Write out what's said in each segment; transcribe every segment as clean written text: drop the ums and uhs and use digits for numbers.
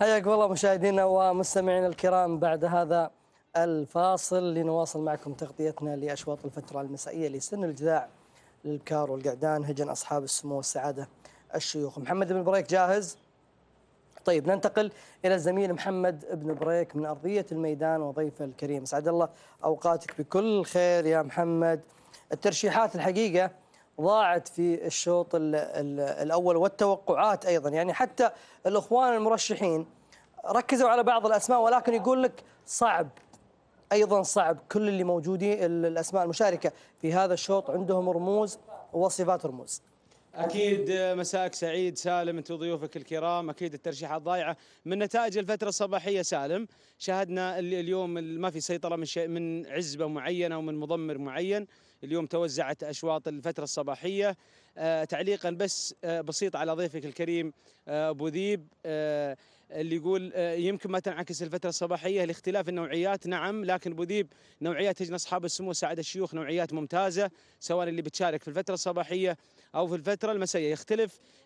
حياكم الله مشاهدينا ومستمعينا الكرام. بعد هذا الفاصل لنواصل معكم تغطيتنا لأشواط الفترة المسائية لسن الجذاع للبكار والقعدان هجن أصحاب السمو والسعادة الشيوخ. محمد بن بريك جاهز؟ طيب ننتقل إلى الزميل محمد بن بريك من أرضية الميدان وضيفه الكريم. سعد الله أوقاتك بكل خير يا محمد. الترشيحات الحقيقة ضاعت في الشوط الأول والتوقعات أيضا، يعني حتى الأخوان المرشحين ركزوا على بعض الأسماء ولكن يقول لك صعب، أيضا صعب. كل اللي موجودين الأسماء المشاركة في هذا الشوط عندهم رموز وصفات رموز. أكيد مساءك سعيد سالم أنت وضيوفك الكرام. أكيد الترشيحات ضايعة من نتائج الفترة الصباحية سالم. شاهدنا اليوم ما في سيطرة من عزبة معينة ومن مضمر معين. اليوم توزعت أشواط الفترة الصباحية. تعليقا بس بسيط على ضيفك الكريم أبو ذيب اللي يقول يمكن ما تنعكس الفترة الصباحية لاختلاف النوعيات. نعم، لكن أبو ذيب نوعيات هجن أصحاب السمو سعادة الشيوخ نوعيات ممتازة، سواء اللي بتشارك في الفترة الصباحية أو في الفترة المسائية.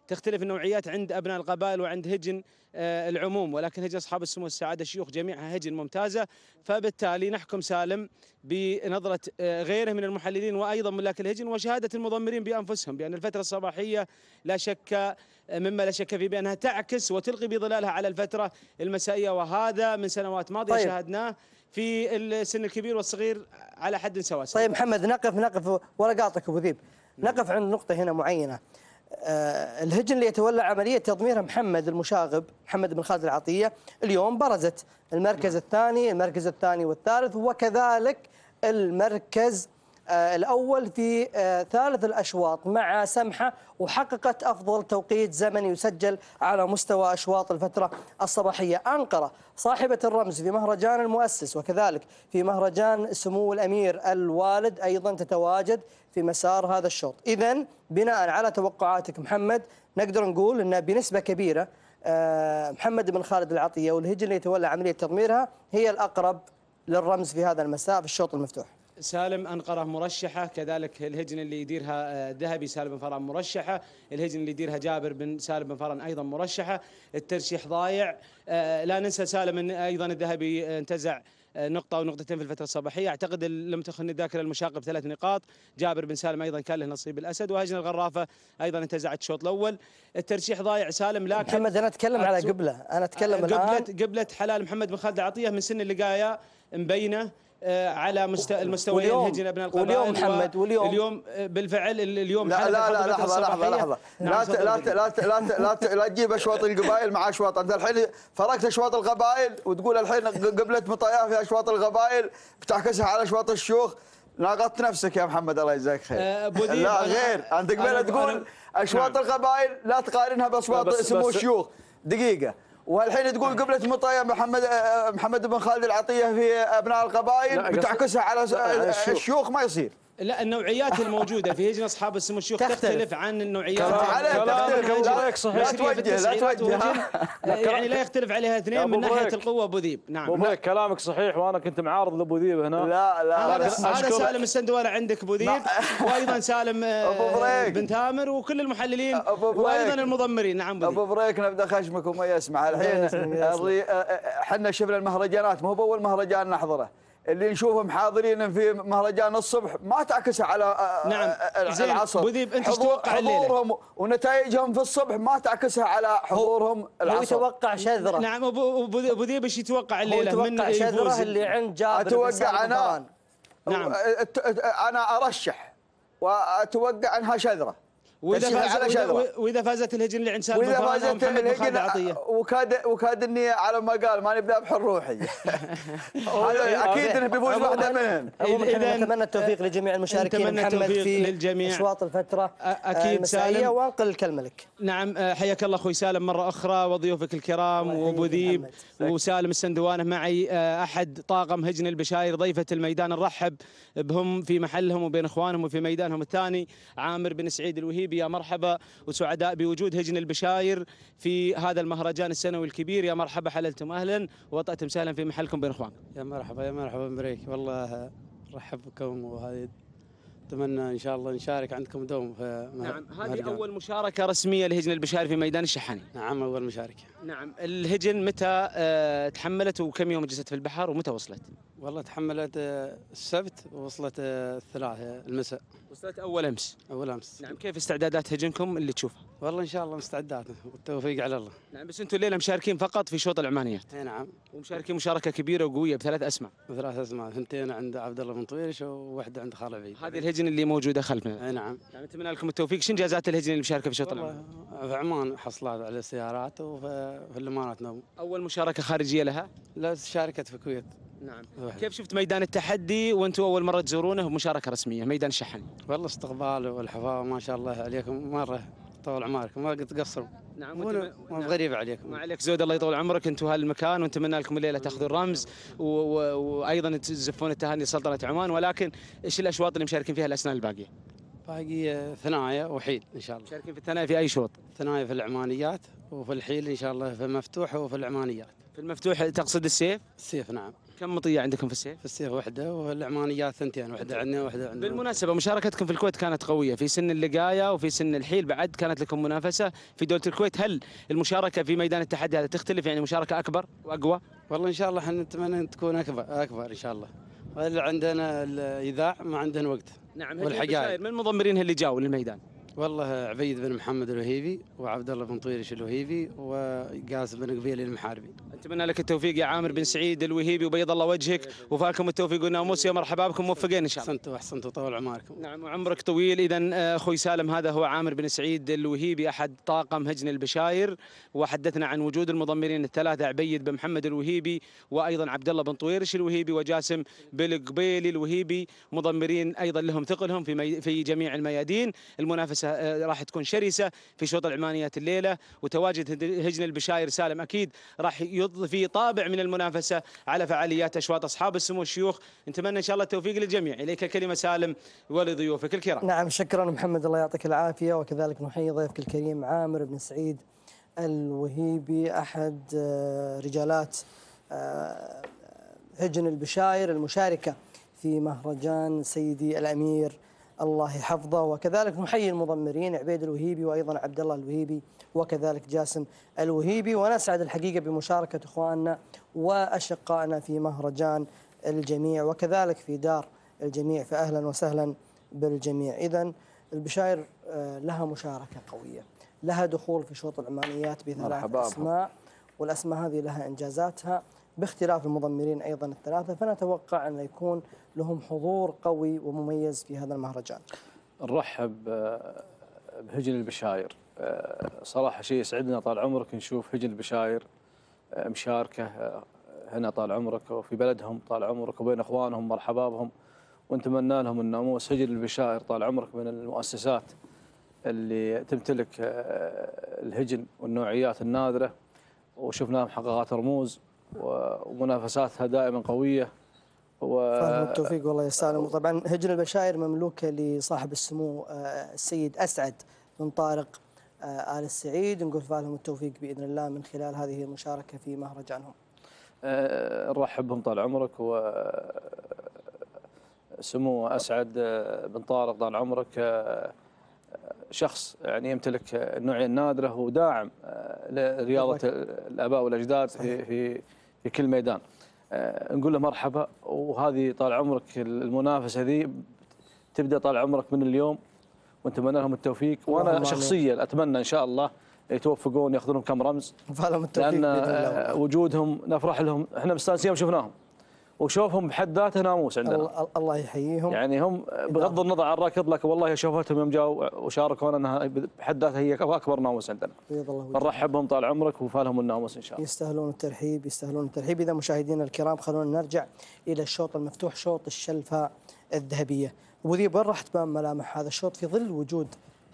تختلف النوعيات عند أبناء القبائل وعند هجن العموم، ولكن هجن أصحاب السمو السعادة الشيوخ جميعها هجن ممتازة. فبالتالي نحكم سالم بنظرة غيره من المحللين وأيضا ملاك الهجن وشهادة المضمرين بأنفسهم بأن الفترة الصباحية لا شك مما لا شك فيه بأنها تعكس وتلقي بظلالها على الفترة المسائية، وهذا من سنوات ماضية طيب. شاهدناه في السن الكبير والصغير على حد سواء. طيب محمد نقف ولا قاطعك أبو ذيب، نقف عند نقطة هنا معينة. الهجن اللي يتولى عملية تضميرها محمد المشاغب محمد بن خالد العطية اليوم برزت المركز الثاني، المركز الثاني والثالث، وكذلك المركز الأول في ثالث الأشواط مع سمحة، وحققت أفضل توقيت زمني يسجل على مستوى أشواط الفترة الصباحية. أنقرة صاحبة الرمز في مهرجان المؤسس وكذلك في مهرجان سمو الأمير الوالد أيضا تتواجد في مسار هذا الشوط. إذن بناء على توقعاتك محمد نقدر نقول أن بنسبة كبيرة محمد بن خالد العطية والهجن اللي يتولى عملية تضميرها هي الأقرب للرمز في هذا المساء في الشوط المفتوح. سالم أنقرة مرشحة، كذلك الهجن اللي يديرها ذهبي سالم بن فران مرشحة، الهجن اللي يديرها جابر بن سالم بن فران أيضا مرشحة. الترشيح ضايع. لا ننسى سالم أن أيضا الذهبي انتزع نقطة ونقطتين في الفترة الصباحية. أعتقد لم تخن الذاكرة المشاقب 3 نقاط. جابر بن سالم أيضا كان له نصيب الأسد، وهجن الغرافة أيضا انتزعت الشوط الأول. الترشيح ضايع سالم. لكن محمد أنا أتكلم على قبلة، أنا أتكلم الآن قبلة حلال محمد بن خالد العطية من سن اللقاية مبينة على المستويين هجن ابن القبائل. واليوم محمد اليوم بالفعل اليوم لا لحظة لا تجيب اشواط القبائل مع اشواط. انت الحين فرقت اشواط القبائل وتقول الحين قبلة مطايا في اشواط القبائل بتعكسها على اشواط الشيوخ. ناقضت نفسك يا محمد الله يجزاك خير. لا غير انت قبل تقول اشواط القبائل لا تقارنها باشواط سمو الشيوخ. دقيقة، والحين تقول قبلة مطايا محمد بن خالد العطية في أبناء القبائل بتعكسها على الشيوخ. ما يصير. لا، النوعيات الموجودة في هجن أصحاب السمو الشيوخ تختلف عن النوعيات. لا توجه يعني لا يختلف عليها اثنين من ناحية القوة. أبو ذيب نعم أبو بريك كلامك صحيح، وأنا كنت معارض لأبو ذيب هنا. لا هذا سالم السندوالة عندك أبو ذيب، وأيضا سالم بن تامر وكل المحللين وأيضا المضمرين. نعم أبو بريك نبدأ خشمك وما يسمع. الحين احنا شفنا المهرجانات، ما هو بأول مهرجان نحضره اللي نشوفهم حاضرين في مهرجان الصبح ما تعكسها على العصر. أبو ذيب أنت تتوقع حضورهم ونتائجهم في الصبح ما تعكسها على حضورهم العصر. هو يتوقع شذرة. نعم أبو ذيب ايش يتوقع الليلة من شذرة اللي عند جابر. أتوقع نعم أنا أرشح وأتوقع أنها شذرة. وإذا فازت الهجن اللي عند سالم بن فران محمد بن خالد العطية وكاد اني على ما قال ماني بذبح روحي. هذا اكيد انه بيفوز واحده منهم. اذا نتمنى التوفيق لجميع المشاركين محمد في اشواط الفتره اكيد سالم، وانقل الكلمه لك. نعم حياك الله اخوي سالم مره اخرى وضيوفك الكرام وابو ذيب وسالم السندوانه معي احد طاقم هجن البشاير ضيفه الميدان. نرحب بهم في محلهم وبين اخوانهم وفي ميدانهم الثاني. عامر بن سعيد الوهيبي يا مرحبا، وسعداء بوجود هجن البشاير في هذا المهرجان السنوي الكبير. يا مرحبا، حللتم اهلا وطأتم سهلا في محلكم بين اخوانكم. يا مرحبا يا مرحبا بريك، والله رحب بكم. وهذه اتمنى ان شاء الله نشارك عندكم دوم في نعم، هذه اول مشاركه رسميه لهجن البشاري في ميدان الشحني. نعم، اول مشاركه. نعم، الهجن متى تحملت وكم يوم جلست في البحر ومتى وصلت؟ والله تحملت السبت ووصلت الثلاثاء المساء. وصلت اول امس. اول امس. نعم، كيف استعدادات هجنكم اللي تشوفها؟ والله ان شاء الله مستعدات والتوفيق على الله. نعم، بس انتم الليله مشاركين فقط في شوط العمانيات. اي نعم. ومشاركين مشاركه كبيره وقويه بثلاث اسماء. وثلاث اسماء، ثنتين عند عبد الله بن طويرش وواحده عند خالد عبيد. هذه الهجن اللي موجوده خلفنا. اي نعم. يعني نتمنى لكم التوفيق. شنو انجازات الهجن اللي مشاركه في شوط العمان؟ في عمان حصلات على السيارات وفي الامارات نوم. اول مشاركه خارجيه لها؟ لا، شاركت في الكويت. نعم. كيف شفت ميدان التحدي وانتم اول مره تزورونه بمشاركه رسميه ميدان الشحن؟ والله استقبال والحفاظ ما شاء الله عليكم مره، طول عمركم ما قد تقصروا. نعم. ما غريب عليكم. ما عليك زود، الله يطول عمرك. انتم هالمكان ونتمنى لكم الليله تاخذوا الرمز وايضا تزفون التهاني لسلطنه عمان. ولكن ايش الاشواط اللي مشاركين فيها الاسنان الباقيه؟ باقي ثنايا وحيل ان شاء الله. مشاركين في الثنايا في اي شوط؟ ثنايا في العمانيات وفي الحيل ان شاء الله، في المفتوح وفي العمانيات. في المفتوح تقصد السيف؟ السيف نعم. كم مطية عندكم في السيف؟ في السيف وحده وفي العمانيات ثنتين، وحده عندنا وحده عندنا. بالمناسبة مشاركتكم في الكويت كانت قوية في سن اللقاية وفي سن الحيل، بعد كانت لكم منافسة في دولة الكويت. هل المشاركة في ميدان التحدي هذا تختلف، يعني مشاركة أكبر وأقوى؟ والله ان شاء الله احنا نتمنى ان تكون اكبر ان شاء الله. عندنا الاذاعه ما عندنا وقت. نعم. والحقائق من المضمرين اللي جاوا للميدان؟ والله عبيد بن محمد الوهيبي وعبد الله بن طويرش الوهيبي وقاسم بن قبيل المحاربي. نتمنى لك التوفيق يا عامر بن سعيد الوهيبي وبيض الله وجهك وفالكم التوفيق والناموس. يا مرحبا بكم، موفقين ان شاء الله. احسنتوا احسنتوا، طول عمركم. نعم، وعمرك طويل. اذا اخوي سالم هذا هو عامر بن سعيد الوهيبي احد طاقم هجن البشاير، وحدثنا عن وجود المضمرين الثلاثه عبيد بن محمد الوهيبي وايضا عبد الله بن طويرش الوهيبي وجاسم بالقبيلي الوهيبي، مضمرين ايضا لهم ثقلهم في جميع الميادين. المنافسه راح تكون شرسه في شوط العمانيات الليله، وتواجد هجن البشاير سالم اكيد راح يضفي طابع من المنافسه على فعاليات اشواط اصحاب السمو الشيوخ. نتمنى ان شاء الله التوفيق للجميع. اليك كلمه سالم ولضيوفك الكرام. نعم، شكرا محمد، الله يعطيك العافيه. وكذلك نحيي ضيفك الكريم عامر بن سعيد الوهيبي احد رجالات هجن البشاير المشاركه في مهرجان سيدي الامير الله يحفظه. وكذلك نحيي المضمرين عبيد الوهيبي وايضا عبد الله الوهيبي وكذلك جاسم الوهيبي، ونسعد الحقيقه بمشاركه اخواننا واشقائنا في مهرجان الجميع وكذلك في دار الجميع، فاهلا وسهلا بالجميع. اذا البشاير لها مشاركه قويه، لها دخول في شوط العمانيات بثلاث اسماء، والاسماء هذه لها انجازاتها باختلاف المضمرين ايضا الثلاثه، فنتوقع ان يكون لهم حضور قوي ومميز في هذا المهرجان. نرحب بهجن البشاير، صراحه شيء يسعدنا طال عمرك نشوف هجن البشاير مشاركه هنا طال عمرك وفي بلدهم طال عمرك وبين اخوانهم، مرحبا بهم ونتمنى لهم الناموس. هجن البشاير طال عمرك من المؤسسات اللي تمتلك الهجن والنوعيات النادره، وشفناها محققات رموز ومنافساتها دائما قويه. فالهم التوفيق والله يا سالم. وطبعا هجن البشاير مملوكه لصاحب السمو السيد اسعد بن طارق آل السعيد، نقول فالهم التوفيق باذن الله من خلال هذه المشاركه في مهرجانهم. نرحب بهم طال عمرك، وسمو اسعد بن طارق طال عمرك شخص يعني يمتلك النوعيه النادره وداعم لرياضه الاباء والاجداد في كل ميدان. نقول له مرحبا، وهذه طال عمرك المنافسه ذي تبدا طال عمرك من اليوم، ونتمنى لهم التوفيق. وانا شخصيا اتمنى ان شاء الله يتوفقون ياخذون كم رمز، فلهم التوفيق لان وجودهم نفرح لهم، احنا مستانسين شفناهم وشوفهم بحد ذاته ناموس عندنا. الله يحييهم. يعني هم بغض النظر عن الركض، لكن والله شوفتهم يوم جاوا وشاركونا انها بحد ذاتها هي اكبر ناموس عندنا. نرحب بهم طال عمرك وفالهم الناموس ان شاء الله. يستاهلون الترحيب، يستاهلون الترحيب. اذا مشاهدينا الكرام خلونا نرجع الى الشوط المفتوح، شوط الشلفه الذهبيه. وذي وين راح تبان ملامح هذا الشوط في ظل وجود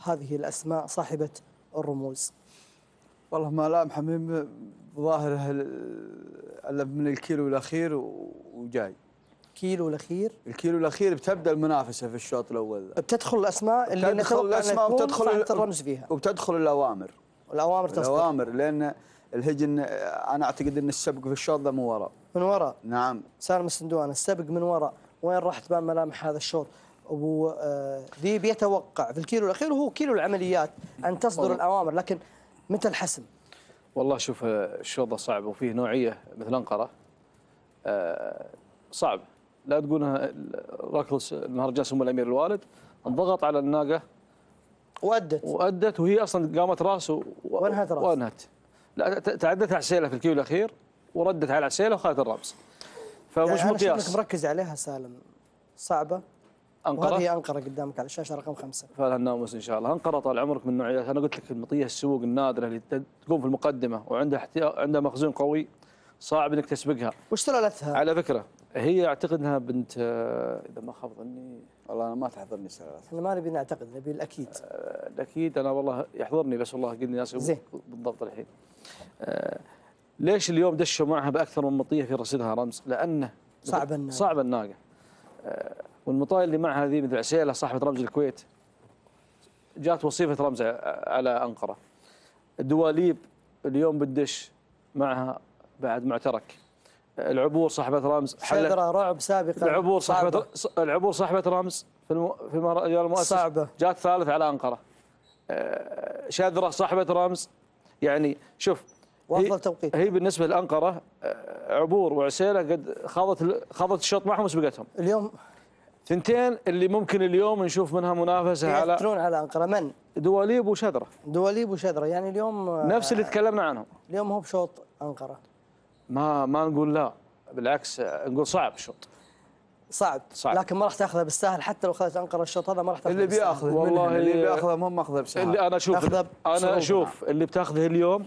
هذه الاسماء صاحبه الرموز؟ والله ملامحه من ظاهره الا من الكيلو الاخير وجاي. كيلو الاخير؟ الكيلو الاخير بتبدا المنافسه في الشوط الاول. بتدخل الاسماء اللي نتوقع ان تكون تحت الرمز فيها، وبتدخل الاوامر. الاوامر تصدق. الاوامر لان الهجن انا اعتقد ان السبق في الشوط ذا من وراء. من وراء؟ نعم. سالم السندوان السبق من وراء. وين راح تبان ملامح هذا الشوط؟ ابو ذيب يتوقع في الكيلو الاخير وهو كيلو العمليات ان تصدر الاوامر، لكن متى الحسم؟ والله شوف الشوط صعب وفيه نوعيه مثل انقره صعب. لا تقول ركض مهرجان سمو الامير الوالد انضغط على الناقه وادت وهي اصلا قامت راس وانهت. لا تعدت على عسيله في الكيلو الاخير وردت على عسيله وخذت الرمز. فمش يعني مقياس. شكلك مركز عليها سالم. صعبه. انقره وهذه انقره قدامك على الشاشه رقم 5. فلها الناموس ان شاء الله. انقره طال عمرك من نوعيات، انا قلت لك المطيه السوق النادره اللي تقوم في المقدمه وعندها عندها مخزون قوي صعب انك تسبقها. وش سلالتها؟ على فكره هي اعتقد انها بنت اذا ما خاب ظني، والله انا ما تحضرني سلالات. احنا ما نبي نعتقد، نبي الاكيد. الاكيد انا والله يحضرني، بس والله قلني ناس بالضبط الحين. ليش اليوم دشوا معها باكثر من مطيه في رصيدها رمز؟ لانه صعب الناقه. والمطايه اللي معها هذه مثل عسيله صاحبه رمز الكويت جات وصيفه رمز على انقره. الدواليب اليوم بدش معها بعد معترك. العبور صاحبه رمز شذره رعب سابقا. العبور صاحبه رمز في المؤسسه صعبه جات ثالث على انقره. شذره صاحبه رمز. يعني شوف وافضل توقيت هي بالنسبه للانقره عبور وعسيله قد خاضت الشوط معهم وسبقتهم. اليوم ثنتين اللي ممكن اليوم نشوف منها منافسه على انقره. من؟ دواليب وشذره. يعني اليوم نفس اللي تكلمنا عنهم. اليوم هو بشوط انقره. ما نقول لا، بالعكس نقول صعب الشوط. صعب لكن ما راح تاخذه بالسهل. حتى لو اخذت انقره الشوط هذا ما راح تاخذه اللي بياخذ والله اللي بياخذه ما ماخذه بسهل. اللي انا اشوف اللي بتاخذه اليوم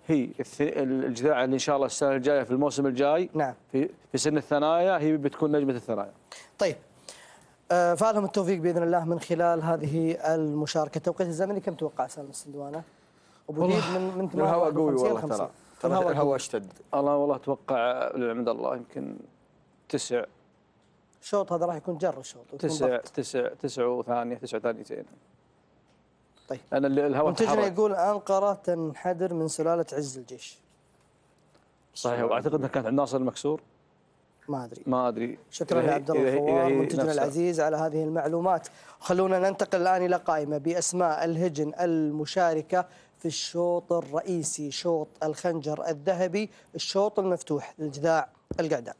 هي الجذاعه اللي ان شاء الله السنه الجايه في الموسم الجاي. نعم. في سن الثنايا هي بتكون نجمه الثنايا. طيب فالهم التوفيق باذن الله من خلال هذه المشاركه. التوقيت الزمني كم توقع سالم السندوانه؟ ابو ذيب من الهواء قوي والله ترى الهواء اشتد. والله اتوقع عند الله يمكن 9. الشوط هذا راح يكون جر الشوط 9 وثانية 9 ثانيتين. طيب انا الهواء منتجنا يقول انقره تنحدر من سلاله عز الجيش. صحيح، واعتقد انها كانت عند ناصر المكسور. ما ادري. شكرا لعبد الله الفوار منتجنا العزيز على هذه المعلومات. خلونا ننتقل الان الى قائمه باسماء الهجن المشاركه في الشوط الرئيسي، شوط الخنجر الذهبي، الشوط المفتوح للجذاع القعدان.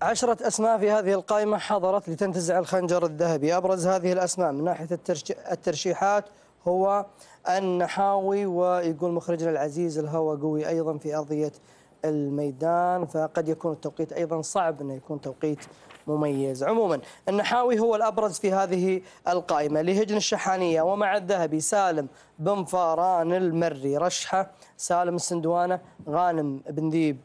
عشرة أسماء في هذه القائمة حضرت لتنتزع الخنجر الذهبي. أبرز هذه الأسماء من ناحية الترشيحات هو النحاوي، ويقول مخرجنا العزيز الهوى قوي أيضا في أرضية الميدان، فقد يكون التوقيت أيضا صعب أنه يكون توقيت مميز. عموما النحاوي هو الأبرز في هذه القائمة. لهجن الشحانية ومع الذهبي سالم بن فاران المري، رشحة سالم السندوانة، غانم بن ذيب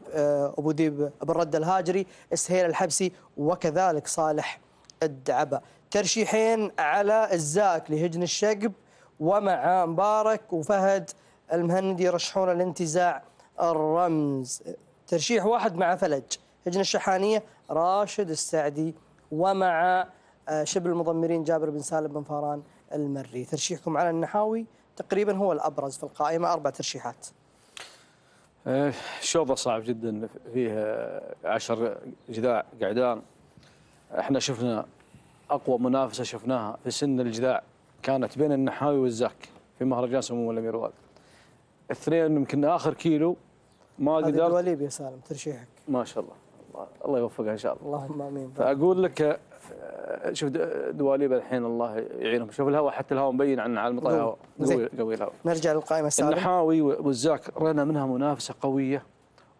أبو ذيب بن رد الهاجري، سهيل الحبسي، وكذلك صالح الدعبة. ترشيحين على الزاك لهجن الشقب ومع مبارك وفهد المهندي يرشحون الانتزاع الرمز. ترشيح واحد مع فلج هجن الشحانية راشد السعدي، ومع شبل المضمرين جابر بن سالم بن فاران المري. ترشيحكم على النحاوي تقريبا هو الأبرز في القائمة، 4 ترشيحات. الشوط صعب جدا، فيه 10 جذاع قعدان. احنا شفنا أقوى منافسة شفناها في سن الجذاع كانت بين النحاوي والزاك في مهرجان سمو الأمير الوالد. الاثنين يمكن آخر كيلو ما قدرت. هذا الدواليب يا سالم ترشيحك ما شاء الله. الله يوفقها ان شاء الله. اللهم امين. فاقول لك شوف دواليب الحين الله يعينهم. شوف الهواء، حتى الهواء مبين عن على المطايه قوي الهواء. نرجع للقائمه السابقه. النحاوي والزاك رأينا منها منافسه قويه،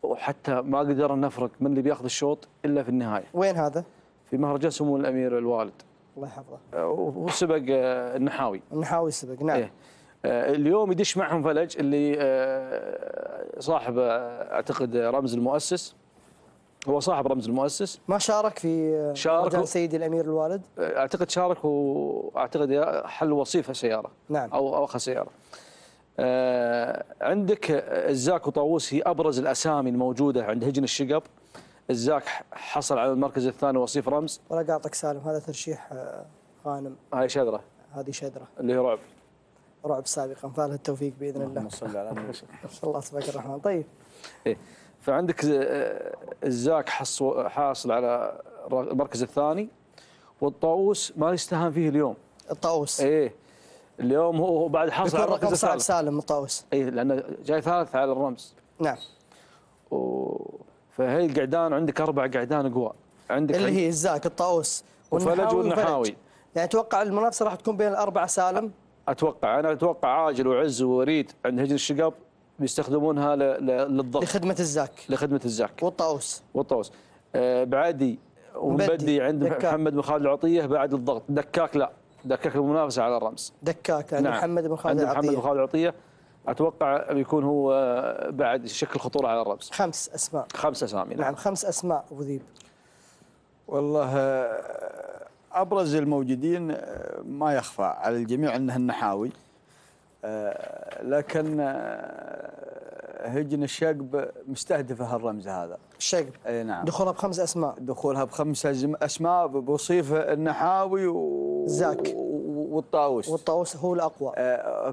وحتى ما قدرنا نفرق من اللي بياخذ الشوط الا في النهايه. وين هذا؟ في مهرجان سمو الامير الوالد. الله يحفظه. وسبق النحاوي. النحاوي سبق نعم. إيه. اليوم يدش معهم فلج اللي صاحب اعتقد رمز المؤسس. هو صاحب رمز المؤسس. ما شارك في مهرجان سيدي الامير الوالد؟ اعتقد شارك، واعتقد حل وصيفه سياره. نعم. او اخذ سياره. عندك الزاك وطاووس هي ابرز الاسامي الموجوده عند هجن الشقب. الزاك حصل على المركز الثاني وصيف رمز. ولا قاطك سالم، هذا ترشيح غانم. هاي شذره، هذه شذره اللي هي رعب. رعب سابقا، فالها التوفيق باذن الله. اللهم صل على النبي. ما شاء الله تبارك الرحمن. طيب إيه. فعندك الزاك حاصل على المركز الثاني، والطاووس ما يستهان فيه اليوم. الطاووس ايه اليوم هو بعد حاصل على المركز صعب الثالث. سالم الطاووس. ايه لانه جاي ثالث على الرمز. نعم. فهي القعدان عندك 4 قعدان قوى. عندك اللي هي الزاك، الطاووس وفلج والنحاوي. يعني اتوقع المنافسه راح تكون بين الاربعه سالم. انا اتوقع عاجل وعز ووريد عند هجن الشقب بيستخدمونها للضغط، لخدمه الزاك والطاووس. بعدي ومبدي عند محمد بن خالد العطيه بعد الضغط. دكاك لا، دكاك المنافسه على الرمز. دكاك عند محمد بن خالد العطيه. محمد بن خالد العطيه اتوقع بيكون هو بعد شكل خطوره على الرمز. 5 اسماء. 5 اسامي. نعم 5 اسماء ابو ذيب. والله ابرز الموجودين ما يخفى على الجميع انه النحاوي، لكن هجن الشقب مستهدفه الرمز هذا. الشقب. اي نعم. دخولها ب5 اسماء. دخولها ب5 اسماء بوصيف النحاوي الزاك والطاووس هو الاقوى.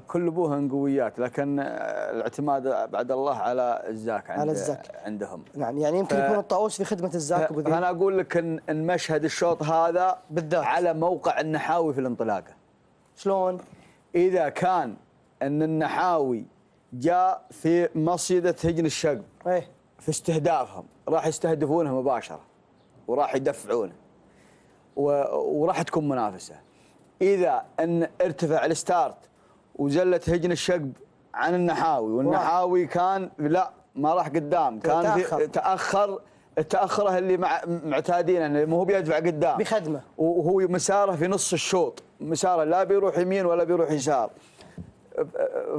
كل ابوهن قويات، لكن الاعتماد بعد الله على الزاك. على الزاك عندهم. نعم يعني يمكن يكون الطاووس في خدمه الزاك ابو ذيب. انا اقول لك ان مشهد الشوط هذا بالذات على موقع النحاوي في الانطلاقه. شلون؟ اذا كان ان النحاوي جاء في مصيده هجن الشقب في استهدافهم، راح يستهدفونه مباشره وراح يدفعونه وراح تكون منافسه. اذا ان ارتفع الستارت وزلت هجن الشقب عن النحاوي، والنحاوي كان لا ما راح قدام، كان في تاخر التاخره اللي معتادين انه مو هو بيدفع قدام بخدمه، وهو مساره في نص الشوط، مساره لا بيروح يمين ولا بيروح يسار،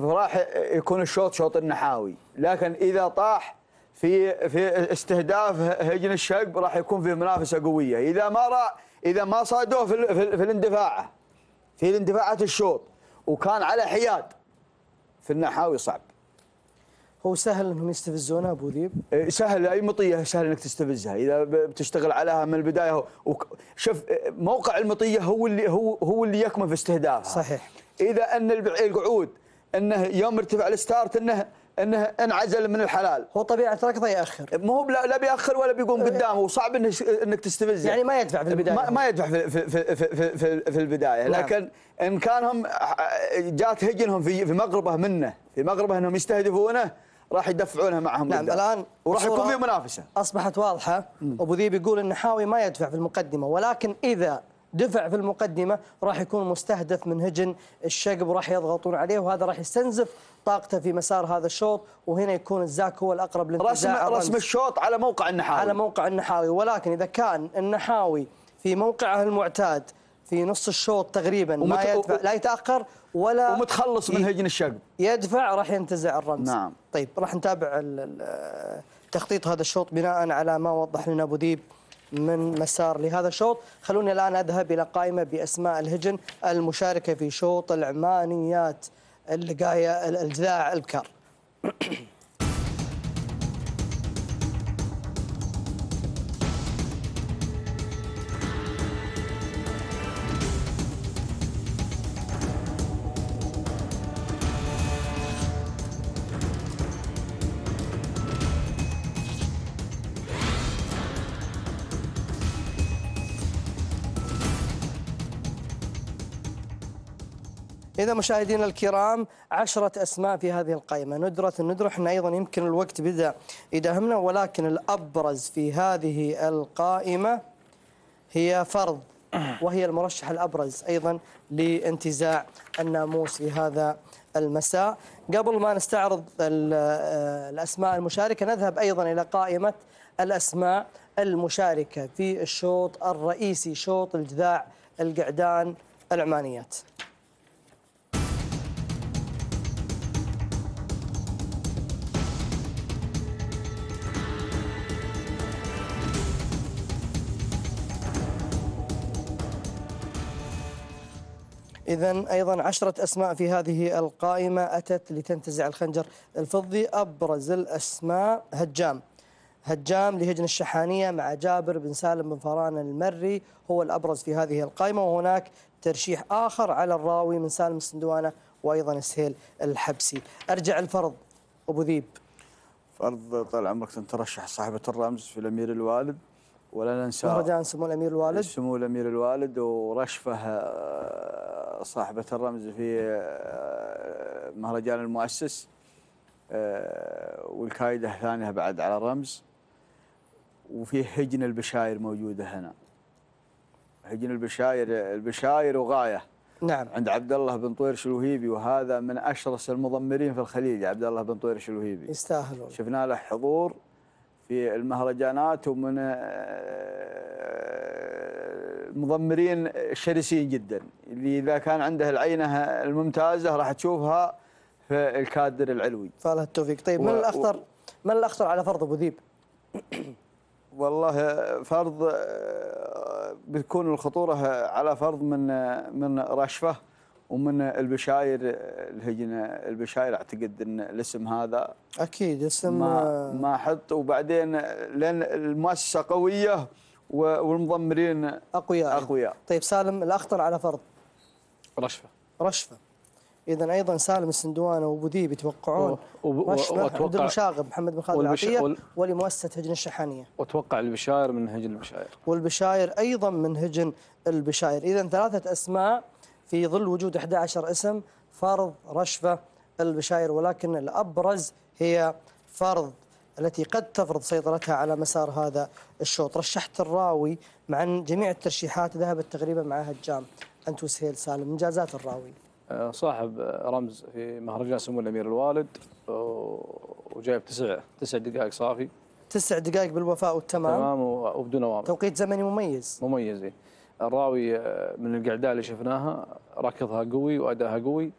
فراح يكون الشوط شوط النحاوي. لكن اذا طاح في استهداف هجن الشقب راح يكون في منافسه قويه. اذا ما صادوه في الاندفاع، في الاندفاعات الشوط، وكان على حياد في النحاوي صعب. هو سهل انهم يستفزونه ابو ذيب؟ سهل، اي مطيه سهل انك تستفزها اذا بتشتغل عليها من البدايه. شوف موقع المطيه هو اللي يكمن في استهدافها. صحيح. اذا ان القعود انه يوم ارتفع الستارت انه انعزل من الحلال، هو طبيعه ركضه ياخر، مو هو لا بياخر ولا بيقوم قدامه، وصعب انك تستفزه. يعني ما يدفع في البدايه، ما يدفع في البدايه. نعم. لكن ان كانهم جات هجنهم في مقربه منه، في مقربه انهم يستهدفونه، راح يدفعونها معهم. نعم قدام. الان وراح يكون في منافسه اصبحت واضحه. ابو ذيب يقول النحاوي ما يدفع في المقدمه، ولكن اذا دفع في المقدمه راح يكون مستهدف من هجن الشقب وراح يضغطون عليه، وهذا راح يستنزف طاقته في مسار هذا الشوط، وهنا يكون الزاك هو الاقرب لانتزاع رسم الشوط على موقع النحاوي، على موقع النحاوي. ولكن اذا كان النحاوي في موقعه المعتاد في نص الشوط تقريبا ما يدفع، لا يتاخر ولا ومتخلص من هجن الشقب، يدفع راح ينتزع الرمز. نعم. طيب راح نتابع تخطيط هذا الشوط بناء على ما وضح لنا ابو ذيب من مسار لهذا الشوط. خلوني الآن أذهب إلى قائمة بأسماء الهجن المشاركة في شوط العمانيات اللقاية الجذاع البكار. إذا مشاهدينا الكرام 10 أسماء في هذه القائمة، الندرة احنا أيضا يمكن الوقت بدأ يداهمنا، ولكن الأبرز في هذه القائمة هي فرض، وهي المرشح الأبرز أيضا لانتزاع الناموس في هذا المساء. قبل ما نستعرض الأسماء المشاركة نذهب أيضا إلى قائمة الأسماء المشاركة في الشوط الرئيسي، شوط الجذاع القعدان العمانيات. إذن أيضا 10 أسماء في هذه القائمة أتت لتنتزع الخنجر الفضي. أبرز الأسماء هجام لهجن الشحانية مع جابر بن سالم بن فران المري، هو الأبرز في هذه القائمة. وهناك ترشيح آخر على الراوي من سالم السندوانة وأيضا السهيل الحبسي. أرجع الفرض أبو ذيب. فرض طال عمرك ترشح صاحبة الرمز في الأمير الوالد، ولا ننسى مهرجان سمو الأمير الوالد. سمو الأمير الوالد، ورشفه صاحبة الرمز في مهرجان المؤسس، والكايدة ثانية بعد على الرمز. وفيه هجن البشاير موجودة هنا، هجن البشاير وغاية. نعم. عند عبد الله بن طويرش الوهيبي، وهذا من أشرس المضمرين في الخليج. عبد الله بن طويرش الوهيبي يستاهلون، شفنا له حضور في المهرجانات، ومن المضمرين الشرسين جدا، اللي إذا كان عنده العينة الممتازة راح تشوفها في الكادر العلوي. فله التوفيق. طيب من الأخطر على فرض أبو ذيب؟ والله فرض بتكون الخطورة على فرض من رشفة ومن البشاير. الهجن البشاير اعتقد ان الاسم هذا اكيد اسم ما حط، وبعدين لان المؤسسة قوية والمضمرين اقوياء. طيب سالم الاخطر على فرض؟ رشفة. إذا أيضا سالم السندوانة وأبو ذيب يتوقعون رشفة عبد المشاغب محمد بن خالد العطية ولمؤسسة هجن الشحانية. وأتوقع البشاير من هجن البشاير، والبشاير أيضا من هجن البشاير. إذا 3 أسماء في ظل وجود 11 اسم. فرض، رشفة، البشاير، ولكن الأبرز هي فرض التي قد تفرض سيطرتها على مسار هذا الشوط. رشحت الراوي مع جميع الترشيحات ذهبت تقريبا مع هجام. أنت وسهيل سالم، إنجازات الراوي صاحب رمز في مهرجان سمو الأمير الوالد، وجايب 9 دقائق صافي. 9 دقائق بالوفاء والتمام. تمام وبدون أوامر. توقيت زمني مميز. الراوي من القعدة اللي شفناها ركضها قوي وأداها قوي،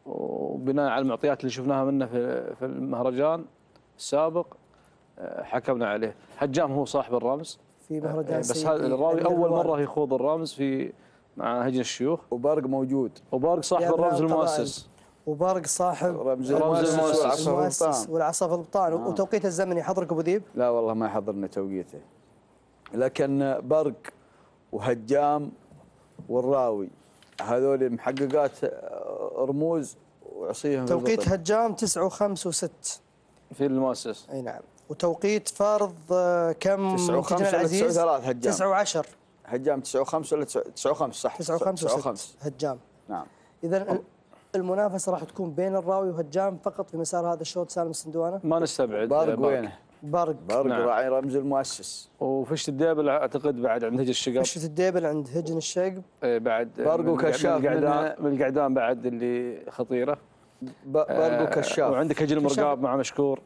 وبناء على المعطيات اللي شفناها منه في المهرجان السابق حكمنا عليه. هجام هو صاحب الرمز في مهرجان بس هذا الراوي أول مرة يخوض الرمز مع هجن الشيوخ. وبرق موجود، وبرق صاحب الرمز المؤسس، وبرق صاحب رمز المؤسس والعصا في البطان. وتوقيت الزمني يحضرك أبو ذيب؟ لا والله ما يحضرنا توقيته، لكن برق وهجام والراوي هذول محققات رموز وعصيهم. توقيت هجام 9 و5 و6 في المؤسس. اي نعم. وتوقيت فرض كم؟ 9 و5 ولا 9 و3 هجام؟ 9 و10 هجام. 9 و5 ولا 9 و5 صح؟ 9 و5 هجام. نعم. إذا المنافسة راح تكون بين الراوي وهجام فقط في مسار هذا الشوط. سالم السندوانة ما نستبعد برق. وينه؟ برق نعم. راعي رمز المؤسس. وفشة الديبل اعتقد بعد عند هجن الشقب. فشة الديبل عند هجن الشقب. بعد برق وكشاف من القعدان بعد اللي خطيرة. برق وكشاف. وعندك هجن المرقاب مع مشكور.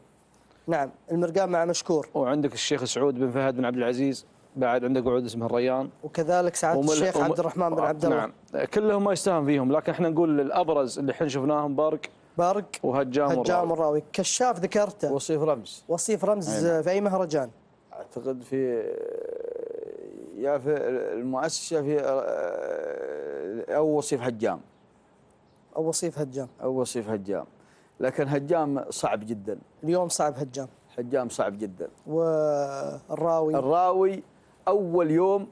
نعم المرقاب مع مشكور. وعندك الشيخ سعود بن فهد بن عبد العزيز، بعد عندك وعود اسمه الريان. وكذلك سعادة الشيخ عبد الرحمن بن عبد الله. نعم كلهم ما يستهان فيهم، لكن احنا نقول الابرز اللي احنا شفناهم برق وهجام والراوي. كشاف ذكرته. وصيف رمز في اي مهرجان؟ اعتقد في المؤسسه في او وصيف هجام. لكن هجام صعب جدا اليوم. هجام صعب جدا. والراوي اول يوم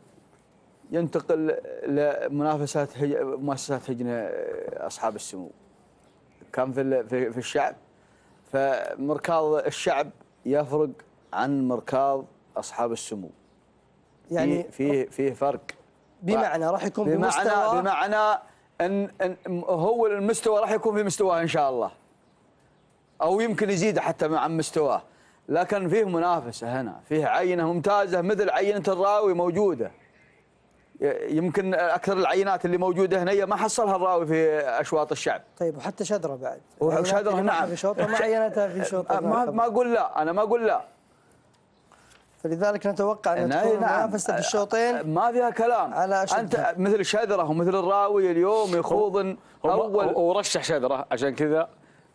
ينتقل لمنافسات مؤسسات هجن اصحاب السمو. كان في الشعب، فمركاض الشعب يفرق عن مركاض اصحاب السمو. يعني فيه فرق. بمعنى راح يكون بمعنى ان هو المستوى راح يكون في مستواه ان شاء الله، او يمكن يزيد حتى عن مستواه، لكن فيه منافسه هنا، فيه عينه ممتازه مثل عينه الراوي موجوده. يمكن اكثر العينات اللي موجوده هنا ما حصلها الراوي في اشواط الشعب. طيب وحتى شذره بعد. وشذره نعم. في شوطه ما عينتها في شوطه. ما اقول لا، انا ما اقول لا. فلذلك نتوقع ان تكون منافسه في الشوطين ما فيها كلام. انت مثل شذره ومثل الراوي اليوم يخوض اول ورشح شذره، عشان كذا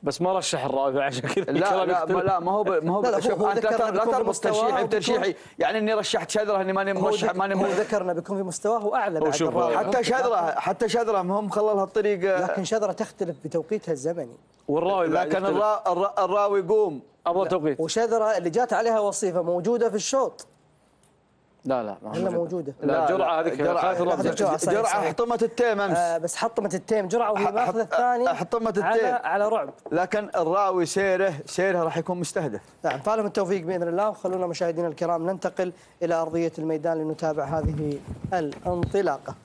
بس ما رشح الرابع عشان كذا. لا ما هو لا، شوف هو انت لا تربط ترشيحي بترشيحي، يعني اني رشحت شذره اني ماني مرشح هو ذكرنا بيكون في مستواه اعلى بعد الراوي. حتى شذره ما هو مخللها الطريق، لكن شذره تختلف بتوقيتها الزمني. والراوي لكن الراوي يقوم ابغى توقيت. وشذره اللي جات عليها وصيفه موجوده في الشوط. لا هي موجوده. لا جرعه هذيك جرعه حطمت التيم امس. بس حطمت التيم جرعه وهي ماخذ الثاني حطمت التيم على رعب. لكن الراوي سيره راح يكون مستهدف. نعم، فالهم التوفيق باذن الله. وخلونا مشاهدينا الكرام ننتقل الى ارضيه الميدان لنتابع هذه الانطلاقه.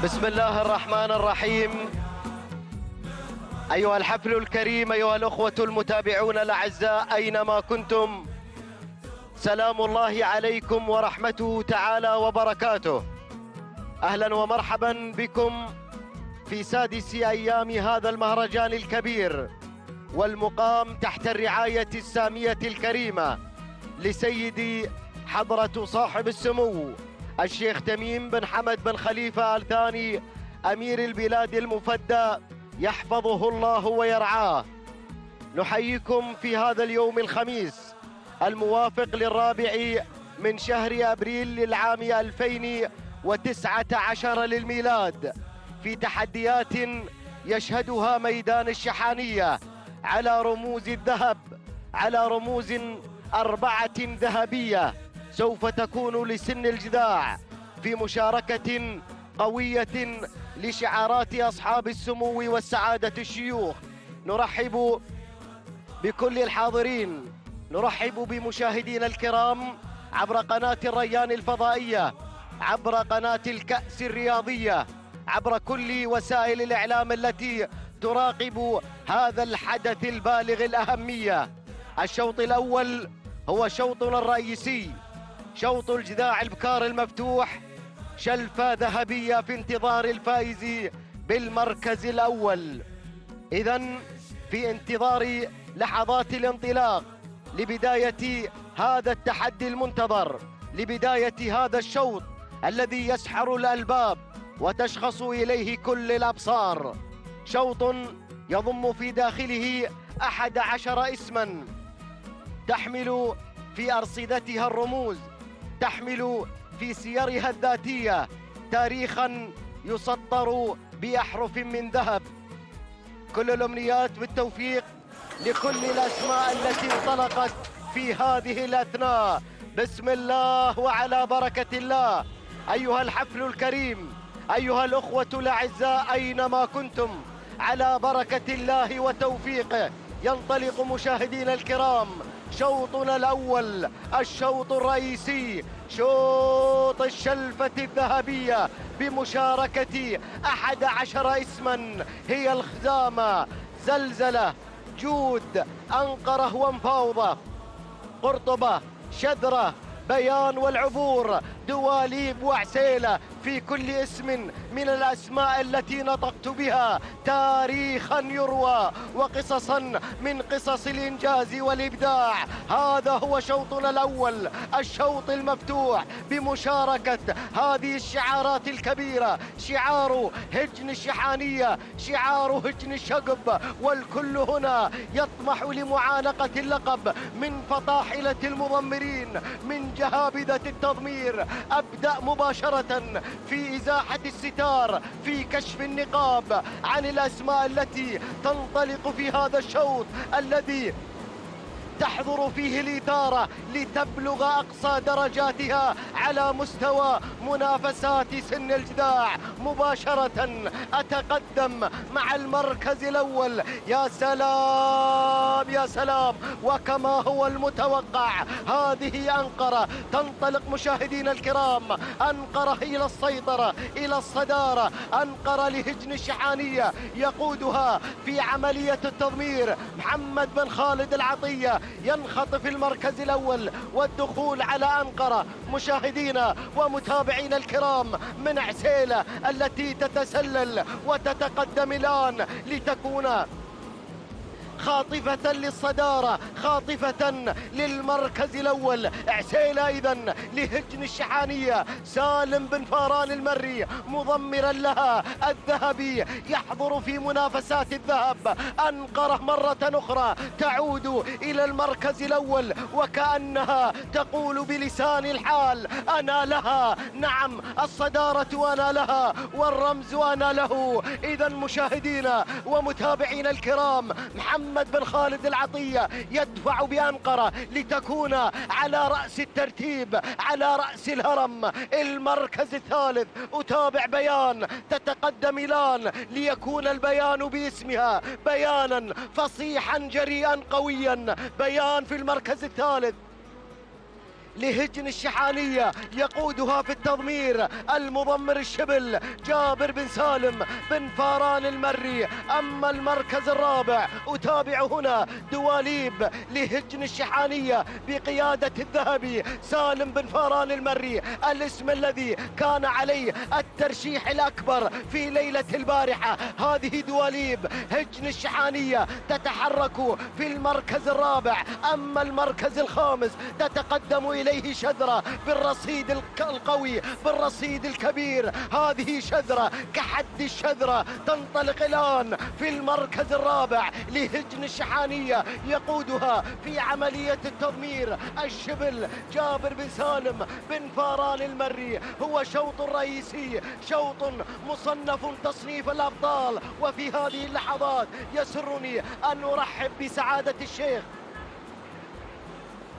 بسم الله الرحمن الرحيم. أيها الحفل الكريم، أيها الأخوة المتابعون الأعزاء أينما كنتم، سلام الله عليكم ورحمته تعالى وبركاته. أهلا ومرحبا بكم في سادس أيام هذا المهرجان الكبير، والمقام تحت الرعاية السامية الكريمة لسيدي حضرة صاحب السمو الشيخ تميم بن حمد بن خليفة آل ثاني أمير البلاد المفدى، يحفظه الله ويرعاه. نحييكم في هذا اليوم الخميس الموافق للرابع من شهر أبريل للعام 2019 للميلاد، في تحديات يشهدها ميدان الشحانية على رموز الذهب، على رموز 4 ذهبية سوف تكون لسن الجذاع، في مشاركة قوية لشعارات أصحاب السمو والسعادة الشيوخ. نرحب بكل الحاضرين، نرحب بمشاهدينا الكرام عبر قناة الريان الفضائية، عبر قناة الكأس الرياضية، عبر كل وسائل الإعلام التي تراقب هذا الحدث البالغ الأهمية. الشوط الأول هو شوطنا الرئيسي، شوط الجذاع البكار المفتوح، شلفة ذهبية في انتظار الفائز بالمركز الأول. إذن في انتظار لحظات الانطلاق لبداية هذا التحدي المنتظر، لبداية هذا الشوط الذي يسحر الألباب وتشخص إليه كل الأبصار. شوط يضم في داخله 11 اسما تحمل في أرصدتها الرموز، تحمل في سيرها الذاتية تاريخا يسطر بأحرف من ذهب. كل الأمنيات بالتوفيق لكل الأسماء التي انطلقت في هذه الأثناء. بسم الله وعلى بركة الله. أيها الحفل الكريم، أيها الأخوة الأعزاء أينما كنتم، على بركة الله وتوفيقه ينطلق مشاهدينا الكرام شوطنا الأول، الشوط الرئيسي، شوط الشلفة الذهبية بمشاركة 11 اسما هي الخزامة، زلزلة، جود، أنقرة ومفاوضة، قرطبة، شذرة، بيان والعبور. دواليب وعسيلة في كل اسم من الأسماء التي نطقت بها تاريخا يروى وقصصا من قصص الإنجاز والإبداع. هذا هو شوطنا الأول، الشوط المفتوح بمشاركة هذه الشعارات الكبيرة: شعار هجن الشحانية، شعار هجن الشقب، والكل هنا يطمح لمعانقة اللقب من فطاحلة المضمرين، من جهابذة التضمير. أبدأ مباشرة في إزاحة الستار، في كشف النقاب عن الأسماء التي تنطلق في هذا الشوط الذي تحضر فيه الإثارة لتبلغ أقصى درجاتها على مستوى منافسات سن الجذاع. مباشرة أتقدم مع المركز الأول. يا سلام يا سلام، وكما هو المتوقع هذه أنقرة تنطلق مشاهدينا الكرام، أنقرة إلى السيطرة، إلى الصدارة، أنقرة لهجن الشحانية يقودها في عملية التضمير محمد بن خالد العطية، ينخطف المركز الأول والدخول على أنقرة. مشاهدينا ومتابعينا الكرام من عسيلة التي تتسلل وتتقدم الآن لتكون خاطفة للصدارة، خاطفة للمركز الأول. عسيلة إذن لهجن الشحانية، سالم بن فاران المري مضمرا لها الذهبي يحضر في منافسات الذهب. أنقرة مرة أخرى تعود إلى المركز الأول وكأنها تقول بلسان الحال: أنا لها، نعم الصدارة أنا لها والرمز أنا له. إذن مشاهدينا ومتابعينا الكرام، محمد بن خالد العطية يدفع بأنقرة لتكون على رأس الترتيب، على رأس الهرم. المركز الثالث أتابع بيان تتقدم الآن ليكون البيان باسمها، بيانا فصيحا جريئا قويا. بيان في المركز الثالث لهجن الشحانية يقودها في التضمير المضمر الشبل جابر بن سالم بن فاران المري. أما المركز الرابع أتابع هنا دواليب لهجن الشحانية بقيادة الذهبي سالم بن فاران المري، الاسم الذي كان عليه الترشيح الأكبر في ليلة البارحة. هذه دواليب هجن الشحانية تتحرك في المركز الرابع. أما المركز الخامس تتقدم إليه شذرة بالرصيد القوي، بالرصيد الكبير. هذه شذرة كحد الشذرة تنطلق الآن في المركز الرابع لهجن الشحانية، يقودها في عملية التضمير الشبل جابر بن سالم بن فاران المري. هو شوط رئيسي، شوط مصنف تصنيف الأبطال. وفي هذه اللحظات يسرني أن أرحب بسعادة الشيخ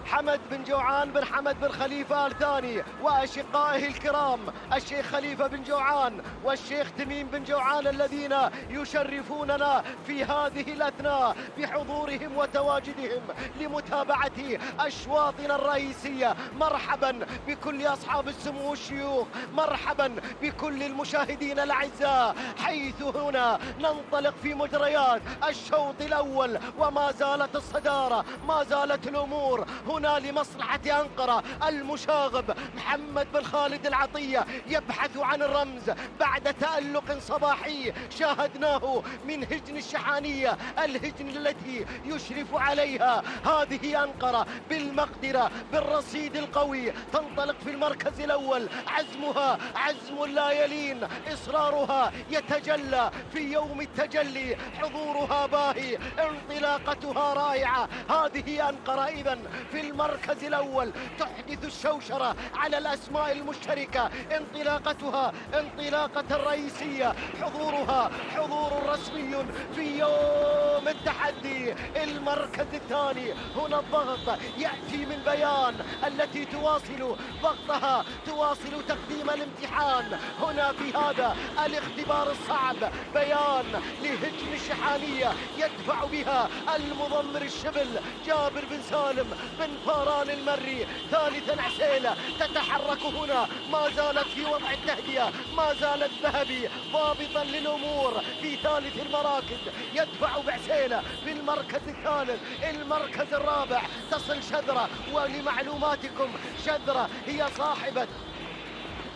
حمد بن جوعان بن حمد بن خليفة آل ثاني وأشقائه الكرام الشيخ خليفة بن جوعان والشيخ تميم بن جوعان الذين يشرفوننا في هذه الأثناء بحضورهم وتواجدهم لمتابعة أشواطنا الرئيسية. مرحبا بكل أصحاب السمو والشيوخ، مرحبا بكل المشاهدين الأعزاء، حيث هنا ننطلق في مجريات الشوط الأول. وما زالت الصدارة، ما زالت الأمور هنا لمصلحة أنقرة. المشاغب محمد بن خالد العطية يبحث عن الرمز بعد تألق صباحي شاهدناه من هجن الشحانية، الهجن التي يشرف عليها هذه أنقرة بالمقدرة، بالرصيد القوي. تنطلق في المركز الأول، عزمها عزم لا يلين، إصرارها يتجلى في يوم التجلي، حضورها باهي، انطلاقتها رائعة. هذه أنقرة إذن في المركز الأول تحدث الشوشرة على الأسماء المشتركة. انطلاقتها انطلاقة الرئيسية، حضورها حضور رسمي في يوم التحدي. المركز الثاني هنا الضغط يأتي من بيان التي تواصل ضغطها، تواصل تقديم الامتحان هنا في هذا الاختبار الصعب. بيان لهجن الشحانية يدفع بها المضمر الشبل جابر بن سالم بن فاران المري. ثالثا عسيلة تتحرك هنا، ما زالت في وضع التهدئة، ما زالت ذهبي ضابطا للأمور في ثالث المراكز. يدفع بعسيلة في المركز الثالث. المركز الرابع تصل شذرة، ولمعلوماتكم شذرة هي صاحبة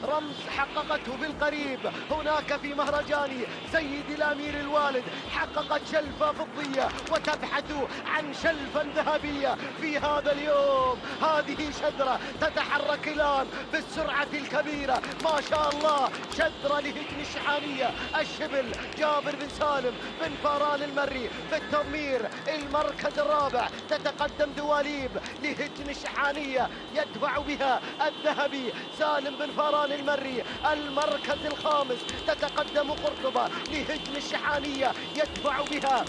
رمز حققته في القريب هناك في مهرجان سيد الأمير الوالد، حققت شلفة فضية وتبحث عن شلفا ذهبية في هذا اليوم. هذه شذرة تتحرك الآن بالسرعة الكبيرة، ما شاء الله، شذرة لهجن الشحانية. الشبل جابر بن سالم بن فاران المري في التضمير، المركز الرابع. تتقدم دواليب لهجن الشحانية يدفع بها الذهبي سالم بن فاران المري. المركز الخامس تتقدم قرطبة لهجن الشحانية يدفع بها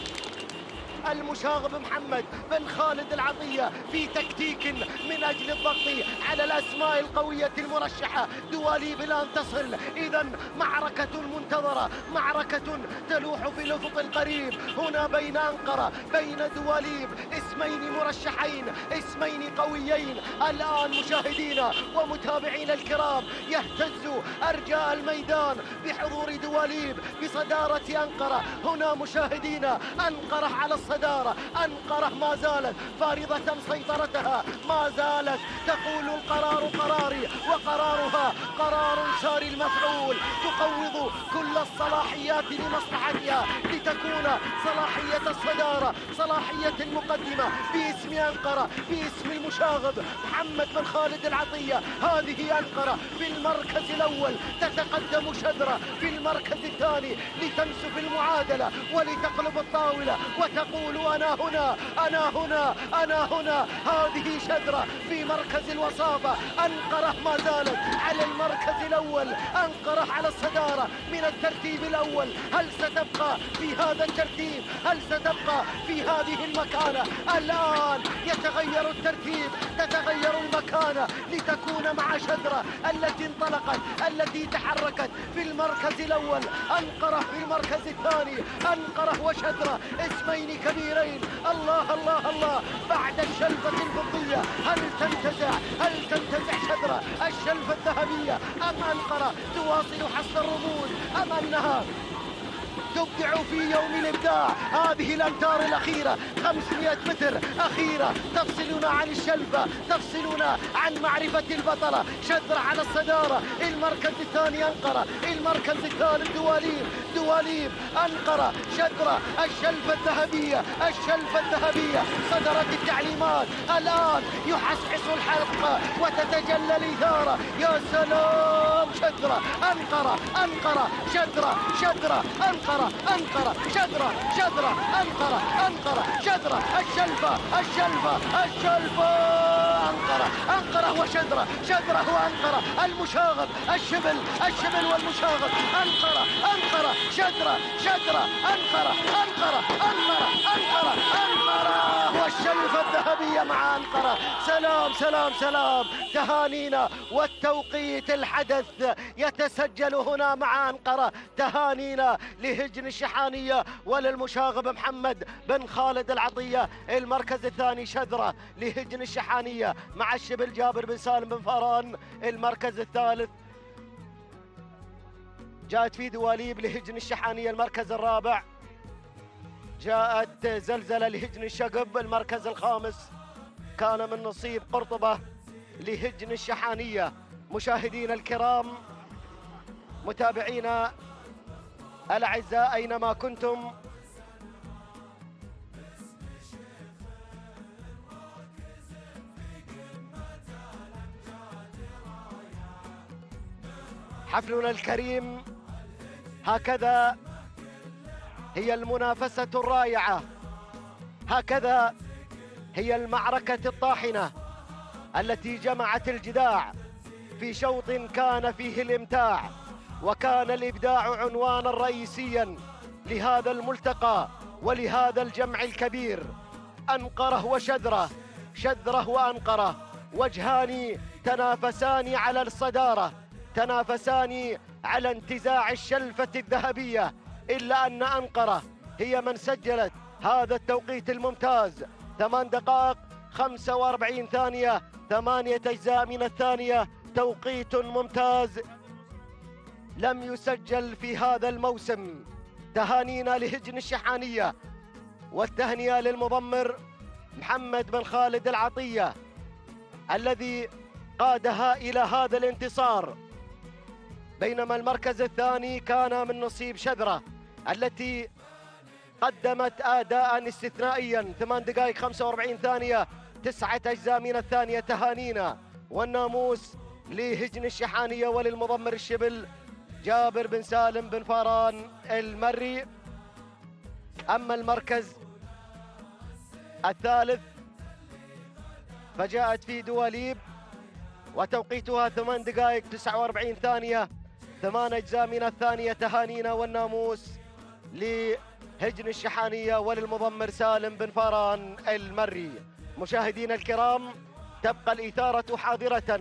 المشاغب محمد بن خالد العطية في تكتيك من أجل الضغط على الأسماء القوية المرشحة. دواليب الآن تصل، إذا معركة منتظرة، معركة تلوح في الأفق القريب هنا بين أنقرة، بين دواليب، اسمين مرشحين، اسمين قويين. الآن مشاهدينا ومتابعينا الكرام يهتز أرجاء الميدان بحضور دواليب بصدارة أنقرة. هنا مشاهدينا أنقرة على الصدارة، أنقرة ما زالت فارضة سيطرتها، ما زالت تقول القرار قراري وقرارها قرار ساري المفعول، تقوض كل الصلاحيات لمصلحتها لتكون صلاحية الصدارة، صلاحية المقدمة باسم أنقرة، باسم المشاغب محمد بن خالد العطية. هذه أنقرة في المركز الأول، تتقدم شذرة في المركز الثاني لتنسف المعادلة ولتقلب الطاولة وتقول أنا هنا، أنا هنا، أنا هنا. هذه شذرة في مركز الوصافة، أنقرة ما زالت على المركز الأول، أنقرة على الصدارة من الترتيب الأول. هل ستبقى في هذا الترتيب؟ هل ستبقى في هذه المكانة؟ الآن يتغير الترتيب، تتغير المكانة لتكون مع شذرة التي انطلقت، التي تحركت في المركز الأول. أنقرة في المركز الثاني، أنقرة وشذرة، اسمين كبيرين. الله الله الله، بعد الشلفة الفضية هل تنتزع، هل تنتزع شذرة الشلفة الذهبية أم أنقرة تواصل حصد الرموز، أم أنها تبدع في يوم الإبداع؟ هذه الأمتار الأخيرة 500 متر أخيرة تفصلنا عن الشلفة، تفصلنا عن معرفة البطلة. شذرة على الصدارة، المركز الثاني أنقرة، المركز الثالث دواليب، دواليب أنقرة، شذرة الشلفة الذهبية، الشلفة الذهبية. صدرت التعليمات، الآن يحصحص الحلقة وتتجلى الإثارة. يا سلام، شذرة أنقرة، أنقرة شذرة، شذرة أنقرة، أنقرة شذرة، شذرة أنقرة، أنقرة شذرة، الشلفة، الشلفة، الشلفة، أنقرة، أنقرة وشذرة، شذرة وأنقرة، المشاغب، الشبل، الشبل والمشاغب، أنقرة، أنقرة، شذرة، شذرة، أنقرة، أنقرة، أنقرة، أنقرة، أنقرة، والشلفة الذهبية مع أنقرة. سلام سلام سلام، تهانينا والتوقيت الحدث يتسجل هنا مع أنقرة. تهانينا لهجن الشحانية وللمشاغب محمد بن خالد العطية. المركز الثاني شذرة لهجن الشحانية مع الشبل جابر بن سالم بن فاران. المركز الثالث جاءت في دواليب لهجن الشحانية. المركز الرابع جاءت زلزلة لهجن الشقب. المركز الخامس كان من نصيب قرطبة لهجن الشحانية. مشاهدينا الكرام، متابعينا الأعزاء أينما كنتم، حفلنا الكريم هكذا هي المنافسة الرائعة، هكذا هي المعركة الطاحنة التي جمعت الجداع في شوط كان فيه الإمتاع، وكان الإبداع عنوانا رئيسيا لهذا الملتقى ولهذا الجمع الكبير. أنقرة وشذرة، شذرة وأنقرة، وجهان تنافسان على الصدارة، تنافسان على انتزاع الشلفة الذهبية، إلا أن أنقرة هي من سجلت هذا التوقيت الممتاز. 8 دقائق 45 ثانية، 8 أجزاء من الثانية، توقيت ممتاز لم يسجل في هذا الموسم. تهانينا لهجن الشحانية والتهنئة للمضمر محمد بن خالد العطية الذي قادها إلى هذا الانتصار. بينما المركز الثاني كان من نصيب شذرة التي قدمت أداء استثنائيا. 8 دقائق 45 ثانية 9 أجزاء من الثانية. تهانينا والناموس لهجن الشحانية وللمضمر الشبل جابر بن سالم بن فاران المري. أما المركز الثالث فجاءت فيه دواليب وتوقيتها 8 دقائق 49 ثانية 8 أجزاء من الثانية. تهانينا والناموس لهجن الشحانية وللمضمر سالم بن فاران المري. مشاهدينا الكرام، تبقى الإثارة حاضرة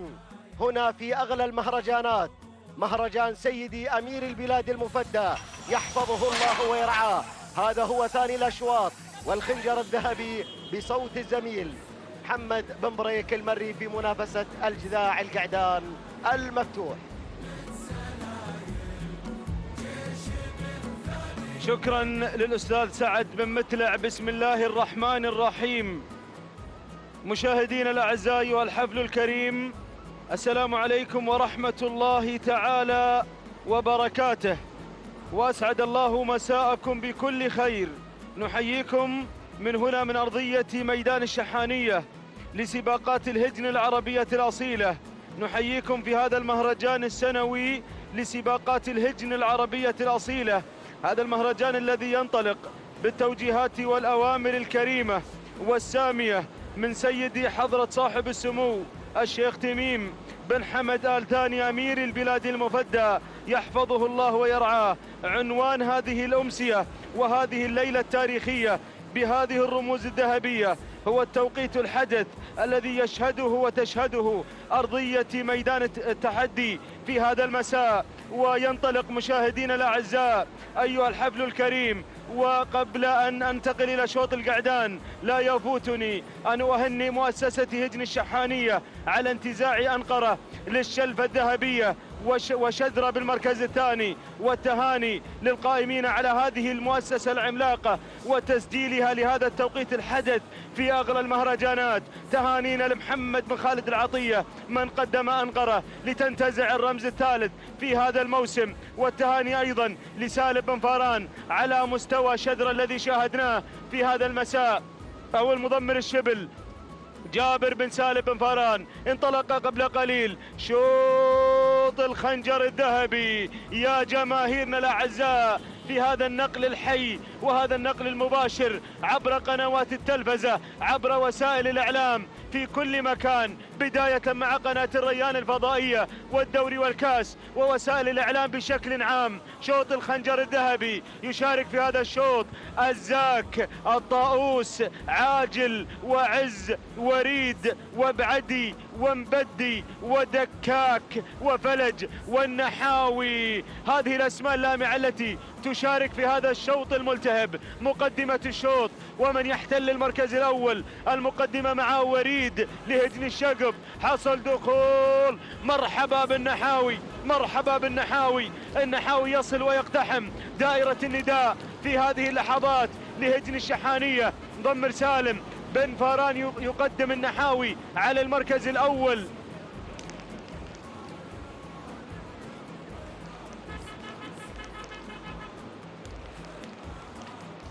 هنا في أغلى المهرجانات، مهرجان سيدي أمير البلاد المفدى يحفظه الله ويرعاه. هذا هو ثاني الأشواط والخنجر الذهبي بصوت الزميل محمد بن بريك المري في منافسة الجذاع القعدان المفتوح. شكرا للأستاذ سعد بن متلع. بسم الله الرحمن الرحيم. مشاهدينا الأعزاء والحفل الكريم، السلام عليكم ورحمة الله تعالى وبركاته، وأسعد الله مساءكم بكل خير. نحييكم من هنا من أرضية ميدان الشحانية لسباقات الهجن العربية الأصيلة. نحييكم في هذا المهرجان السنوي لسباقات الهجن العربية الأصيلة، هذا المهرجان الذي ينطلق بالتوجيهات والأوامر الكريمة والسامية من سيدي حضرة صاحب السمو الشيخ تميم بن حمد آل ثاني أمير البلاد المفدى يحفظه الله ويرعاه. عنوان هذه الأمسية وهذه الليلة التاريخية بهذه الرموز الذهبية هو التوقيت الحدث الذي يشهده وتشهده أرضية ميدان التحدي في هذا المساء. وينطلق مشاهدينا الأعزاء أيها الحفل الكريم. وقبل أن أنتقل إلى شوط القعدان لا يفوتني أن أهني مؤسسة هجن الشحانية على انتزاع أنقرة للشلفة الذهبية وشذرة بالمركز الثاني، والتهاني للقائمين على هذه المؤسسة العملاقة وتسجيلها لهذا التوقيت الحدث في أغلى المهرجانات. تهانينا لمحمد بن خالد العطية من قدم أنقرة لتنتزع الرمز الثالث في هذا الموسم، والتهاني أيضا لسالم بن فاران على مستوى شذرة الذي شاهدناه في هذا المساء. أو المضمر الشبل جابر بن سالم بن فاران انطلق قبل قليل شوط الخنجر الذهبي يا جماهيرنا الأعزاء في هذا النقل الحي وهذا النقل المباشر عبر قنوات التلفزة، عبر وسائل الإعلام في كل مكان، بداية مع قناة الريان الفضائية والدوري والكاس ووسائل الإعلام بشكل عام. شوط الخنجر الذهبي يشارك في هذا الشوط الزاك، الطاؤوس، عاجل، وعز، وريد، وبعدي، ومبدي، ودكاك، وفلج، والنحاوي. هذه الأسماء اللامعة التي تشارك في هذا الشوط الملتهب. مقدمة الشوط ومن يحتل المركز الأول المقدمة مع وريد لهجن الشقب، حصل دخول. مرحبا بالنحاوي، مرحبا بالنحاوي. النحاوي يصل ويقتحم دائرة النداء في هذه اللحظات لهجن الشحانية. مضمر سالم بن فاران يقدم النحاوي على المركز الأول.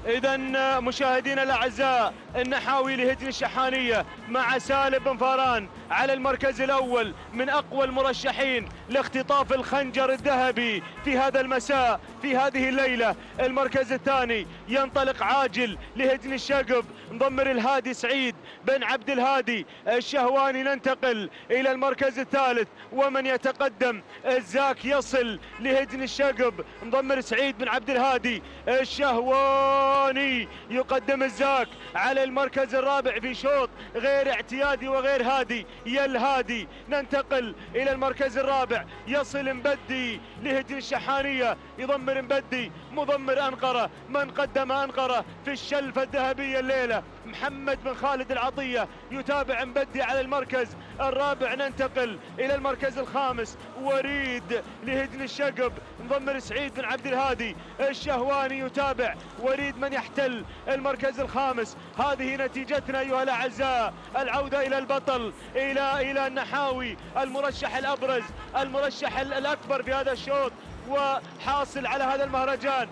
إذن مشاهدينا الأعزاء، النحاوي لهجن الشحانية مع سالم بن فاران على المركز الأول من أقوى المرشحين لاختطاف الخنجر الذهبي في هذا المساء في هذه الليلة. المركز الثاني ينطلق عاجل لهجن الشقب، مضمر الهادي سعيد بن عبد الهادي الشهواني. ننتقل إلى المركز الثالث ومن يتقدم الزاك يصل لهجن الشقب، مضمر سعيد بن عبد الهادي الشهواني. يقدم الزاك على المركز الرابع في شوط غير اعتيادي وغير هادي يا الهادي. ننتقل إلى المركز الرابع، يصل مبدي لهجن الشحانية، يضمر مبدي مضمر أنقرة من قدم أنقرة في الشلفة الذهبية الليلة محمد بن خالد العطية يتابع مبدي على المركز الرابع. ننتقل إلى المركز الخامس، وريد لهجن الشقب مضمر سعيد بن عبد الهادي الشهواني يتابع وريد من يحتل المركز الخامس. هذه نتيجتنا أيها الأعزاء، العودة إلى البطل، إلى النحاوي المرشح الأبرز، المرشح الأكبر في هذا الشوط، وحاصل على هذا المهرجان،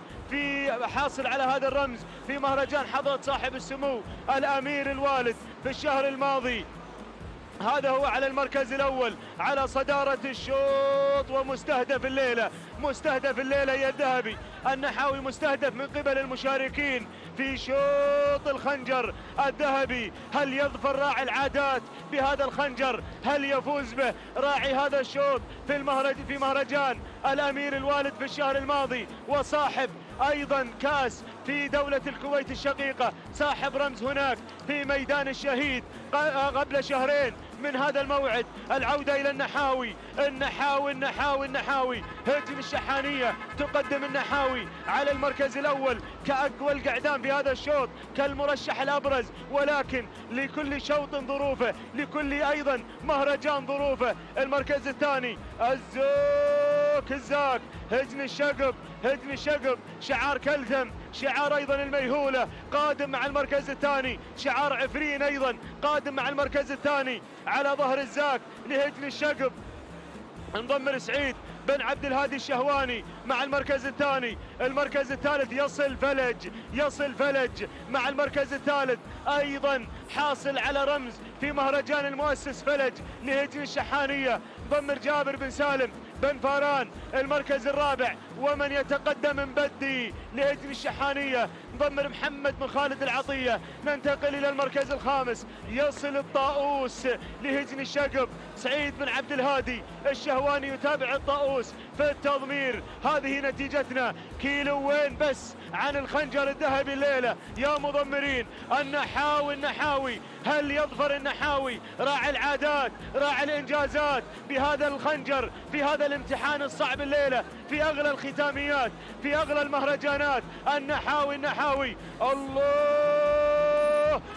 حاصل على هذا الرمز في مهرجان حضرة صاحب السمو الأمير الوالد في الشهر الماضي. هذا هو على المركز الأول على صدارة الشوط، ومستهدف الليلة، مستهدف الليلة يا الذهبي. النحاوي مستهدف من قبل المشاركين في شوط الخنجر الذهبي. هل يظفر راعي العادات بهذا الخنجر؟ هل يفوز به راعي هذا الشوط في مهرجان الأمير الوالد في الشهر الماضي، وصاحب أيضا كأس في دولة الكويت الشقيقة، صاحب رمز هناك في ميدان الشهيد قبل شهرين من هذا الموعد. العودة إلى النحاوي، النحاوي هجن الشحانية، تقدم النحاوي على المركز الأول كأقوى القعدان في هذا الشوط، كالمرشح الأبرز، ولكن لكل شوط ظروفه، لكل أيضا مهرجان ظروفه. المركز الثاني الزاك هجن الشقب شعار كلثم، شعار أيضا الميهولة قادم مع المركز الثاني، شعار عفرين أيضا قادم مع المركز الثاني. على ظهر الزاك لهجن الشقب مضمر سعيد بن عبد الهادي الشهواني مع المركز الثاني. المركز الثالث يصل فلج مع المركز الثالث، أيضا حاصل على رمز في مهرجان المؤسس فلج لهجن الشحانية مضمر جابر بن سالم بن فاران. المركز الرابع ومن يتقدم مبدي لهجن الشحانية مضمر محمد بن خالد العطية. ننتقل إلى المركز الخامس، يصل الطاؤوس لهجن الشقب سعيد بن عبد الهادي الشهواني يتابع الطاؤوس في التضمير. هذه نتيجتنا، كيلوين بس عن الخنجر الذهبي الليلة يا مضمرين. النحاوي هل يظفر النحاوي راعي العادات، راعي الإنجازات بهذا الخنجر في هذا الامتحان الصعب الليلة، في أغلى الختاميات، في أغلى المهرجانات؟ النحاوي الله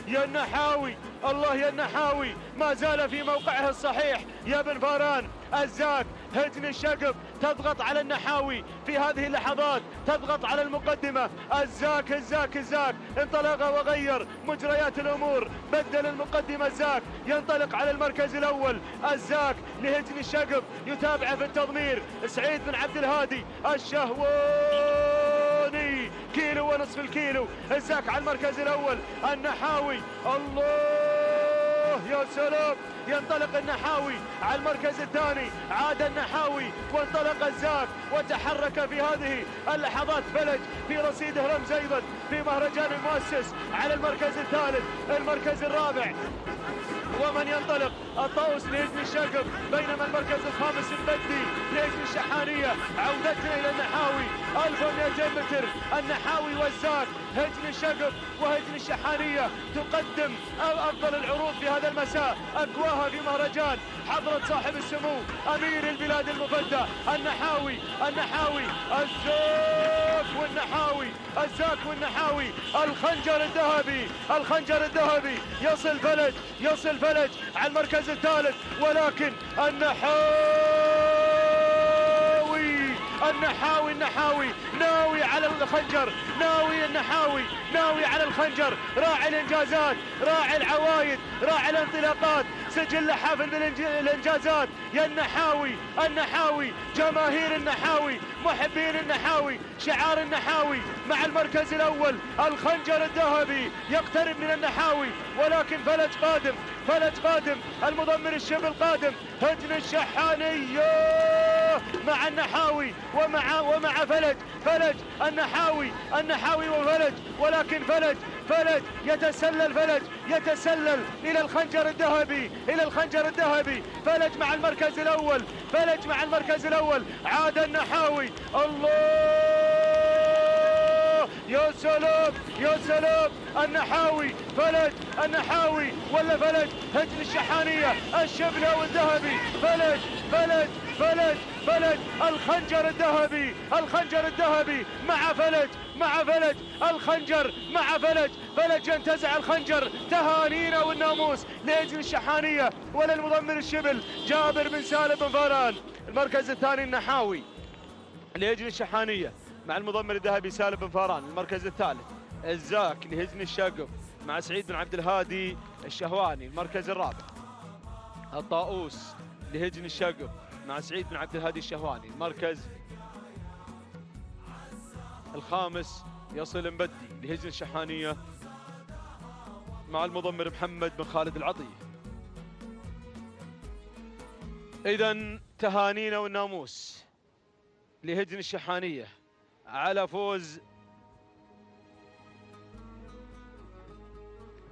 يا النحاوي، الله يا النحاوي، ما زال في موقعه الصحيح يا بن فاران. الزاك هجن الشقب تضغط على النحاوي في هذه اللحظات، تضغط على المقدمة. الزاك انطلق وغير مجريات الأمور، بدل المقدمة. الزاك ينطلق على المركز الأول، الزاك لهجن الشقب يتابع في التضمير سعيد بن عبد الهادي الشهواني، كيلو ونصف الكيلو. الزاك على المركز الأول. النحاوي الله يا سلام، ينطلق النحاوي على المركز الثاني، عاد النحاوي وانطلق الزاك وتحرك في هذه اللحظات فلج في رصيده رمز أيضا في مهرجان المؤسس على المركز الثالث. المركز الرابع ومن ينطلق الطاووس لهجن الشقب، بينما المركز الخامس مبدي لهجن الشحانية. عودتنا إلى النحاوي 1200 متر، النحاوي والزاك، هجن الشقب وهجن الشحانية تقدم أفضل العروض في هذا المساء، أقواها في مهرجان حضرة صاحب السمو أمير البلاد المفدى. النحاوي الزاك والنحاوي الخنجر الذهبي يصل فلج على المركز الثالث، ولكن النحاوي ناوي على الخنجر، ناوي على الخنجر، راعي الانجازات، راعي العوايد، راعي الانطلاقات، سجل حافل بالانجازات. يا النحاوي جماهير النحاوي، محبين النحاوي، شعار النحاوي مع المركز الاول. الخنجر الذهبي يقترب من النحاوي، ولكن فلج قادم، المضمر الشبل قادم، هجن الشحانية مع النحاوي ومع فلج النحاوي وفلج، ولكن فلج يتسلل إلى الخنجر الذهبي، فلج مع المركز الأول، عاد النحاوي الله يا سلام يا سلام، النحاوي فلت، النحاوي ولا فلت، هجن الشحانية، الشبلة والذهبي، فلت فلت فلت فلت، الخنجر الذهبي، الخنجر الذهبي مع فلت، مع فلت، الخنجر مع فلت، فلت ينتزع الخنجر. تهانينا والناموس لهجن الشحانية ولا المضمر الشبل جابر بن سالم بن فاران. المركز الثاني النحاوي لهجن الشحانية مع المضمر الذهبي سالم بن فاران. المركز الثالث الزاك لهجن الشقف مع سعيد بن عبد الهادي الشهواني. المركز الرابع الطاؤوس لهجن الشقف مع سعيد بن عبد الهادي الشهواني. المركز الخامس يصل مبدي لهجن الشحانية مع المضمر محمد بن خالد العطية. إذن تهانينا والناموس لهجن الشحانية على فوز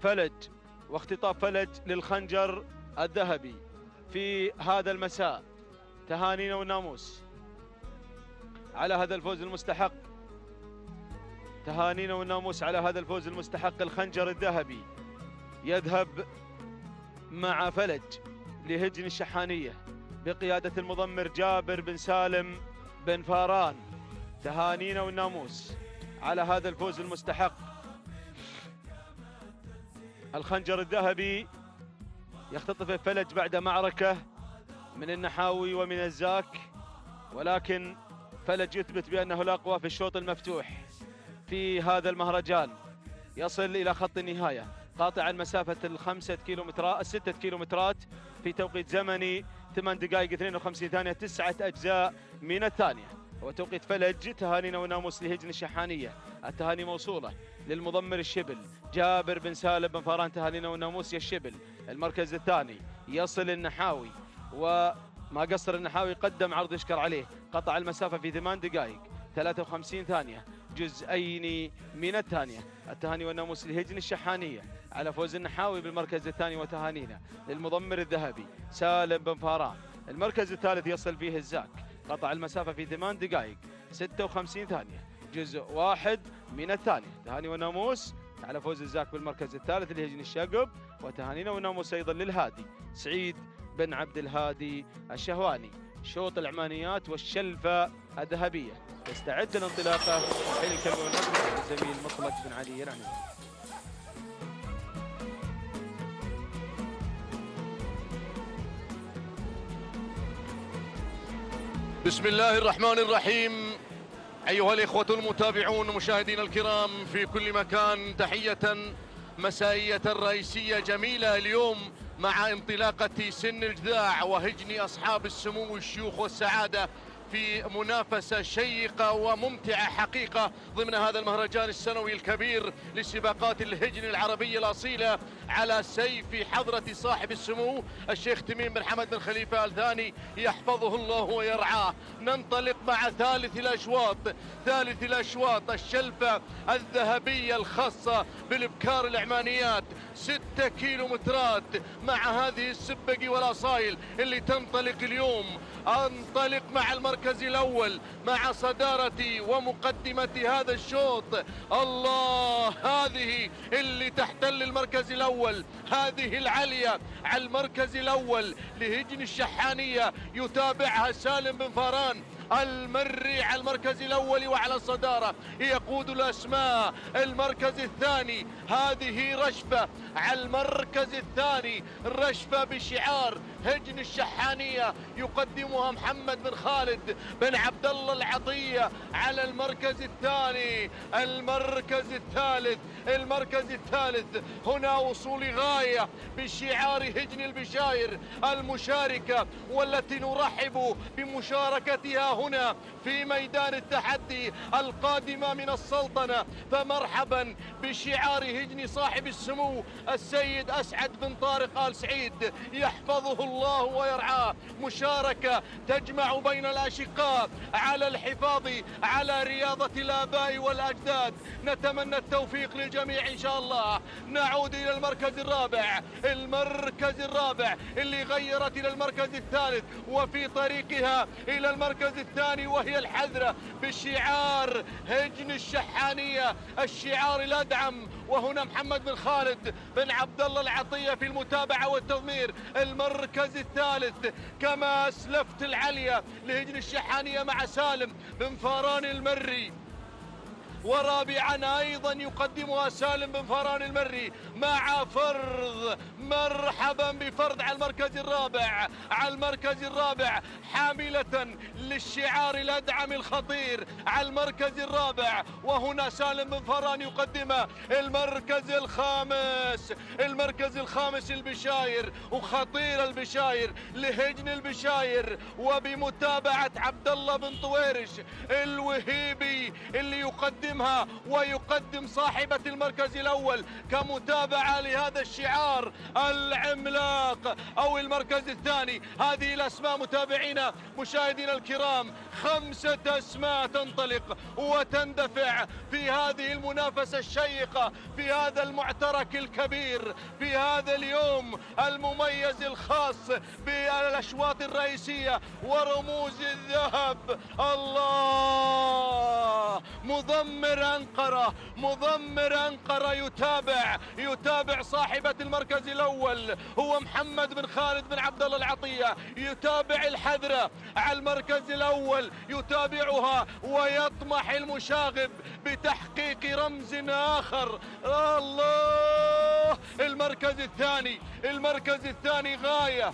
فلج واختطاف فلج للخنجر الذهبي في هذا المساء. تهانينا والناموس على هذا الفوز المستحق، تهانينا والناموس على هذا الفوز المستحق. الخنجر الذهبي يذهب مع فلج لهجن الشحانية بقيادة المضمر جابر بن سالم بن فاران. تهانينا والناموس على هذا الفوز المستحق. الخنجر الذهبي يختطف فلج بعد معركة من النحاوي ومن الزاك، ولكن فلج يثبت بأنه الأقوى في الشوط المفتوح في هذا المهرجان. يصل إلى خط النهاية قاطعا مسافة 6 كيلومترات في توقيت زمني 8 دقائق 52 ثانية 9 أجزاء من الثانية. وتوقيت فلج. تهانينا وناموس لهجن الشحانية. التهاني موصولة للمضمر الشبل جابر بن سالم بن فاران. تهانينا وناموس يا الشبل. المركز الثاني يصل النحاوي، وما قصر النحاوي، قدم عرض يشكر عليه، قطع المسافة في 8 دقائق 53 ثانية جزئين من الثانية. التهاني والناموس لهجن الشحانية على فوز النحاوي بالمركز الثاني، وتهانينا للمضمر الذهبي سالم بن فاران. المركز الثالث يصل فيه الزاك، قطع المسافة في 8 دقائق 56 ثانية جزء واحد من الثانية. تهاني والناموس على فوز الزاك بالمركز الثالث لهجن الشقب، وتهانينا والناموس أيضا للهادي سعيد بن عبد الهادي الشهواني. شوط العمانيات والشلفة الذهبية تستعد للانطلاقة. حين الكلمة والنقل للزميل مطلق بن علي العنبي. بسم الله الرحمن الرحيم. أيها الإخوة المتابعون مشاهدينا الكرام في كل مكان، تحية مسائية رئيسية جميلة اليوم مع انطلاقة سن الجذاع وهجن أصحاب السمو والشيوخ والسعادة في منافسة شيقة وممتعة حقيقة ضمن هذا المهرجان السنوي الكبير لسباقات الهجن العربية الأصيلة على سيف حضرة صاحب السمو الشيخ تميم بن حمد بن خليفة آل ثاني يحفظه الله ويرعاه. ننطلق مع ثالث الأشواط الشلفة الذهبية الخاصة بالإبكار العمانيات 6 كيلومترات مع هذه السبق والأصايل اللي تنطلق اليوم. انطلق مع المركز الأول مع صدارة ومقدمة هذا الشوط. الله، هذه اللي تحتل المركز الأول، هذه العالية على المركز الأول لهجن الشحانية، يتابعها سالم بن فاران المري على المركز الأول وعلى الصدارة يقود الأسماء. المركز الثاني هذه رشفة على المركز الثاني، رشفة بشعار هجن الشحانية يقدمها محمد بن خالد بن عبد الله العطية على المركز الثاني. المركز الثالث هنا وصول غاية بشعار هجن البشاير المشاركة والتي نرحب بمشاركتها هنا في ميدان التحدي القادمة من السلطنة. فمرحبا بشعار هجن صاحب السمو السيد أسعد بن طارق آل سعيد يحفظه الله ويرعاه. مشاركة تجمع بين الأشقاء على الحفاظ على رياضة الآباء والأجداد. نتمنى التوفيق للجميع إن شاء الله. نعود إلى المركز الرابع اللي غيرت إلى المركز الثالث وفي طريقها إلى المركز الثاني وهي الحذرة بشعار هجن الشحانية، الشعار الأدعم. وهنا محمد بن خالد بن عبد الله العطية في المتابعة والتضمير. المركز الثالث كما أسلفت العليا لهجن الشحانية مع سالم بن فاران المري، ورابعا أيضا يقدمها سالم بن فاران المري مع فرض. مرحبا بفرض على المركز الرابع، على المركز الرابع حاملة للشعار الأدعم الخطير على المركز الرابع. وهنا سالم بن فاران يقدمها. المركز الخامس، المركز الخامس البشاير، وخطير البشاير لهجن البشاير، وبمتابعة عبد الله بن طويرش الوهيبي اللي يقدمها ويقدم صاحبة المركز الأول كمتابعة لهذا الشعار العملاق أو المركز الثاني. هذه الأسماء متابعينا مشاهدينا الكرام، 5 أسماء تنطلق وتندفع في هذه المنافسة الشيقة، في هذا المعترك الكبير، في هذا اليوم المميز الخاص بالأشواط الرئيسية ورموز الذهب. الله، مضمر أنقرة، مضمر أنقرة يتابع صاحبة المركز الأول هو محمد بن خالد بن عبد الله العطية، يتابع الحذرة على المركز الأول، يتابعها ويطمح المشاغب بتحقيق رمز آخر. الله، المركز الثاني، المركز الثاني غاية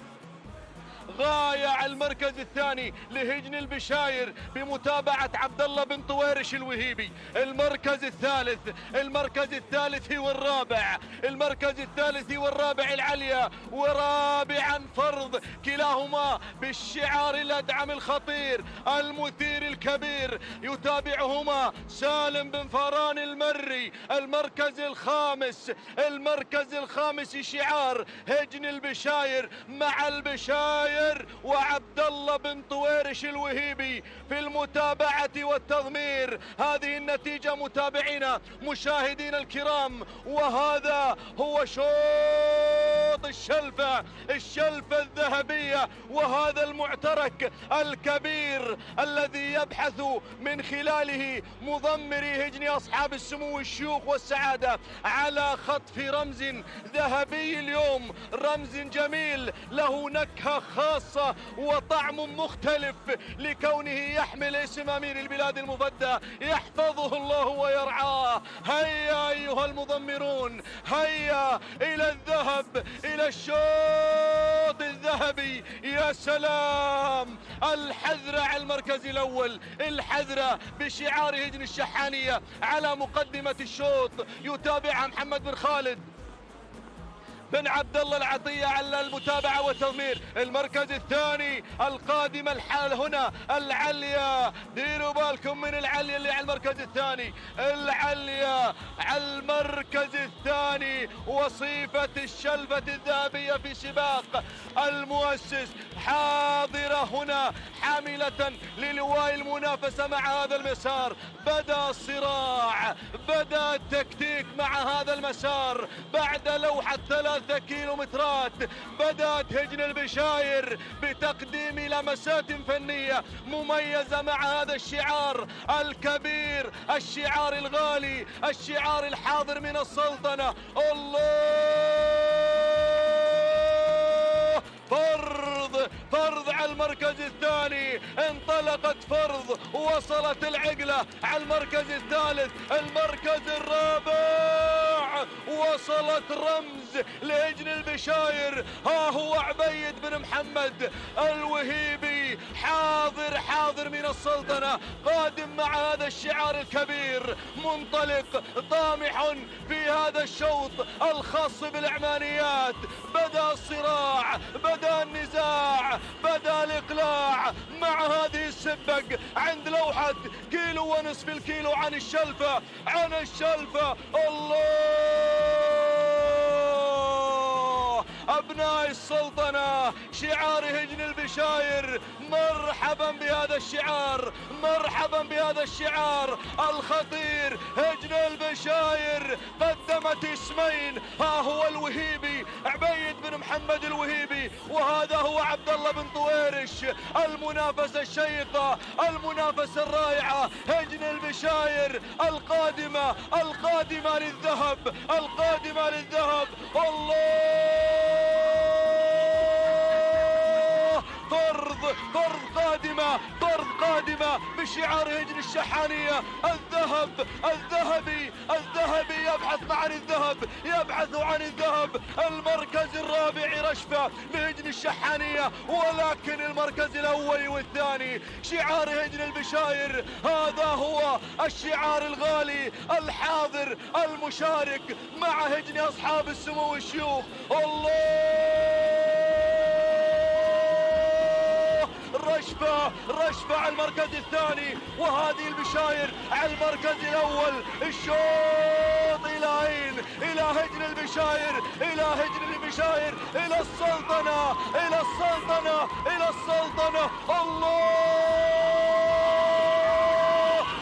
على المركز الثاني لهجن البشاير بمتابعة عبد الله بن طويرش الوهيبي. المركز الثالث، المركز الثالث والرابع، المركز الثالث والرابع العليا، ورابعا فرض، كلاهما بالشعار الأدعم الخطير المثير الكبير، يتابعهما سالم بن فاران المري. المركز الخامس، المركز الخامس شعار هجن البشاير مع البشاير وعبد الله بن طويرش الوهيبي في المتابعة والتضمير. هذه النتيجة متابعينا مشاهدينا الكرام، وهذا هو شوط الشلفة الذهبية، وهذا المعترك الكبير الذي يبحث من خلاله مضمري هجن أصحاب السمو الشيوخ والسعادة على خطف رمز ذهبي اليوم، رمز جميل له نكهة خاصة وطعم مختلف لكونه يحمل اسم أمير البلاد المفدى يحفظه الله ويرعاه. هيا أيها المضمرون، هيا إلى الذهب، إلى الشوط الذهبي. يا سلام، الحذرة على المركز الأول، الحذرة بشعار هجن الشحانية على مقدمة الشوط، يتابعها محمد بن خالد بن عبد الله العطية على المتابعة والتضمير. المركز الثاني القادم الحال هنا العليا، ديروا بالكم من العليا اللي على المركز الثاني، العليا على المركز الثاني، وصيفة الشلفة الذهبية في سباق المؤسس حاضرة هنا حاملة للواء المنافسة مع هذا المسار. بدأ الصراع، بدأ التكتيك مع هذا المسار بعد لوحة 3 كيلومترات. بدأت هجن البشاير بتقديم لمسات فنية مميزة مع هذا الشعار الكبير، الشعار الغالي، الشعار الحاضر من السلطنة. الله، فرض على المركز الثاني، انطلقت فرض، وصلت العقلة على المركز الثالث. المركز الرابع وصلت رمز لهجن البشاير، ها هو عبيد بن محمد الوهيبي حاضر من السلطنة، قادم مع هذا الشعار الكبير، منطلق طامح في هذا الشوط الخاص بالعمانيات. بدأ الصراع، بدأ النزاع، بدأ الإقلاع مع هذه السبق عند لوحة 1.5 كيلو الكيلو عن الشلفة، عن الشلفة. الله، أبناء السلطنة، شعار هجن البشاير، مرحبا بهذا الشعار، مرحبا بهذا الشعار الخطير. هجن البشاير قدمت اسمين، ها هو الوهيبي عبيد بن محمد الوهيبي الهيبي، وهذا هو عبد الله بن طويرش. المنافسة الشيقة، المنافسة الرائعة، هجن البشاير القادمة للذهب، القادمة للذهب. الله، طرد قادمة بشعار هجن الشحانية. الذهبي يبحث عن الذهب. المركز الرابع رشفة لهجن الشحانية، ولكن المركز الأول والثاني شعار هجن البشاير. هذا هو الشعار الغالي الحاضر المشارك مع هجن أصحاب السمو والشيوخ. رشفة على المركز الثاني، وهذه البشاير على المركز الأول. الشوط إلى هجن البشاير، إلى السلطنة. الله،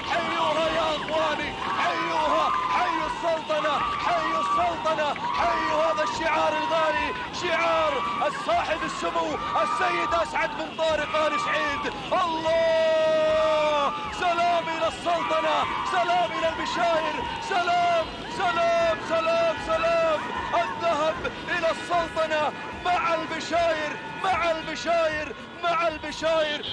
حيوها يا أخواني، حيوا السلطنة، حيوا هذا الشعار الغالي، شعار الصاحب السمو السيد أسعد بن طارق آل سعيد. الله، سلام إلى السلطنة، سلام إلى البشاير، سلام. الذهب إلى السلطنة مع البشاير.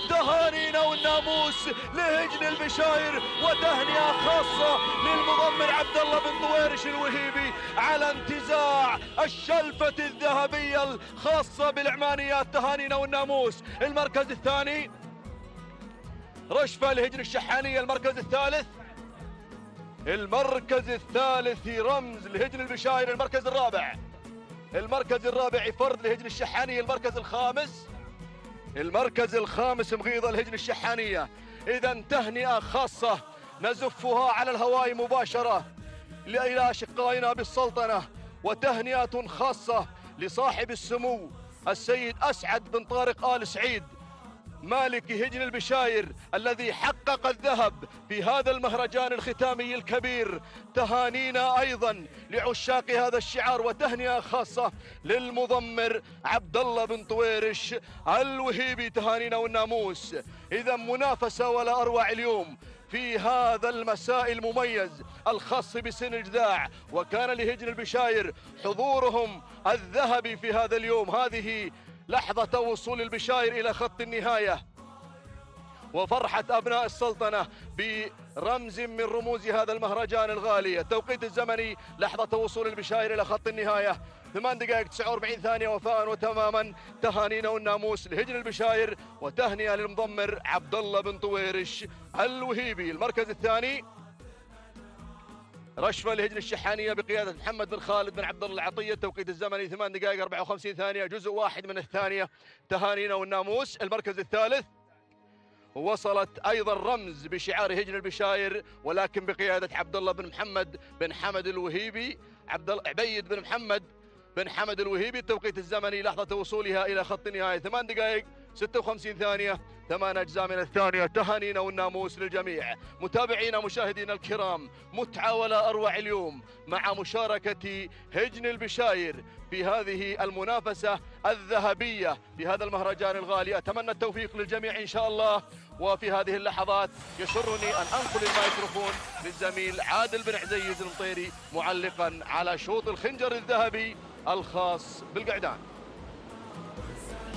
تهانينا والناموس لهجن البشاير، وتهنئة خاصة للمضمر عبد الله بن طويرش الوهيبي على انتزاع الشلفة الذهبية الخاصة بالعمانيات. تهانينا والناموس. المركز الثاني رشفة لهجن الشحانية. المركز الثالث رمز لهجن البشاير. المركز الرابع فرد لهجن الشحانية. المركز الخامس مغيضة لهجن الشحانية. إذا تهنئة خاصة نزفها على الهواء مباشرة إلى أشقائنا بالسلطنة، وتهنئة خاصة لصاحب السمو السيد أسعد بن طارق آل سعيد مالك هجن البشاير الذي حقق الذهب في هذا المهرجان الختامي الكبير. تهانينا أيضا لعشاق هذا الشعار، وتهنئة خاصة للمضمر عبد الله بن طويرش الوهيبي. تهانينا والناموس. إذا منافسة ولا أروع اليوم في هذا المساء المميز الخاص بسن الجذاع، وكان لهجن البشاير حضورهم الذهبي في هذا اليوم. هذه لحظة وصول البشاير إلى خط النهاية، وفرحة أبناء السلطنة برمز من رموز هذا المهرجان الغالي. التوقيت الزمني لحظة وصول البشاير إلى خط النهاية 8 دقائق 49 ثانية وفاء وتماما. تهانينا والناموس لهجن البشاير، وتهنئة للمضمر عبد الله بن طويرش الوهيبي. المركز الثاني رشفة لهجن الشحانية بقيادة محمد بن خالد بن عبد الله العطية. التوقيت الزمني 8 دقائق 54 ثانية، جزء واحد من الثانية. تهانينا والناموس. المركز الثالث وصلت أيضا رمز بشعار هجن البشاير، ولكن بقيادة عبد الله بن محمد بن حمد الوهيبي، عبيد بن محمد بن حمد الوهيبي. التوقيت الزمني لحظة وصولها إلى خط النهاية 8 دقائق 56 ثانية، 8 أجزاء من الثانية. تهانينا والناموس للجميع. متابعينا مشاهدينا الكرام، متعة ولا أروع اليوم مع مشاركة هجن البشاير في هذه المنافسة الذهبية في هذا المهرجان الغالي. أتمنى التوفيق للجميع إن شاء الله. وفي هذه اللحظات يسرني أن أنقل الميكروفون للزميل عادل بن عزيز المطيري معلقا على شوط الخنجر الذهبي الخاص بالقعدان.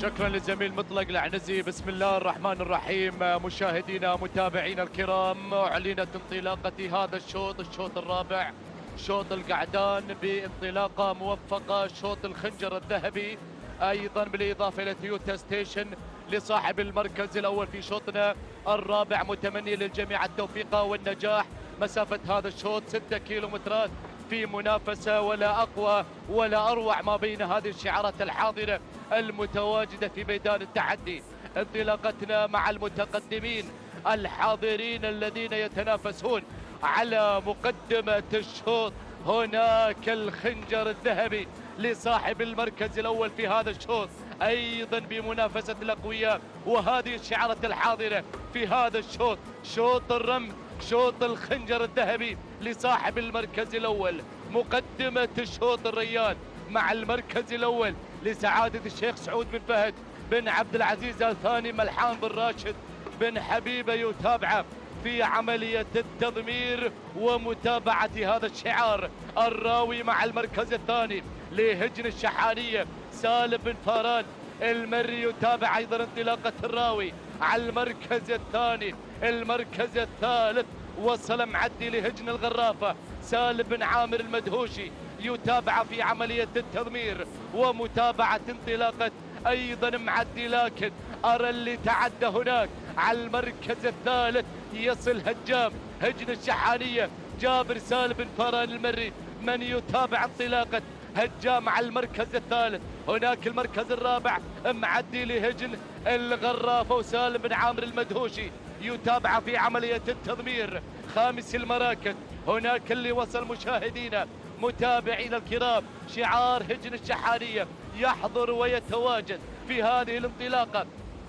شكرا للزميل مطلق العنزي. بسم الله الرحمن الرحيم. مشاهدينا متابعينا الكرام، أعلنت انطلاقة هذا الشوط الرابع، شوط القعدان، بانطلاقة موفقة. شوط الخنجر الذهبي أيضا بالإضافة إلى تويوتا ستيشن لصاحب المركز الأول في شوطنا الرابع. متمني للجميع التوفيق والنجاح. مسافة هذا الشوط 6 كيلومترات في منافسة ولا أقوى ولا أروع ما بين هذه الشعارات الحاضرة المتواجدة في ميدان التحدي. انطلاقتنا مع المتقدمين الحاضرين الذين يتنافسون على مقدمة الشوط. هناك الخنجر الذهبي لصاحب المركز الأول في هذا الشوط، أيضا بمنافسة الأقوياء. وهذه الشعارات الحاضرة في هذا الشوط، شوط الرمز، شوط الخنجر الذهبي لصاحب المركز الأول. مقدمة الشوط الريان مع المركز الأول لسعادة الشيخ سعود بن فهد بن عبد العزيز آل ثاني ملحان بن راشد بن حبيبة يتابعه في عملية التضمير ومتابعة هذا الشعار. الراوي مع المركز الثاني لهجن الشحانية سالم بن فاران المري يتابع أيضا انطلاقة الراوي على المركز الثاني. المركز الثالث وصل معدي لهجن الغرافة سالم بن عامر المدهوشي يتابع في عملية التضمير ومتابعة انطلاقة أيضا معدي، لكن أرى اللي تعدى هناك على المركز الثالث يصل هجام هجن الشحانية جابر سالم بن فاران المري من يتابع انطلاقة هجام على المركز الثالث. هناك المركز الرابع معدي لهجن الغرافة وسالم بن عامر المدهوشي يتابع في عملية التضمير. خامس المراكز هناك اللي وصل مشاهدينا متابعينا الكرام شعار هجن الشحانية يحضر ويتواجد في هذه الانطلاقة،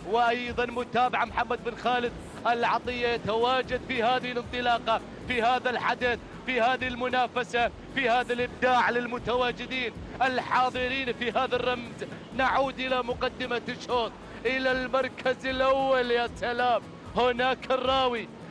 وأيضا متابع محمد بن خالد العطية يتواجد في هذه الانطلاقة في هذا الحدث في هذه المنافسة في هذا الإبداع للمتواجدين الحاضرين في هذا الرمز. نعود إلى مقدمة الشوط إلى المركز الأول. يا سلام، هناك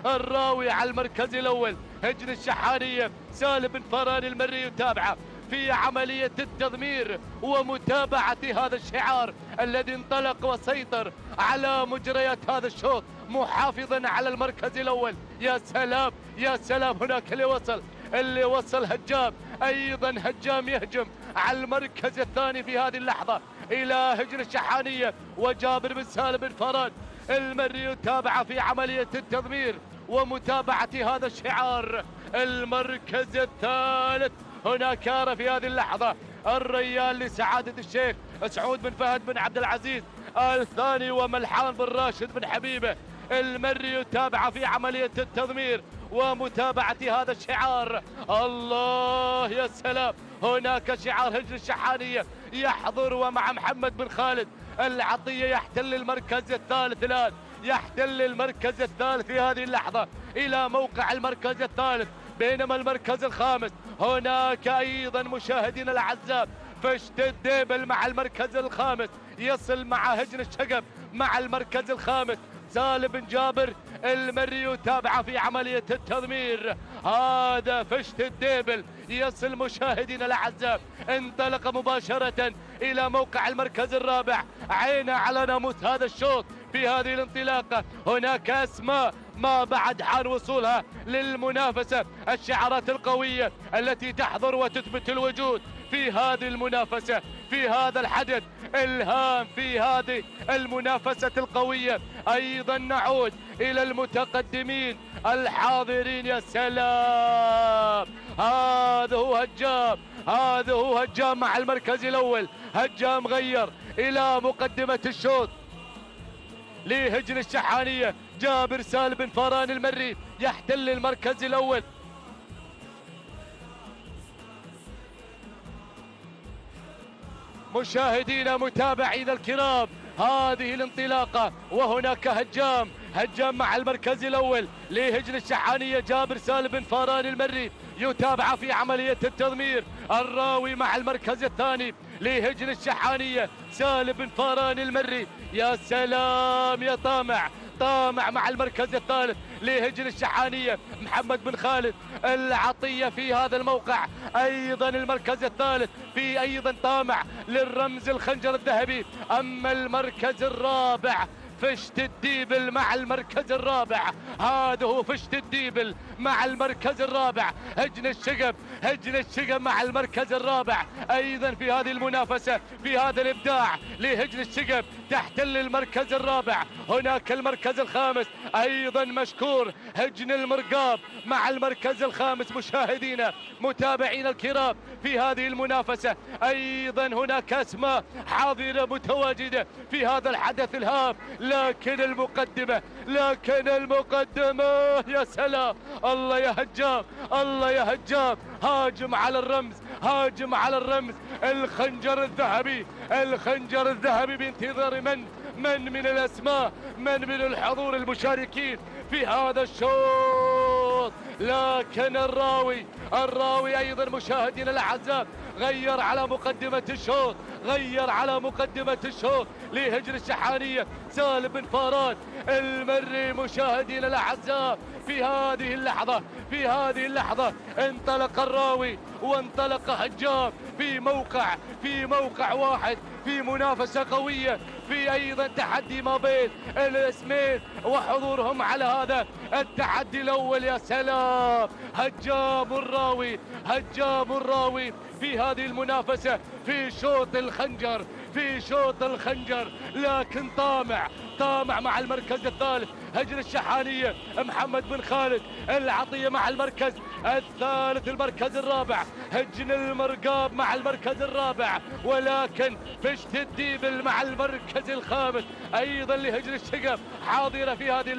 الراوي على المركز الأول هجن الشحانية سالم بن فاران المري يتابعه في عملية التضمير ومتابعة هذا الشعار الذي انطلق وسيطر على مجريات هذا الشوط محافظا على المركز الأول. يا سلام يا سلام، هناك اللي وصل هجام، أيضا هجام يهجم على المركز الثاني في هذه اللحظة إلى هجن الشحانية وجابر بن سالم بن فاران المري يتابع في عملية التضمير ومتابعة هذا الشعار. المركز الثالث هناك أرى في هذه اللحظة الريال لسعادة الشيخ سعود بن فهد بن عبد العزيز آل ثاني وملحان بن راشد بن حبيبة المري يتابع في عملية التضمير ومتابعة هذا الشعار. الله يا سلام، هناك شعار هجن الشحانية يحضر ومع محمد بن خالد العطية يحتل المركز الثالث الآن، يحتل المركز الثالث في هذه اللحظة إلى موقع المركز الثالث. بينما المركز الخامس هناك أيضا مشاهدينا الأعزاء فشت الديبل مع المركز الخامس يصل مع هجن الشقب مع المركز الخامس. سالم بن جابر المري يتابع في عملية التضمير. هذا فشت الديبل يصل مشاهدينا الأعزاء، انطلق مباشرة إلى موقع المركز الرابع. عينا على ناموس هذا الشوط في هذه الانطلاقة. هناك أسماء ما بعد حان وصولها للمنافسة، الشعارات القوية التي تحضر وتثبت الوجود في هذه المنافسة في هذا الحدث الهام في هذه المنافسة القوية. أيضا نعود إلى المتقدمين الحاضرين. يا سلام، هذا هو هجام مع المركز الأول. هجام غير إلى مقدمة الشوط لهجن الشحانية جابر سالم بن فاران المري يحتل المركز الأول. مشاهدينا متابعينا الكرام هذه الانطلاقة وهناك هجام مع المركز الأول لهجن الشحانية جابر سالم بن فاران المري يتابع في عملية التضمير. الراوي مع المركز الثاني لهجن الشحانية سالم بن فاران المري. يا سلام يا طامع مع المركز الثالث لهجن الشحانية محمد بن خالد العطية في هذا الموقع. أيضا المركز الثالث في أيضا طامع للرمز الخنجر الذهبي. أما المركز الرابع فشت الديبل مع المركز الرابع. هذا هو فشت الديبل مع المركز الرابع. هجن الشقب مع المركز الرابع أيضا في هذه المنافسة في هذا الإبداع لهجن الشقب تحتل المركز الرابع. هناك المركز الخامس أيضا مشكور هجن المرقاب مع المركز الخامس. مشاهدينا متابعينا الكرام في هذه المنافسة أيضا هناك أسماء حاضرة متواجدة في هذا الحدث الهام. لكن المقدمة يا سلام، الله يا هجام هاجم على الرمز الخنجر الذهبي بانتظار من الأسماء من الحضور المشاركين في هذا الشوط. لكن الراوي أيضا مشاهدينا الأعزاء غير على مقدمة الشوط، غير على مقدمة الشوط لهجن الشحانية سالم بن فاران المري. مشاهدينا الأعزاء في هذه اللحظة انطلق الراوي وانطلق هجام في موقع واحد، في منافسة قوية، في أيضا تحدي ما بين الاسمين وحضورهم على هذا التحدي الأول. يا سلام، هجام الراوي في هذه المنافسة في شوط الخنجر، لكن طامع مع المركز الثالث هجن الشحانية محمد بن خالد العطية مع المركز الثالث. المركز الرابع هجن المرقاب مع المركز الرابع، ولكن فشت الديبل مع المركز الخامس أيضا لهجن الشقف حاضرة في هذه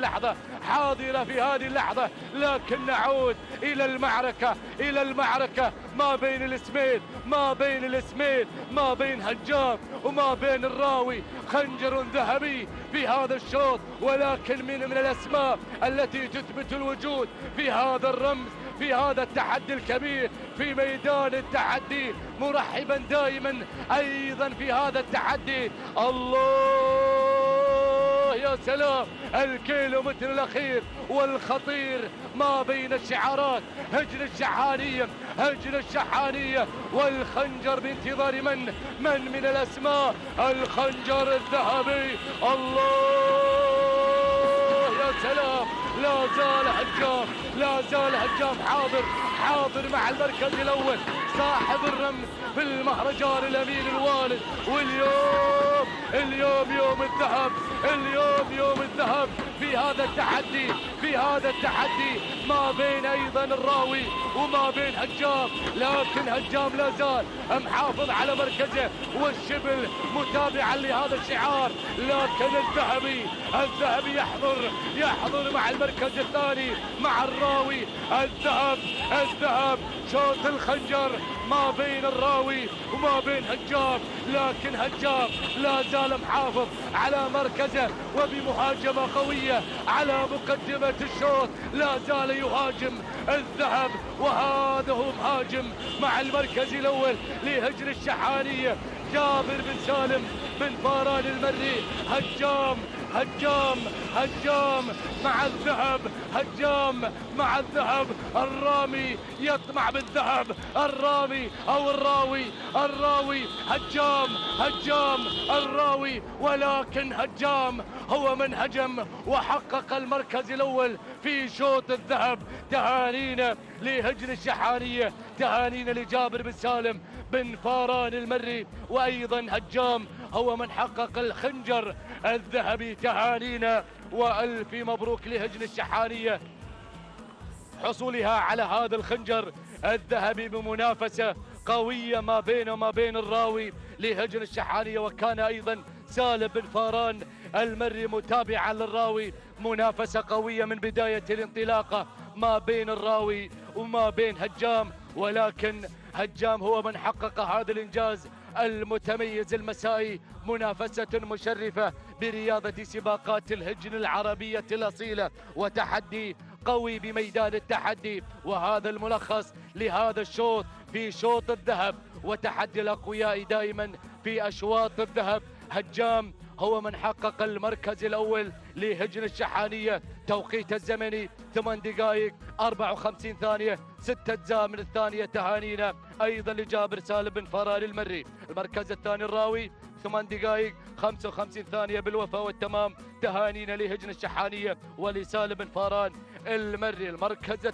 اللحظة. لكن نعود إلى المعركة ما بين الاسمين، ما بين هجام وما بين الراوي. خنجر ذهبي في هذا الشوط، ولكن من الأسماء التي تثبت الوجود في هذا الرمز، في هذا التحدي الكبير في ميدان التحدي. مرحبا دائما أيضا في هذا التحدي. الله يا سلام، الكيلومتر الأخير والخطير ما بين الشعارات هجن الشحانية والخنجر بانتظار من الأسماء. الخنجر الذهبي، الله يا سلام، لا زال هجام حاضر مع المركز الأول صاحب الرمز في المهرجان الأمين الوالد. واليوم يوم الذهب في هذا التحدي ما بين أيضا الراوي وما بين هجام، لكن هجام لا زال محافظ على مركزه والشبل متابعا لهذا الشعار. لكن الذهبي يحضر مع المركز الثاني مع الراوي. الذهب شوط الخنجر ما بين الراوي وما بين هجام، لكن هجام لا زال محافظ على مركزه وبمهاجمة قوية على مقدمة الشوط. لا زال يهاجم الذهب، وهذا هو مهاجم مع المركز الأول لهجن الشحانية جابر بن سالم بن فاران المري. هجام مع الذهب، الرامي يطمع بالذهب، الراوي هجام الراوي، ولكن هجام هو من هجم وحقق المركز الأول في شوط الذهب. تهانينا لهجن الشحانية، تهانينا لجابر بن سالم بن فاران المري، وأيضا هجام هو من حقق الخنجر الذهبي. تهانينا وألف مبروك لهجن الشحانية حصولها على هذا الخنجر الذهبي بمنافسة قوية ما بين الراوي لهجن الشحانية، وكان أيضا سالم بن فاران المري متابعا للراوي. منافسة قوية من بداية الانطلاقة ما بين الراوي وما بين هجام، ولكن هجام هو من حقق هذا الإنجاز المتميز المسائي. منافسة مشرفة برياضة سباقات الهجن العربية الأصيلة، وتحدي قوي بميدان التحدي. وهذا الملخص لهذا الشوط في شوط الذهب، وتحدي الأقوياء دائما في أشواط الذهب. هجام هو من حقق المركز الأول لهجن الشحانية. توقيت الزمني 8 دقائق 54 ثانية 6 أجزاء من الثانية. تهانينا أيضا لجابر سالم بن فاران المري. المركز الثاني الراوي 8 دقائق 55 ثانية بالوفاء والتمام. تهانينا لهجن الشحانية ولسالم بن فاران المري. المركز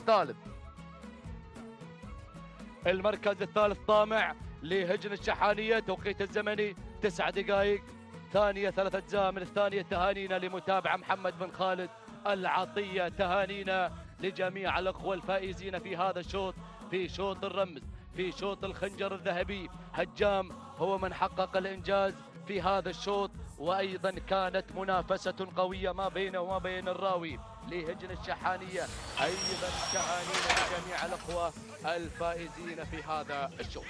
الثالث طامع لهجن الشحانية. توقيت الزمني 9 دقائق ثانية 3 أجزاء من الثانية. تهانينا لمتابع محمد بن خالد العطية. تهانينا لجميع الأخوة الفائزين في هذا الشوط، في شوط الرمز، في شوط الخنجر الذهبي. هجام هو من حقق الإنجاز في هذا الشوط، وأيضا كانت منافسة قوية ما بينه وما بين الراوي لهجن الشحانية. أيضا تهانينا لجميع الأخوة الفائزين في هذا الشوط.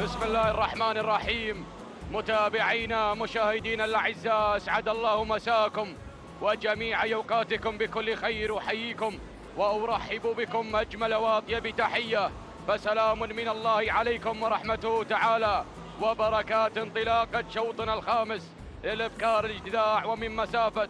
بسم الله الرحمن الرحيم. متابعينا مشاهدينا الأعزاء، أسعد الله مساكم وجميع أوقاتكم بكل خير. أحييكم وأرحب بكم أجمل وأطيب تحية، فسلام من الله عليكم ورحمته تعالى وبركات. انطلاقة شوطنا الخامس للإبكار الاجتذاع، ومن مسافة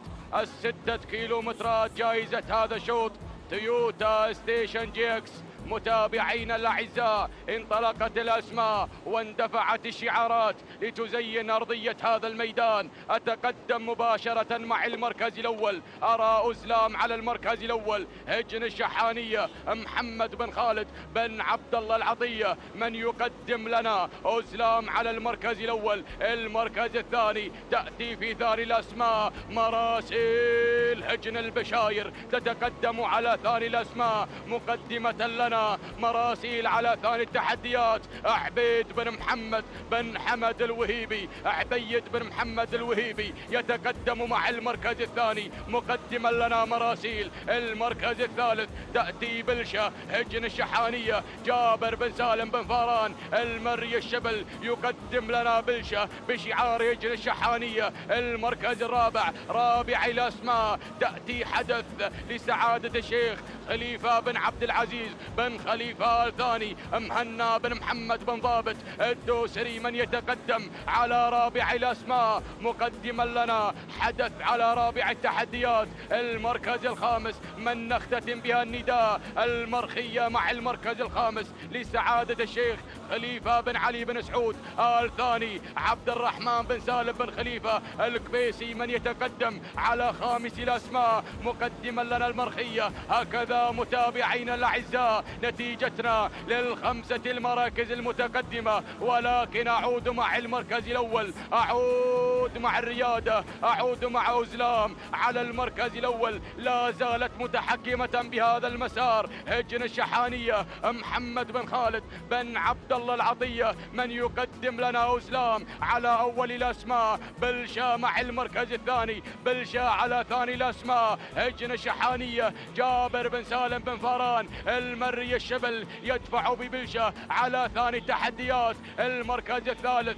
6 كيلومترات جائزة هذا الشوط تويوتا ستيشن جي اكس. متابعينا الأعزاء، انطلقت الأسماء واندفعت الشعارات لتزين أرضية هذا الميدان. أتقدم مباشرة مع المركز الأول، أرى أزلام على المركز الأول، هجن الشحانية، محمد بن خالد بن عبد الله العطية من يقدم لنا أزلام على المركز الأول. المركز الثاني تأتي في ثاني الأسماء مراسيل هجن البشاير، تتقدم على ثاني الأسماء مقدمة لنا مراسيل على ثاني التحديات عبيد بن محمد بن حمد الوهيبي. عبيد بن محمد الوهيبي يتقدم مع المركز الثاني مقدما لنا مراسيل. المركز الثالث تأتي بلشة هجن الشحانية، جابر بن سالم بن فاران المري الشبل يقدم لنا بلشة بشعار هجن الشحانية. المركز الرابع رابع الأسماء تأتي حدث لسعادة الشيخ خليفة بن عبد العزيز بن خليفة الثاني، مهنا بن محمد بن ضابط الدوسري من يتقدم على رابع الأسماء مقدما لنا حدث على رابع التحديات. المركز الخامس من نختتم بها النداء المرخية مع المركز الخامس لسعادة الشيخ خليفة بن علي بن سعود الثاني، عبد الرحمن بن سالم بن خليفة الكبيسي من يتقدم على خامس الأسماء مقدما لنا المرخية. هكذا متابعينا الأعزاء نتيجتنا للخمسة المراكز المتقدمة، ولكن أعود مع المركز الأول، أعود مع الريادة، أعود مع أزلام على المركز الأول. لا زالت متحكمة بهذا المسار هجن الشحانية، محمد بن خالد بن عبد الله العطية من يقدم لنا أزلام على أول الأسماء. بلشة مع المركز الثاني، بلشة على ثاني الأسماء هجن الشحانية، جابر بن سالم بن فاران المري الشبل يدفع ببلشة على ثاني التحديات. المركز الثالث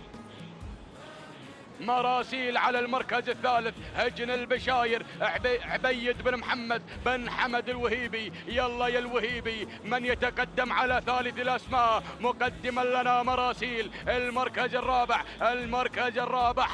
مراسيل على المركز الثالث هجن البشاير، عبيد بن محمد بن حمد الوهيبي. يلا يا الوهيبي من يتقدم على ثالث الأسماء مقدما لنا مراسيل. المركز الرابع، المركز الرابع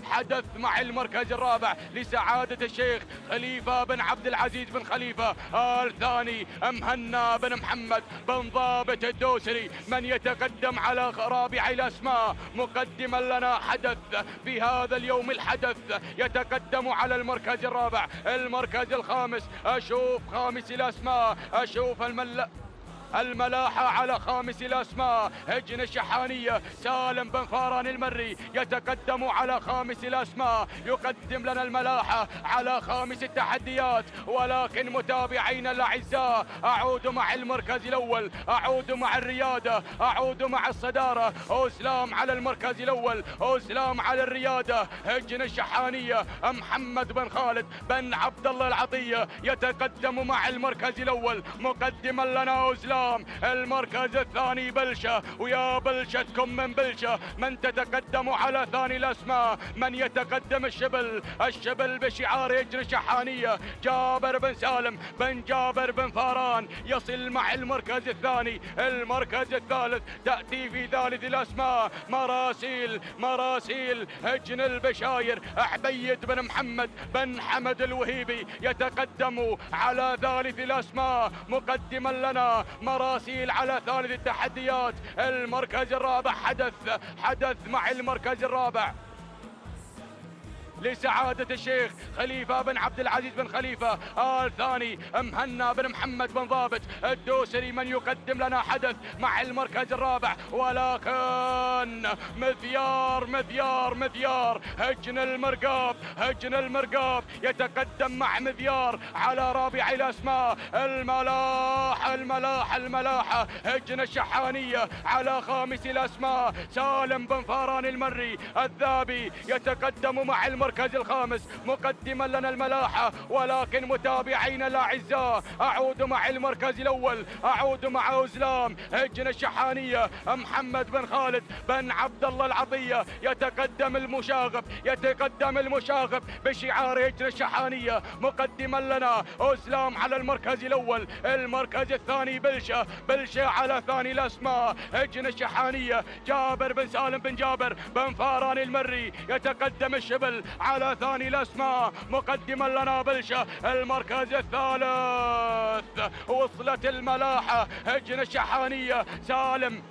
حدث مع المركز الرابع لسعادة الشيخ خليفة بن عبد العزيز بن خليفة الثاني، مهنا بن محمد بن ضابط الدوسري من يتقدم على رابع الأسماء مقدما لنا حدث في هذا اليوم. الحدث يتقدم على المركز الرابع. المركز الخامس، أشوف خامس الأسماء، أشوف الملاحة على خامس الأسماء هجن الشحانية، سالم بن فاران المري يتقدم على خامس الأسماء يقدم لنا الملاحة على خامس التحديات. ولكن متابعينا الأعزاء أعود مع المركز الأول، أعود مع الريادة، أعود مع الصدارة. أسلام على المركز الأول، أسلام على الريادة هجن الشحانية، محمد بن خالد بن عبد الله العطية يتقدم مع المركز الأول مقدما لنا أسلام. المركز الثاني بلشة، ويا بلشتكم من بلشة من تتقدم على ثاني الأسماء. من يتقدم الشبل بشعار هجن الشحانية، جابر بن سالم بن جابر بن فاران يصل مع المركز الثاني. المركز الثالث تأتي في ثالث الأسماء مراسيل هجن البشاير، عبيد بن محمد بن حمد الوهيبي يتقدم على ثالث الأسماء مقدما لنا مراسيل على ثالث التحديات. المركز الرابع حدث مع المركز الرابع لسعادة الشيخ خليفة بن عبد العزيز بن خليفة الثاني، مهنا بن محمد بن ضابط الدوسري من يقدم لنا حدث مع المركز الرابع. ولكن مذيار هجن المرقاب يتقدم مع مذيار على رابع الأسماء. الملاحة هجن الشحانية على خامس الأسماء، سالم بن فاران المري الذابي يتقدم مع المركز المركز الخامس مقدما لنا الملاحة، ولكن متابعينا الأعزاء أعود مع المركز الأول، أعود مع أوزلام هجن الشحانية محمد بن خالد بن عبد الله العطية. يتقدم المشاغب بشعار هجن الشحانية، مقدما لنا أوزلام على المركز الأول. المركز الثاني بلشة على ثاني الأسماء هجن الشحانية جابر بن سالم بن جابر بن فاران المري. يتقدم الشبل على ثاني الأسماء مقدما لنا بلشة. المركز الثالث وصلت الملاحة هجن الشحانية سالم.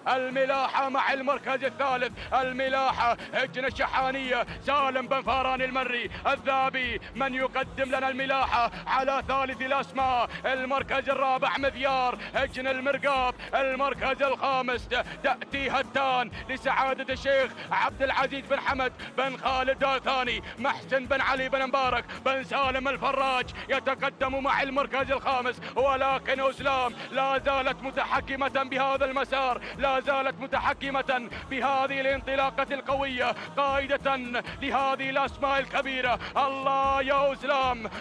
الملاحة مع المركز الثالث، الملاحة هجن الشحانية سالم بن فاران المري الذابي من يقدم لنا الملاحة على ثالث الأسماء. المركز الرابع مذيار هجن المرقاب. المركز الخامس تأتي هتان لسعادة الشيخ عبد العزيز بن حمد بن خالد الثاني محسن بن علي بن مبارك بن سالم الفراج. يتقدم مع المركز الخامس، ولكن أوزلام لا زالت متحكمة بهذا المسار، لا زالت متحكمة بهذه الانطلاقة القوية، قائدة لهذه الأسماء الكبيرة. الله يا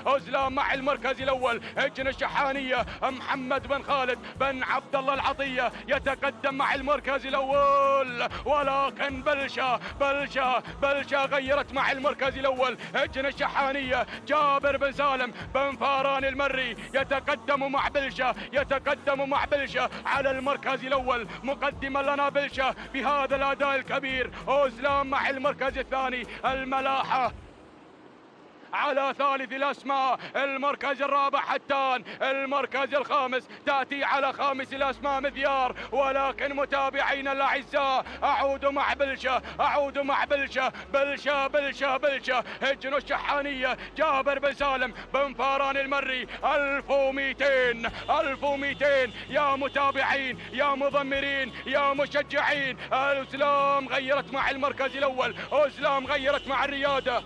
أوزلام مع المركز الأول هجن الشحانية محمد بن خالد بن عبد الله العطية. يتقدم مع المركز الأول، ولكن بلشة غيرت مع المركز الأول هجن الشحانية جابر بن سالم بن فاران المري. يتقدم مع بلشة على المركز الأول، مقدما لنا بلشة بهذا الأداء الكبير. أوزلام مع المركز الثاني، الملاحة على ثالث الأسماء. المركز الرابع حتان. المركز الخامس تأتي على خامس الأسماء مذيار. ولكن متابعينا الأعزاء أعود مع بلشة هجن الشحانية جابر بن سالم بن فاران المري. 1200 يا متابعين يا مضمرين يا مشجعين. أوزلام غيرت مع المركز الأول، أوزلام غيرت مع الريادة.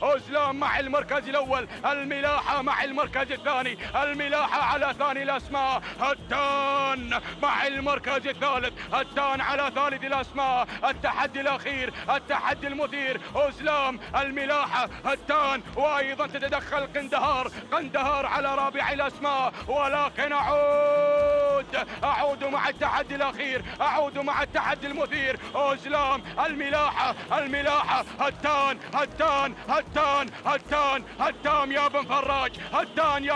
أوزلام مع المركز الأول، الملاحة مع المركز الثاني. الملاحة على ثاني الأسماء، هتان مع المركز الثالث، هتان على ثالث الأسماء. التحدي الأخير، التحدي المثير. أوزلام، الملاحة، هتان، وأيضا تتدخل قندهار على رابع الأسماء. ولكن أعود مع التحدي الأخير، أعود مع التحدي المثير. أوزلام، الملاحة، هتان يا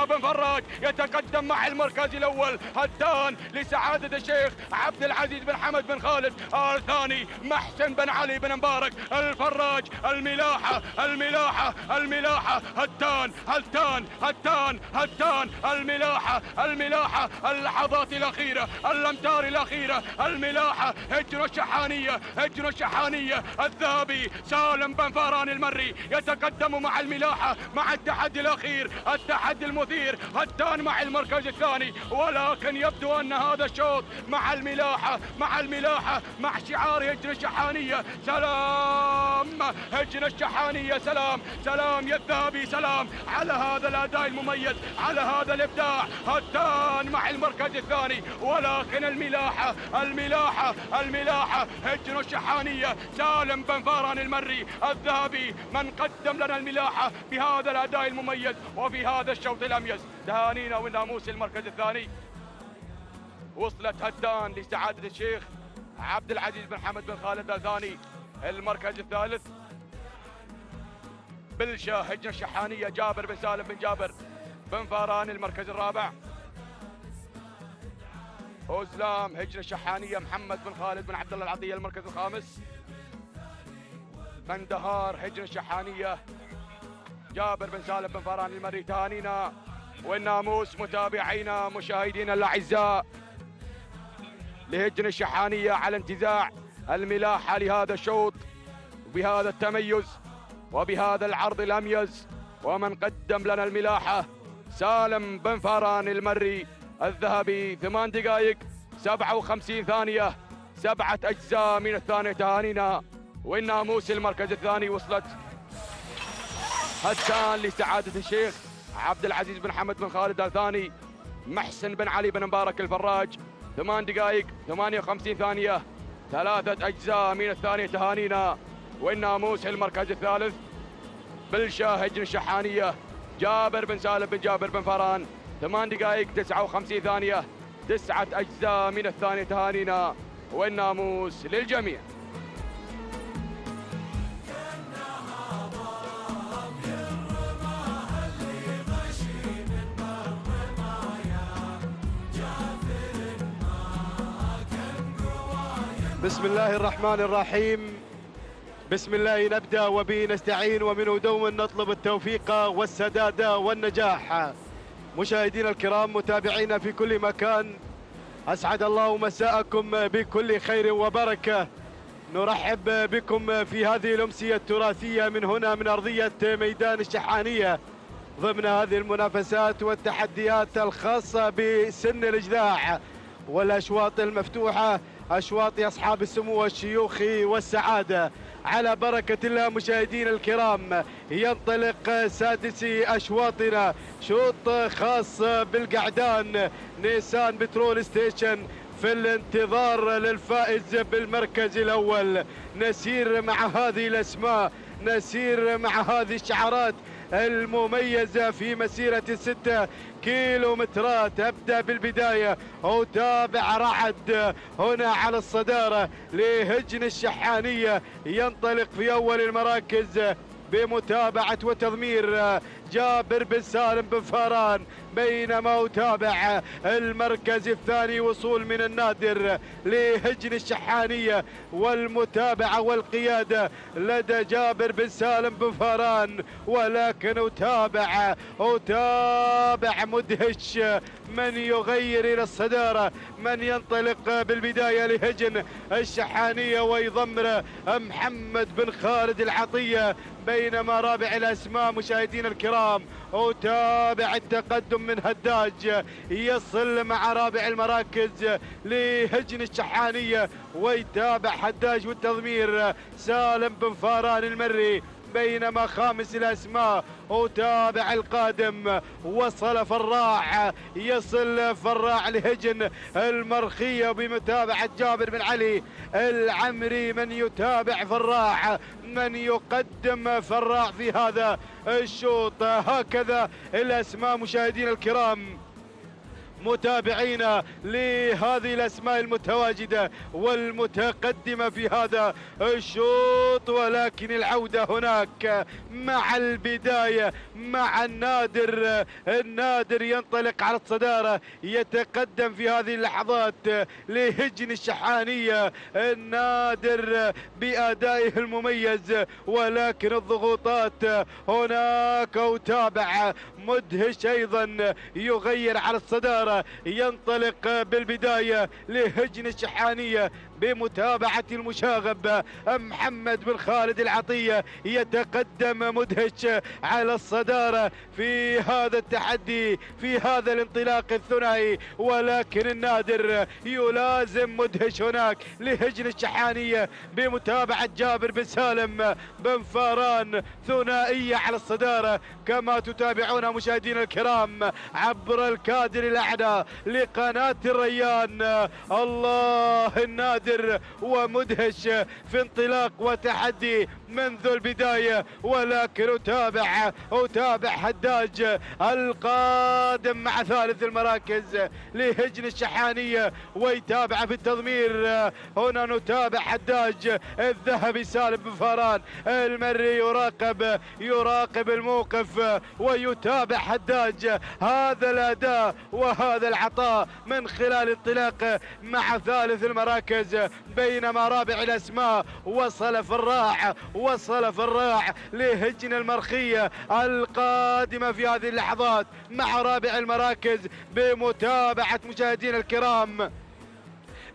بن فراج، يتقدم مع المركز الأول هتان لسعادة الشيخ عبد العزيز بن حمد بن خالد الثاني محسن بن علي بن مبارك الفراج. الملاحة، هتان، الملاحة، اللحظات الأخيرة، الأمتار الأخيرة. الملاحة هجن الشحانية الذهبي سالم بن فاران المري. يتقدم مع الملاحة مع التحدي الأخير، التحدي المثير. هتان مع المركز الثاني، ولكن يبدو أن هذا الشوط مع الملاحة مع شعار هجن الشحانية. سلام هجن الشحانية، سلام يا الذهبي، سلام على هذا الأداء المميز، على هذا الإبداع. هتان مع المركز الثاني، ولكن الملاحة هجن الشحانية سالم بن فاران المري الذهبي من قدم لنا الملاحة بهذا الأداء المميز وفي هذا الشوط الأميز. تهانينا والناموس. المركز الثاني وصلت هتان لسعادة الشيخ عبد العزيز بن حمد بن خالد الثاني. المركز الثالث بلشة هجن الشحانية جابر بن سالم بن جابر بن فاران. المركز الرابع أوزلام هجن الشحانية محمد بن خالد بن عبد الله العطية. المركز الخامس قندهار هجن الشحانية جابر بن سالم بن فاران المري. تهانينا والناموس متابعينا مشاهدينا الأعزاء لهجن الشحانية على انتزاع الملاحة لهذا الشوط بهذا التميز وبهذا العرض الأميز. ومن قدم لنا الملاحة سالم بن فاران المري الذهبي. 8 دقائق 57 ثانية، 7 أجزاء من الثانية. تهانينا والناموس. المركز الثاني وصلت هتان لسعادة الشيخ عبد العزيز بن حمد بن خالد الثاني محسن بن علي بن مبارك الفراج. 8 دقائق 58 ثانية، 3 أجزاء من الثانية تهانينا. والناموس المركز الثالث بالشاهج الشحانية جابر بن سالم بن جابر بن فاران 8 دقائق 59 ثانية. 9 أجزاء من الثانية تهانينا والناموس للجميع. بسم الله الرحمن الرحيم. بسم الله نبدأ وبه نستعين ومنه دوما نطلب التوفيق والسداد والنجاح. مشاهدينا الكرام متابعينا في كل مكان، أسعد الله مساءكم بكل خير وبركة. نرحب بكم في هذه الأمسية التراثية من هنا من أرضية ميدان الشحانية ضمن هذه المنافسات والتحديات الخاصة بسن الإجذاع والأشواط المفتوحة، أشواط أصحاب السمو والشيوخ والسعادة. على بركة الله مشاهدينا الكرام ينطلق سادس أشواطنا، شوط خاص بالقعدان نيسان بترول ستيشن في الانتظار للفائز بالمركز الأول. نسير مع هذه الأسماء، نسير مع هذه الشعارات المميزة في مسيرة 6 كيلومترات. أبدأ بالبداية وتابع رعد هنا على الصدارة لهجن الشحانية، ينطلق في أول المراكز بمتابعة وتضمير جابر بن سالم بن فاران، بينما أتابع المركز الثاني وصول من النادر لهجن الشحانية، والمتابعة والقيادة لدى جابر بن سالم بن فاران. ولكن أتابع مدهش من يغير إلى الصدارة، من ينطلق بالبداية لهجن الشحانية ويضمر محمد بن خالد العطية، بينما رابع الأسماء مشاهدينا الكرام أتابع التقدم من هداج يصل مع رابع المراكز لهجن الشحانية، ويتابع هداج والتضمير سالم بن فاران المري، بينما خامس الأسماء أتابع القادم وصل فراع، يصل فراع لهجن المرخية بمتابعة جابر بن علي العمري، من يتابع فراع، من يقدم فراع في هذا الشوط. هكذا الأسماء مشاهدينا الكرام متابعينا لهذه الأسماء المتواجدة والمتقدمة في هذا الشوط. ولكن العودة هناك مع البداية مع النادر. النادر ينطلق على الصدارة، يتقدم في هذه اللحظات لهجن الشحانية. النادر بأدائه المميز، ولكن الضغوطات هناك. وتابع مدهش أيضا يغير على الصدارة، ينطلق بالبداية لهجن الشحانية بمتابعة المشاغب محمد بن خالد العطية. يتقدم مدهش على الصدارة في هذا التحدي، في هذا الانطلاق الثنائي، ولكن النادر يلازم مدهش هناك لهجن الشحانية بمتابعة جابر بن سالم بن فاران. ثنائية على الصدارة كما تتابعون مشاهدينا الكرام عبر الكادر الأعلى لقناة الريان. الله، النادر ومدهش في انطلاق وتحدي منذ البداية، ولكن أتابع هداج القادم مع ثالث المراكز لهجن الشحانية، ويتابع في التضمير. هنا نتابع هداج الذهبي سالم بن فاران المري، يراقب الموقف ويتابع هداج هذا الأداء وهذا العطاء من خلال انطلاق مع ثالث المراكز. بينما رابع الأسماء وصل فراع لهجن المرخية القادمة في هذه اللحظات مع رابع المراكز بمتابعة مشاهدينا الكرام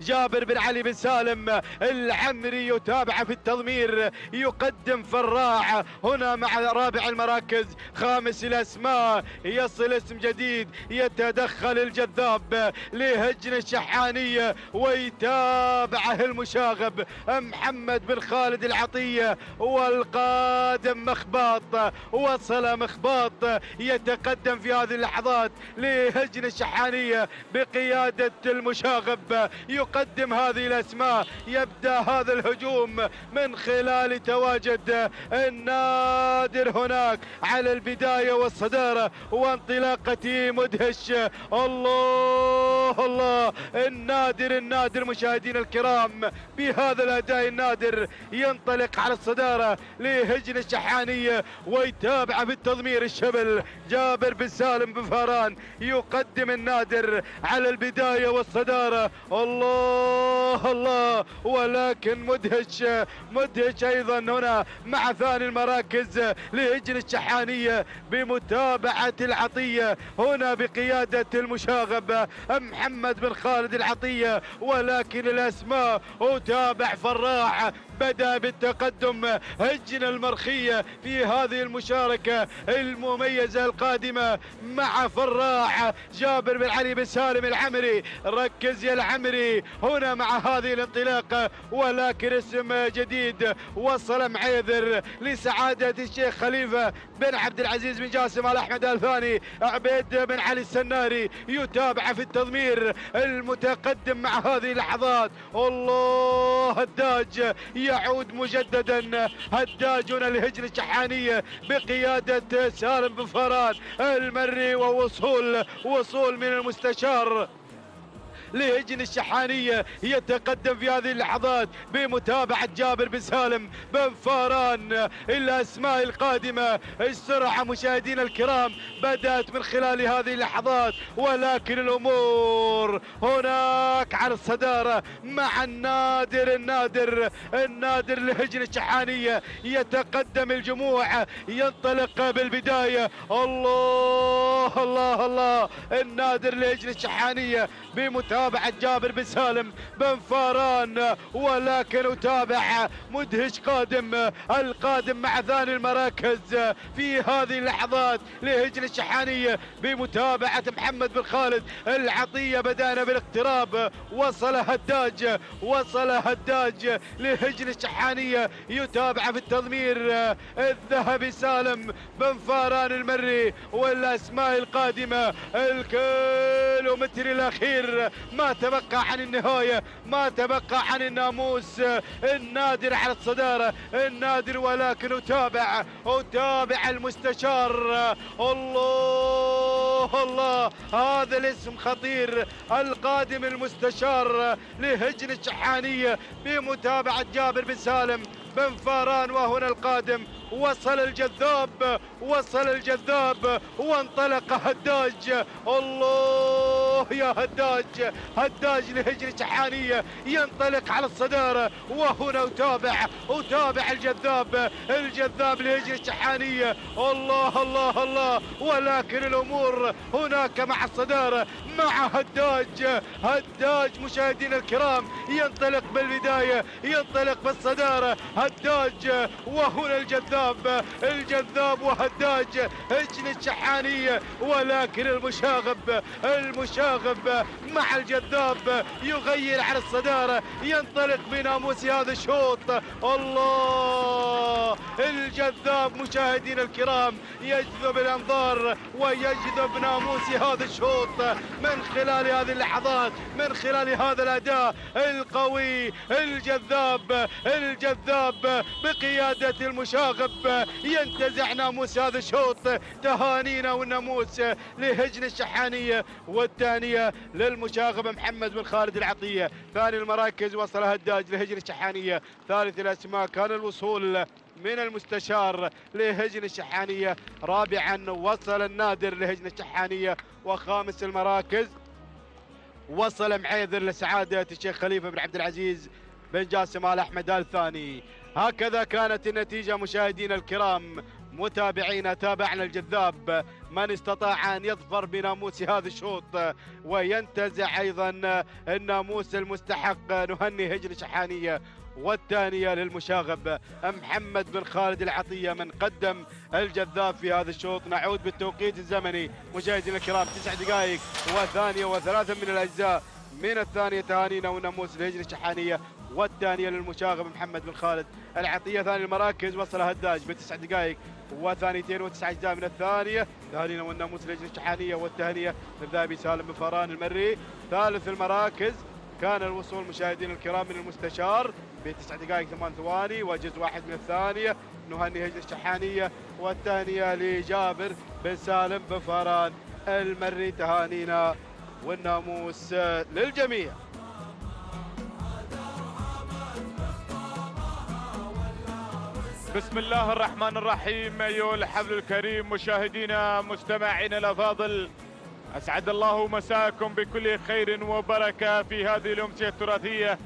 جابر بن علي بن سالم العمري. يتابع في التضمير، يقدم فراع هنا مع رابع المراكز. خامس الأسماء يصل اسم جديد، يتدخل الجذاب لهجن الشحانية ويتابعه المشاغب محمد بن خالد العطية، والقادم مخباط. وصل مخباط يتقدم في هذه اللحظات لهجن الشحانية بقيادة المشاغب، يقدم هذه الأسماء. يبدأ هذا الهجوم من خلال تواجد النادر هناك على البداية والصدارة وانطلاقة مدهش. الله الله، النادر مشاهدينا الكرام بهذا الأداء النادر ينطلق على الصدارة لهجن الشحانية، ويتابع بالتضمير الشبل جابر بن سالم بن فاران. يقدم النادر على البداية والصدارة. الله الله، ولكن مدهش أيضا هنا مع ثاني المراكز لهجن الشحانية بمتابعة العطية هنا بقيادة المشاغب محمد بن خالد العطية. ولكن الأسماء وتابع فراح بدأ بالتقدم هجن المرخية في هذه المشاركة المميزة القادمة مع فراح جابر بن علي بن سالم العمري. ركز يا العمري هنا مع هذه الانطلاقة، ولكن اسم جديد وصل معيذر لسعادة الشيخ خليفة بن عبد العزيز بن جاسم آل أحمد آل ثاني. عبيد بن علي السناري يتابع في التضمير المتقدم مع هذه اللحظات. الله، هداج يعود مجددا، هداجنا لهجن الشحانية بقيادة سالم بن فاران المري، ووصول من المستشار لهجن الشحانية يتقدم في هذه اللحظات بمتابعة جابر بن سالم بن فاران. الأسماء القادمة السرعة مشاهدينا الكرام بدأت من خلال هذه اللحظات، ولكن الأمور هناك على الصدارة مع النادر لهجن الشحانية. يتقدم الجموع، ينطلق بالبداية. الله الله الله، النادر لهجن الشحانية بمتابعة جابر بن سالم بن فاران، ولكن أتابع مدهش القادم مع ثاني المراكز في هذه اللحظات لهجن الشحانية بمتابعة محمد بن خالد العطية. بدأنا بالاقتراب، وصل هداج لهجن الشحانية يتابع في التضمير الذهبي سالم بن فاران المري. والأسماء القادمة الكيلومتر الأخير، ما تبقى عن النهاية، ما تبقى عن الناموس. النادر على الصدارة، النادر، ولكن أتابع المستشار. الله الله، هذا الاسم خطير، القادم المستشار لهجن الشحانية بمتابعة جابر بن سالم بن فاران. وهنا القادم وصل الجذاب وانطلق هداج. الله يا هداج لهجن الشحانية ينطلق على الصدارة. وهنا أتابع الجذاب لهجن الشحانية. الله الله الله، ولكن الأمور هناك مع الصدارة مع هداج مشاهدينا الكرام ينطلق بالبداية، ينطلق بالصدارة هداج. وهنا الجذاب وهداج هجن الشحانية، ولكن المشاغب مع الجذاب يغير على الصدارة، ينطلق بناموس هذا الشوط. الله، الجذاب مشاهدينا الكرام يجذب الأنظار ويجذب ناموس هذا الشوط من خلال هذه اللحظات، من خلال هذا الأداء القوي. الجذاب بقيادة المشاغب ينتزع ناموس هذا الشوط. تهانينا والناموس لهجن الشحانية، والثانية للمشاغب محمد بن خالد العطية. ثاني المراكز وصل هداج لهجن الشحانية. ثالث الأسماء كان الوصول من المستشار لهجن الشحانية. رابعا وصل النادر لهجن الشحانية. وخامس المراكز وصل معيذر لسعادة الشيخ خليفة بن عبد العزيز بن جاسم آل أحمد آل ثاني. هكذا كانت النتيجة مشاهدينا الكرام. متابعينا، تابعنا الجذاب من استطاع أن يظفر بناموس هذا الشوط وينتزع أيضا الناموس المستحق. نهني هجن الشحانية. والثانية للمشاغب محمد بن خالد العطية من قدم الجذاب في هذا الشوط. نعود بالتوقيت الزمني مشاهدينا الكرام 9 دقائق وثانية وثلاثة من الأجزاء من الثانية. تهانينا والناموس لهجن الشحانية. والثانية للمشاغب محمد بن خالد العطية. ثاني المراكز وصل هداج ب9 دقائق وثانيتين و9 أجزاء من الثانية. تهانينا والناموس لهجن الشحانية. والتهنئة للذهبي سالم بن فاران المري. ثالث المراكز كان الوصول مشاهدينا الكرام من المستشار ب 9 دقائق 8 ثواني وجزء واحد من الثانية. نهني هجن الشحانية والتهنئة لجابر بن سالم بن فاران المري. تهانينا والناموس للجميع. بسم الله الرحمن الرحيم. أيها الحفل الكريم مشاهدينا مستمعينا الأفاضل، أسعد الله مساءكم بكل خير وبركة في هذه الأمسية التراثية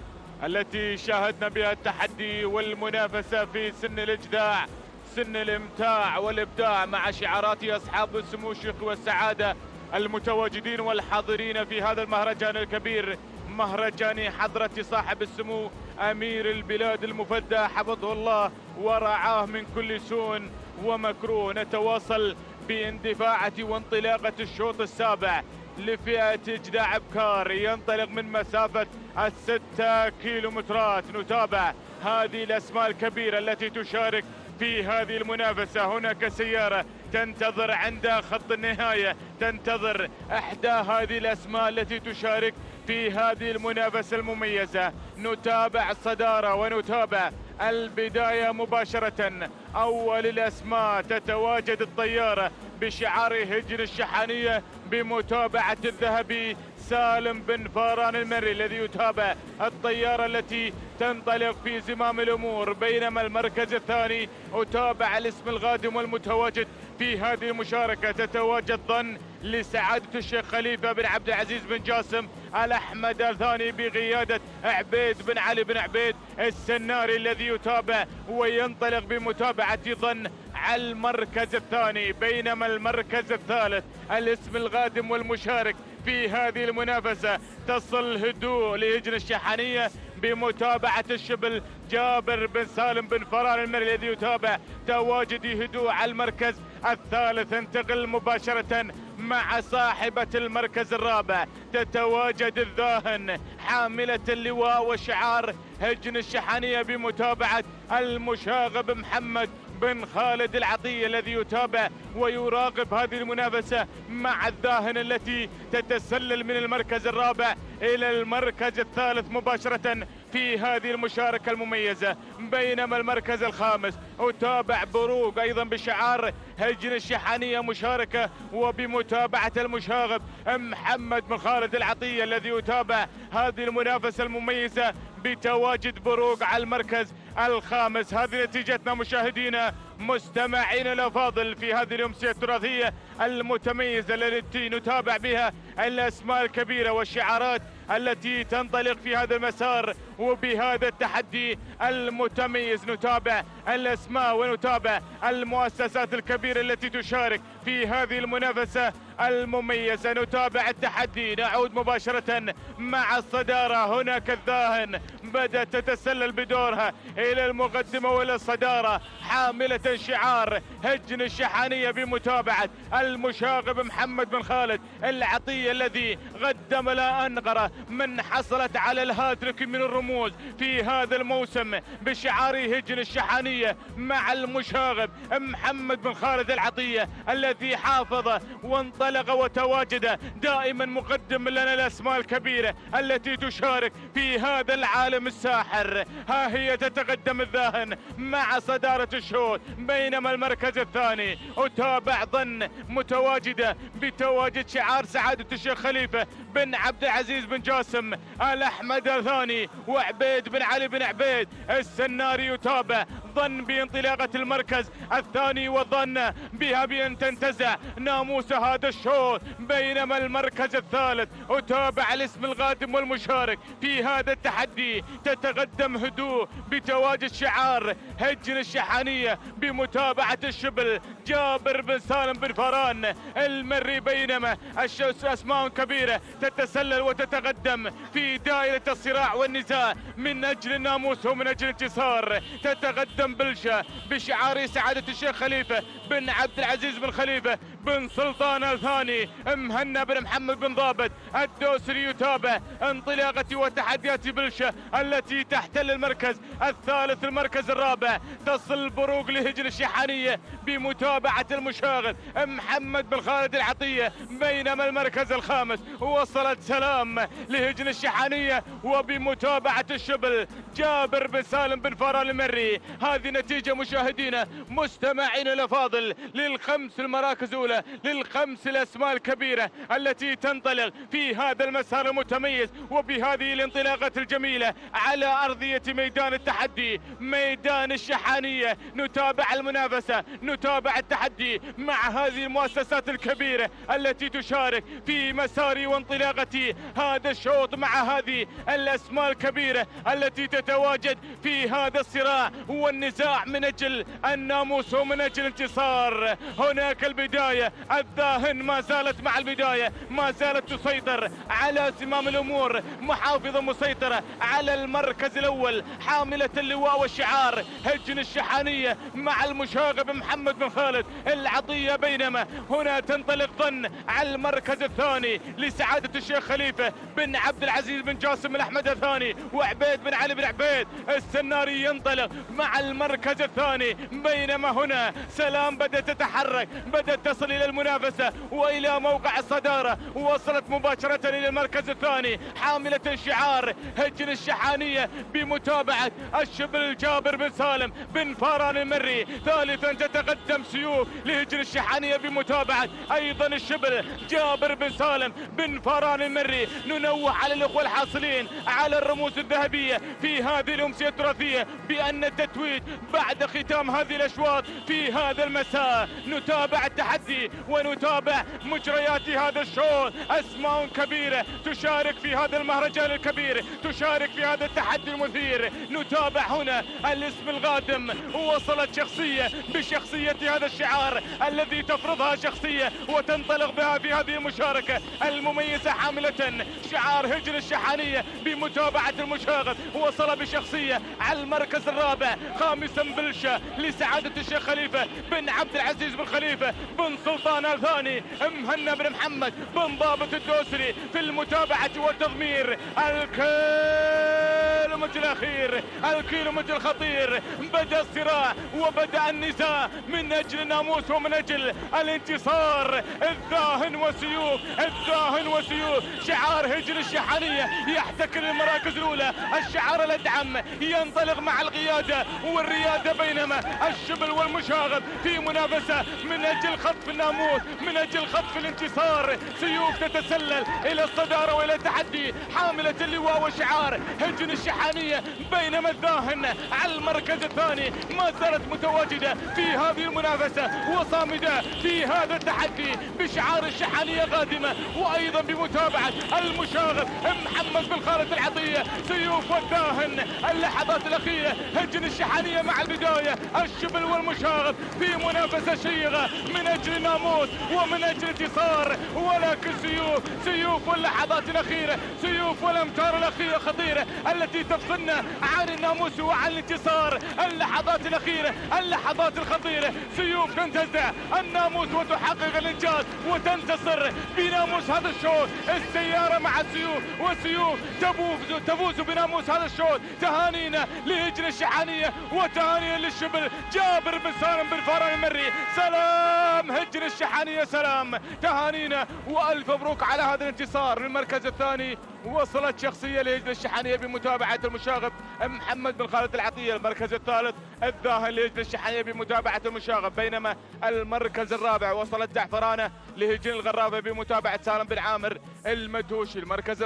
التي شاهدنا بها التحدي والمنافسة في سن الإجداع، سن الإمتاع والإبداع، مع شعارات أصحاب السمو الشيخ والسعادة المتواجدين والحاضرين في هذا المهرجان الكبير، مهرجان حضرة صاحب السمو أمير البلاد المفدى حفظه الله ورعاه من كل سوء ومكروه. نتواصل باندفاعة وانطلاقة الشوط السابع لفئة إجداع أبكار ينطلق من مسافة 6 كيلومترات. نتابع هذه الأسماء الكبيرة التي تشارك في هذه المنافسة. هناك سيارة تنتظر عند خط النهاية، تنتظر إحدى هذه الأسماء التي تشارك في هذه المنافسة المميزة. نتابع الصدارة ونتابع البداية مباشرة. أول الأسماء تتواجد الطيارة بشعار هجن الشحانية بمتابعة الذهبي سالم بن فاران المري الذي يتابع الطيارة التي تنطلق في زمام الأمور، بينما المركز الثاني أتابع الاسم القادم والمتواجد في هذه المشاركة. تتواجد ظن لسعادة الشيخ خليفة بن عبد العزيز بن جاسم الأحمد الثاني بقيادة عبيد بن علي بن عبيد السناري الذي يتابع وينطلق بمتابعة ظن على المركز الثاني، بينما المركز الثالث الاسم القادم والمشارك في هذه المنافسة تصل هدوء لهجن الشحانية بمتابعة الشبل جابر بن سالم بن فران المري الذي يتابع تواجد هدوء على المركز الثالث. انتقل مباشرة مع صاحبة المركز الرابع، تتواجد الذاهن حاملة اللواء وشعار هجن الشحانية بمتابعة المشاغب محمد بن خالد العطية الذي يتابع ويراقب هذه المنافسة مع الذاهن التي تتسلل من المركز الرابع إلى المركز الثالث مباشرة في هذه المشاركة المميزة. بينما المركز الخامس أتابع بروق أيضا بشعار هجن الشحانية مشاركة وبمتابعة المشاغب محمد بن خالد العطية الذي يتابع هذه المنافسة المميزة بتواجد بروق على المركز الخامس. هذه نتيجتنا مشاهدينا مستمعين الأفاضل في هذه الأمسية التراثية المتميزة التي نتابع بها الأسماء الكبيرة والشعارات التي تنطلق في هذا المسار وبهذا التحدي المتميز. نتابع الأسماء ونتابع المؤسسات الكبيرة التي تشارك في هذه المنافسة المميزة. نتابع التحدي. نعود مباشرة مع الصدارة. هناك الذاهن بدأت تتسلل بدورها إلى المقدمة وإلى الصدارة حاملة شعار هجن الشحانية بمتابعة المشاغب محمد بن خالد العطية الذي قدم لا أنقرة من حصلت على الهاتريك من الرموز في هذا الموسم بشعار هجن الشحانية مع المشاغب محمد بن خالد العطية الذي حافظ وانطلق وتواجد دائما مقدم لنا الأسماء الكبيرة التي تشارك في هذا العالم الساحر. ها هي تتقدم الذاهن مع صدارة الشوط، بينما المركز الثاني أتابع ظن متواجدة بتواجد شعار سعادة الشيخ خليفة بن عبد العزيز بن جاسم الأحمد الثاني وعبيد بن علي بن عبيد السناري. يتابع ظن بانطلاقة المركز الثاني وظن بها بأن تنتزع ناموس هذا الشوط، بينما المركز الثالث أتابع الاسم القادم والمشارك في هذا التحدي تتقدم هدوء بتواجد شعار هجن الشحانية بمتابعة الشبل جابر بن سالم بن فران المري، بينما أسماء كبيرة تتسلل وتتقدم في دائرة الصراع والنزاع من أجل الناموس ومن أجل الانتصار. تتقدم دنبلشة بشعار سعادة الشيخ خليفة بن عبد العزيز بن خليفة بن سلطان الثاني مهنا بن محمد بن ضابط الدوسري يتابع انطلاقة وتحديات بلشة التي تحتل المركز الثالث. المركز الرابع تصل بروق لهجن الشحانية بمتابعة المشاغل محمد بن خالد العطية، بينما المركز الخامس وصلت سلام لهجن الشحانية وبمتابعة الشبل جابر بن سالم بن فاران المري. هذه نتيجة مشاهدينا مستمعينا الأفاضل للخمس المراكز الأولى، للخمس الأسماء الكبيرة التي تنطلق في هذا المسار المتميز وبهذه الانطلاقة الجميلة على أرضية ميدان التحدي، ميدان الشحانية. نتابع المنافسة، نتابع التحدي مع هذه المؤسسات الكبيرة التي تشارك في مسار وانطلاقة هذا الشوط، مع هذه الأسماء الكبيرة التي تتواجد في هذا الصراع والنزاع من أجل الناموس ومن أجل الانتصار. هناك البداية، الذاهن ما زالت مع البداية، ما زالت تسيطر على زمام الأمور، محافظة مسيطرة على المركز الأول حاملة اللواء والشعار هجن الشحانية مع المشاغب محمد بن خالد العطية، بينما هنا تنطلق ظن على المركز الثاني لسعادة الشيخ خليفة بن عبد العزيز بن جاسم بن أحمد الثاني وعبيد بن علي بن عبيد السناري ينطلق مع المركز الثاني، بينما هنا سلام بدأت تتحرك، بدأت تصل إلى المنافسة وإلى موقع الصدارة، وصلت مباشرة إلى المركز الثاني حاملة الشعار هجن الشحانية بمتابعة الشبل جابر بن سالم بن فاران المري. ثالثا تتقدم سيوف لهجن الشحانية بمتابعة أيضا الشبل جابر بن سالم بن فاران المري. ننوه على الأخوة الحاصلين على الرموز الذهبية في هذه الأمسية التراثية بأن التتويج بعد ختام هذه الأشواط في هذا المساء. نتابع التحدي ونتابع مجريات هذا الشوط، أسماء كبيرة تشارك في هذا المهرجان الكبير، تشارك في هذا التحدي المثير. نتابع هنا الاسم القادم، وصلت شخصية بشخصية هذا الشعار الذي تفرضها شخصية وتنطلق بها في هذه المشاركة المميزة حاملة شعار هجن الشحانية بمتابعة المشاغب. وصل بشخصية على المركز الرابع، خامسا بلشة لسعادة الشيخ خليفة بن عبد العزيز بن خليفة بن سلطان الثاني مهنا بن محمد بن ضابط الدوسري في المتابعة والتضمير. الكيلومتر الأخير، الكيلومتر الخطير، بدأ الصراع وبدأ النزاع من أجل الناموس ومن أجل الانتصار. الذاهن وسيوف، الذاهن وسيوف، شعار هجن الشحانية يحتكر المراكز الأولى، الشعار الأدعم ينطلق مع القيادة والريادة، بينما الشبل والمشاغب في منافسة من أجل خطف الناموس، من أجل خطف الانتصار. سيوف تتسلل إلى الصدارة وإلى التحدي حاملة اللواء وشعار هجن الشحانية، بينما الذاهن على المركز الثاني ما زالت متواجدة في هذه المنافسة وصامدة في هذا التحدي بشعار الشحانية قادمة، وأيضا بمتابعة المشاغب محمد بن خالد العطية. سيوف والذاهن اللحظات الأخيرة، هجن الشحانية مع البداية، الشبل والمشاغب في منافسة شيقة من أجل الناموس ومن أجل انتصار. ولكن سيوف واللحظات الأخيرة، سيوف والأمتار الأخيرة خطيرة التي تفصلنا عن الناموس وعن الانتصار. اللحظات الأخيرة، اللحظات الخطيرة، سيوف تنتزع الناموس وتحقق الإنجاز وتنتصر بناموس هذا الشوط. السيارة مع السيوف، والسيوف تفوز بناموس هذا الشوط. تهانينا لهجن الشحانية وتهانينا للشبل جابر بن سالم بن فاران المري. سلام هجن الشحانية، سلام، تهانينا وألف مبروك على هذا الانتصار. للمركز الثاني وصلت شخصية لهجن الشحانية بمتابعة المشاغب محمد بن خالد العطية. المركز الثالث الذاهن لهجن الشحانية بمتابعة المشاغب، بينما المركز الرابع وصلت زعفرانة لهجن الغرافة بمتابعة سالم بن عامر المدهوشي. المركز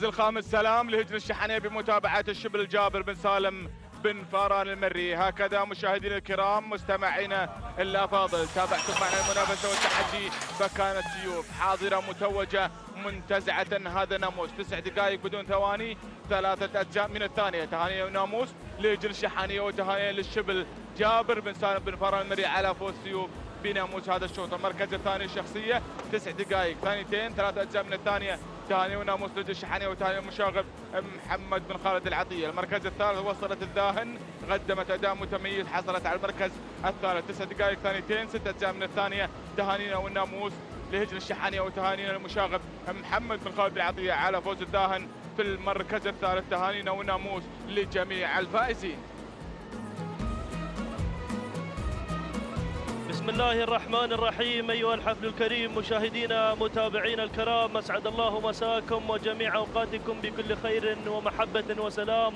الخامس سلام لهجن الشحانية بمتابعة الشبل الجابر بن سالم بن فاران المري. هكذا مشاهدينا الكرام مستمعينا الافاضل تابعتم معنا المنافسه والتحدي، فكانت سيوف حاضره متوجه منتزعه هذا الناموس. 9 دقائق بدون ثواني، 3 أجزاء من الثانيه. تهاني وناموس لهجن الشحانيه وتهاني للشبل جابر بن سالم بن فاران المري على فوز سيوف بناموس هذا الشوط. المركز الثاني الشخصيه 9 دقائق، ثانيتين، 3 أجزاء من الثانيه، تهاني وناموس لهجن الشحانية وتهاني المشاغب محمد بن خالد العطية. المركز الثالث وصلت الداهن، قدمت أداء متميز، حصلت على المركز الثالث 9 دقائق ثانيتين 6 أجزاء من الثانية. تهانينا والناموس لهجن الشحانية وتهانينا المشاغب محمد بن خالد العطية على فوز الداهن في المركز الثالث. تهانينا والناموس لجميع الفائزين. بسم الله الرحمن الرحيم. أيها الحفل الكريم، مشاهدينا متابعينا الكرام، أسعد الله مساكم وجميع أوقاتكم بكل خير ومحبة وسلام.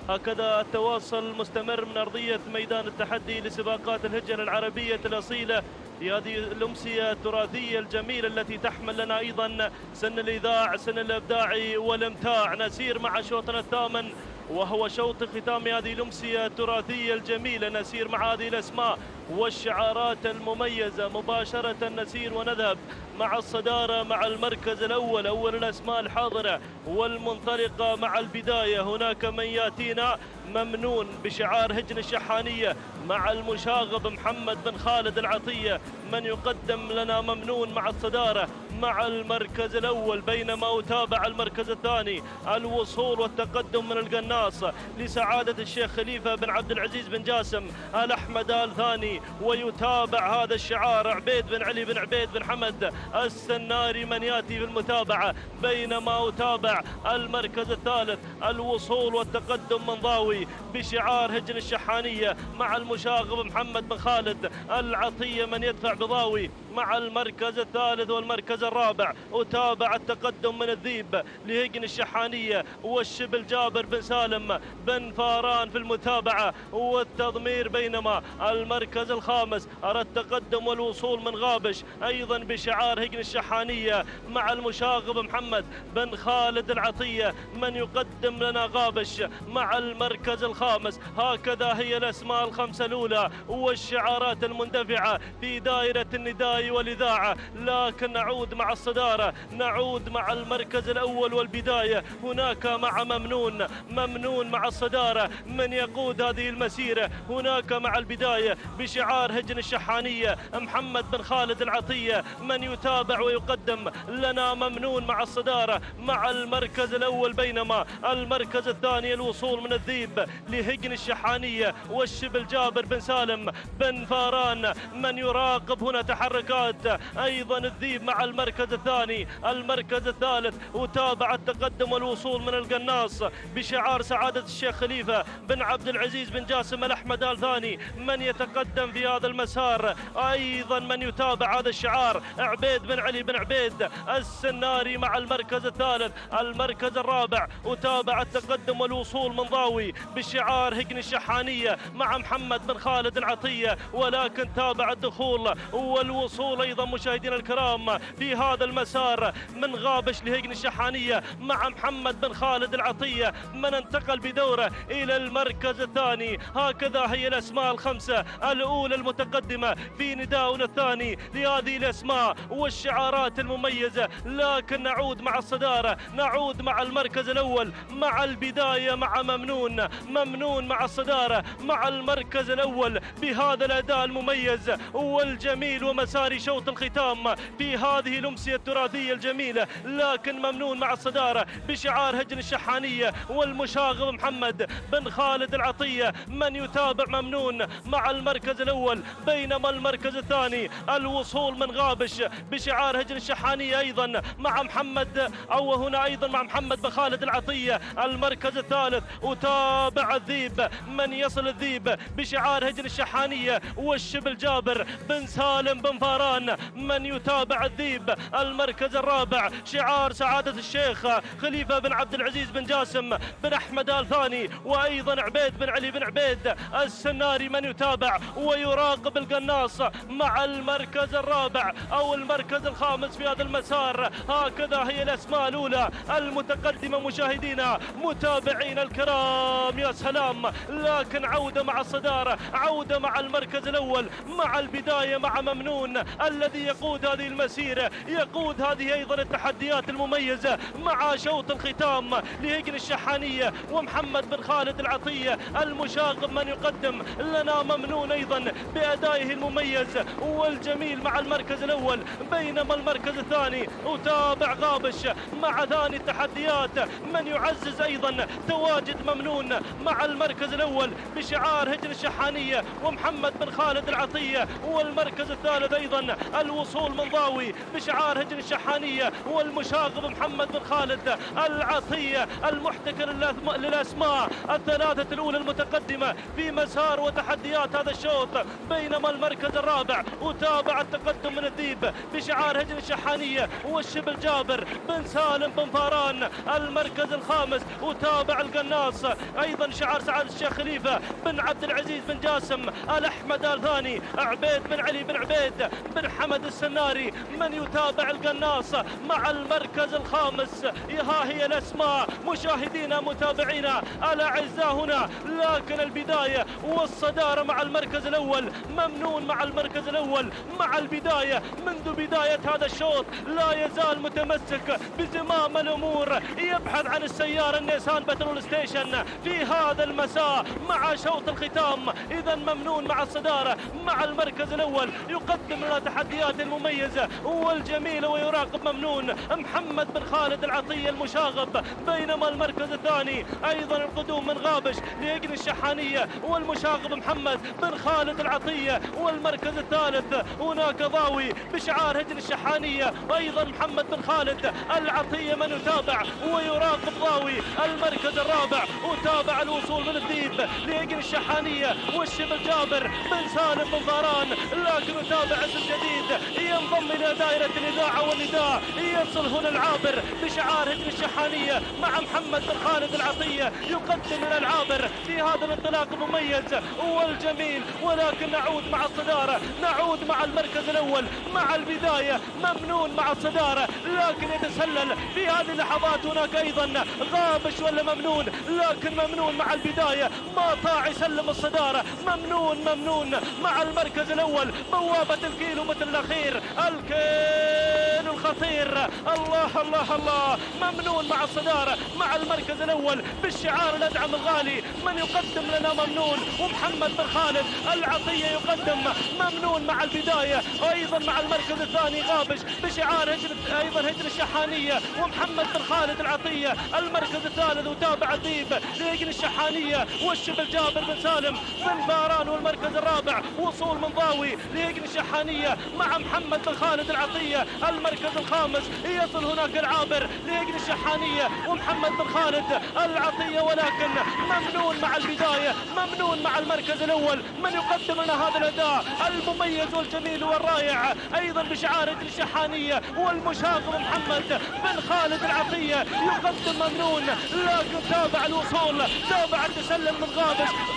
هكذا التواصل مستمر من أرضية ميدان التحدي لسباقات الهجن العربية الأصيلة في هذه الأمسية التراثية الجميلة التي تحمل لنا أيضا سن الإذاع، سن الإبداع والإمتاع. نسير مع شوطنا الثامن وهو شوط ختام هذه الأمسية التراثية الجميلة. نسير مع هذه الأسماء والشعارات المميزة. مباشرة نسير ونذهب مع الصدارة، مع المركز الأول، أول الأسماء الحاضرة والمنطلقة مع البداية. هناك من يأتينا ممنون بشعار هجن الشحانية مع المشاغب محمد بن خالد العطية، من يقدم لنا ممنون مع الصدارة مع المركز الأول، بينما أتابع المركز الثاني الوصول والتقدم من القناص لسعادة الشيخ خليفة بن عبد العزيز بن جاسم الأحمد آل ثاني، ويتابع هذا الشعار عبيد بن علي بن عبيد بن حمد السناري من يأتي في المتابعة، بينما أتابع المركز الثالث الوصول والتقدم من ضاوي بشعار هجن الشحانية مع المشاغب محمد بن خالد العطية من يدفع بضاوي مع المركز الثالث والمركز الرابع. أتابع التقدم من الذيب لهجن الشحانية والشبل جابر بن سالم بن فاران في المتابعة والتضمير، بينما المركز الخامس أرى التقدم والوصول من غابش أيضا بشعار هجن الشحانية مع المشاغب محمد بن خالد العطية من يقدم لنا غابش مع المركز الخامس. هكذا هي الأسماء الخمسة الأولى والشعارات المندفعة في دائرة النداء والإذاعة. لكن نعود مع الصدارة، نعود مع المركز الأول والبداية. هناك مع ممنون مع الصدارة من يقود هذه المسيرة. هناك مع البداية بشعار هجن الشحانية محمد بن خالد العطية من يتابع ويقدم لنا ممنون مع الصدارة مع المركز الأول، بينما المركز الثاني الوصول من الذيب لهجن الشحانية والشبل جابر بن سالم بن فاران من يراقب هنا تحركات أيضا الذيب مع المركز الثاني. المركز الثالث أتابع التقدم والوصول من القناص بشعار سعادة الشيخ خليفة بن عبد العزيز بن جاسم الأحمد آل ثاني من يتقدم في هذا المسار. أيضا من يتابع هذا الشعار عبيد بن علي بن عبيد السناري مع المركز الثالث. المركز الرابع أتابع التقدم والوصول من ضاوي بشعار هجن الشحانية مع محمد بن خالد العطية، ولكن تابع الدخول والوصول أيضا مشاهدينا الكرام في هذا المسار من غابش لهجن الشحانية مع محمد بن خالد العطية من انتقل بدوره إلى المركز الثاني. هكذا هي الأسماء الخمسة الأولى المتقدمة في نداؤنا الثاني لهذه الأسماء والشعارات المميزة. لكن نعود مع الصدارة، نعود مع المركز الأول مع البداية مع ممنون مع الصدارة مع المركز الأول بهذا الأداء المميز والجميل ومسار شوط الختام في هذه الأمسية التراثية الجميلة. لكن ممنون مع الصدارة بشعار هجن الشحانية والمشاغب محمد بن خالد العطية من يتابع ممنون مع المركز الأول، بينما المركز الثاني الوصول من غابش بشعار هجن الشحانية أيضا مع محمد هنا أيضا مع محمد بن خالد العطية. المركز الثالث أتابع الذيب من يصل الذيب بشعار هجن الشحانية والشبل جابر بن سالم بن فاران من يتابع الذيب. المركز الرابع شعار سعادة الشيخ خليفة بن عبد العزيز بن جاسم بن أحمد آل ثاني، وأيضا عبيد بن علي بن عبيد السناري من يتابع ويراقب القناص مع المركز الرابع أو المركز الخامس في هذا المسار. هكذا هي الأسماء الأولى المتقدمة مشاهدينا متابعين الكرام. يا سلام، لكن عودة مع الصدارة، عودة مع المركز الأول مع البداية مع ممنون الذي يقود هذه المسيرة يقود هذه أيضا التحديات المميزة مع شوط الختام لهجن الشحانية ومحمد بن خالد العطية المشاغب من يقدم لنا ممنون أيضا بأدائه المميز والجميل مع المركز الأول، بينما المركز الثاني وتابع غابش مع ثاني التحديات من يعزز أيضا تواجد ممنون مع المركز الأول بشعار هجن الشحانية ومحمد بن خالد العطية، والمركز الثالث أيضا الوصول منضاوي بشعار هجن الشحانية والمشاغب محمد بن خالد العطية المحتكر للأسماء الثلاثة الأولى المتقدمة في مسار وتحديات هذا الشوط، بينما المركز الرابع وتابع التقدم من الذيب بشعار هجن الشحانية والشبل جابر بن سالم بن فاران، المركز الخامس وتابع القناص أيضا شعار سعادة الشيخ خليفة بن عبد العزيز بن جاسم الأحمد الثاني، عبيد بن علي بن عبيد بن حمد السناري من يتابع القناص مع المركز الخامس. ها هي الأسماء مشاهدينا متابعينا الأعزاء هنا، لكن البداية والصدارة مع المركز الأول، ممنون مع المركز الأول مع البداية منذ بداية هذا الشوط لا يزال متمسك بزمام الأمور، يبحث عن السيارة النيسان بترول ستيشن في هذا المساء مع شوط الختام. إذا ممنون مع الصدارة مع المركز الأول يقدم لنا تحديات المميزة والجميلة ويراقب ممنون محمد بن خالد العطية المشاغب، بينما المركز الثاني أيضا القدوم من غابش لهجن الشحانية والمشاغب محمد بن خالد العطية، والمركز الثالث هناك ضاوي بشعار هجن الشحانية أيضا محمد بن خالد العطية من يتابع ويراقب ضاوي. المركز الرابع وتابع الوصول من الذيب لهجن الشحانية والشبل جابر بن سالم بن فاران، لكن يتابع اسم جديد ينضم إلى دائرة الإذاعة والنداء، يصل هنا العابر بشعار هجن الشحانية مع محمد بن خالد العطية يقدم لنا العابر في هذا الانطلاق المميز والجميل. ولكن نعود مع الصدارة، نعود مع المركز الأول مع البداية، ممنون مع الصدارة لكن يتسلل في هذه اللحظات. هناك أيضا غابش ولا ممنون، لكن ممنون مع البداية ما طاع يسلم الصدارة، ممنون مع المركز الأول بوابة الكيلو متر الأخير، الكيلو الخطير، الله ممنون مع الصدارة مع المركز الأول بالشعار الأدعم الغالي من يقدم لنا ممنون ومحمد بن خالد العطية يقدم ممنون مع البداية، أيضا مع المركز الثاني غابش بشعار هجن الشحانية ومحمد بن خالد العطية، المركز الثالث وتابع الذيب لهجن الشحانية والشبل جابر بن سالم بن فاران، والمركز الرابع وصول منضاوي لهجن الشحانية مع محمد بن خالد العطية، المركز الخامس يصل هناك العابر لهجن الشحانية ومحمد بن خالد العطية، ولكن ممنون مع البداية، ممنون مع المركز الأول من يقدم لنا هذا الأداء المميز والجميل والرائع أيضا بشعار هجن الشحانية والمشاغب محمد بن خالد العطية يقدم ممنون، لكن تابع الوصول، تابع التسلل من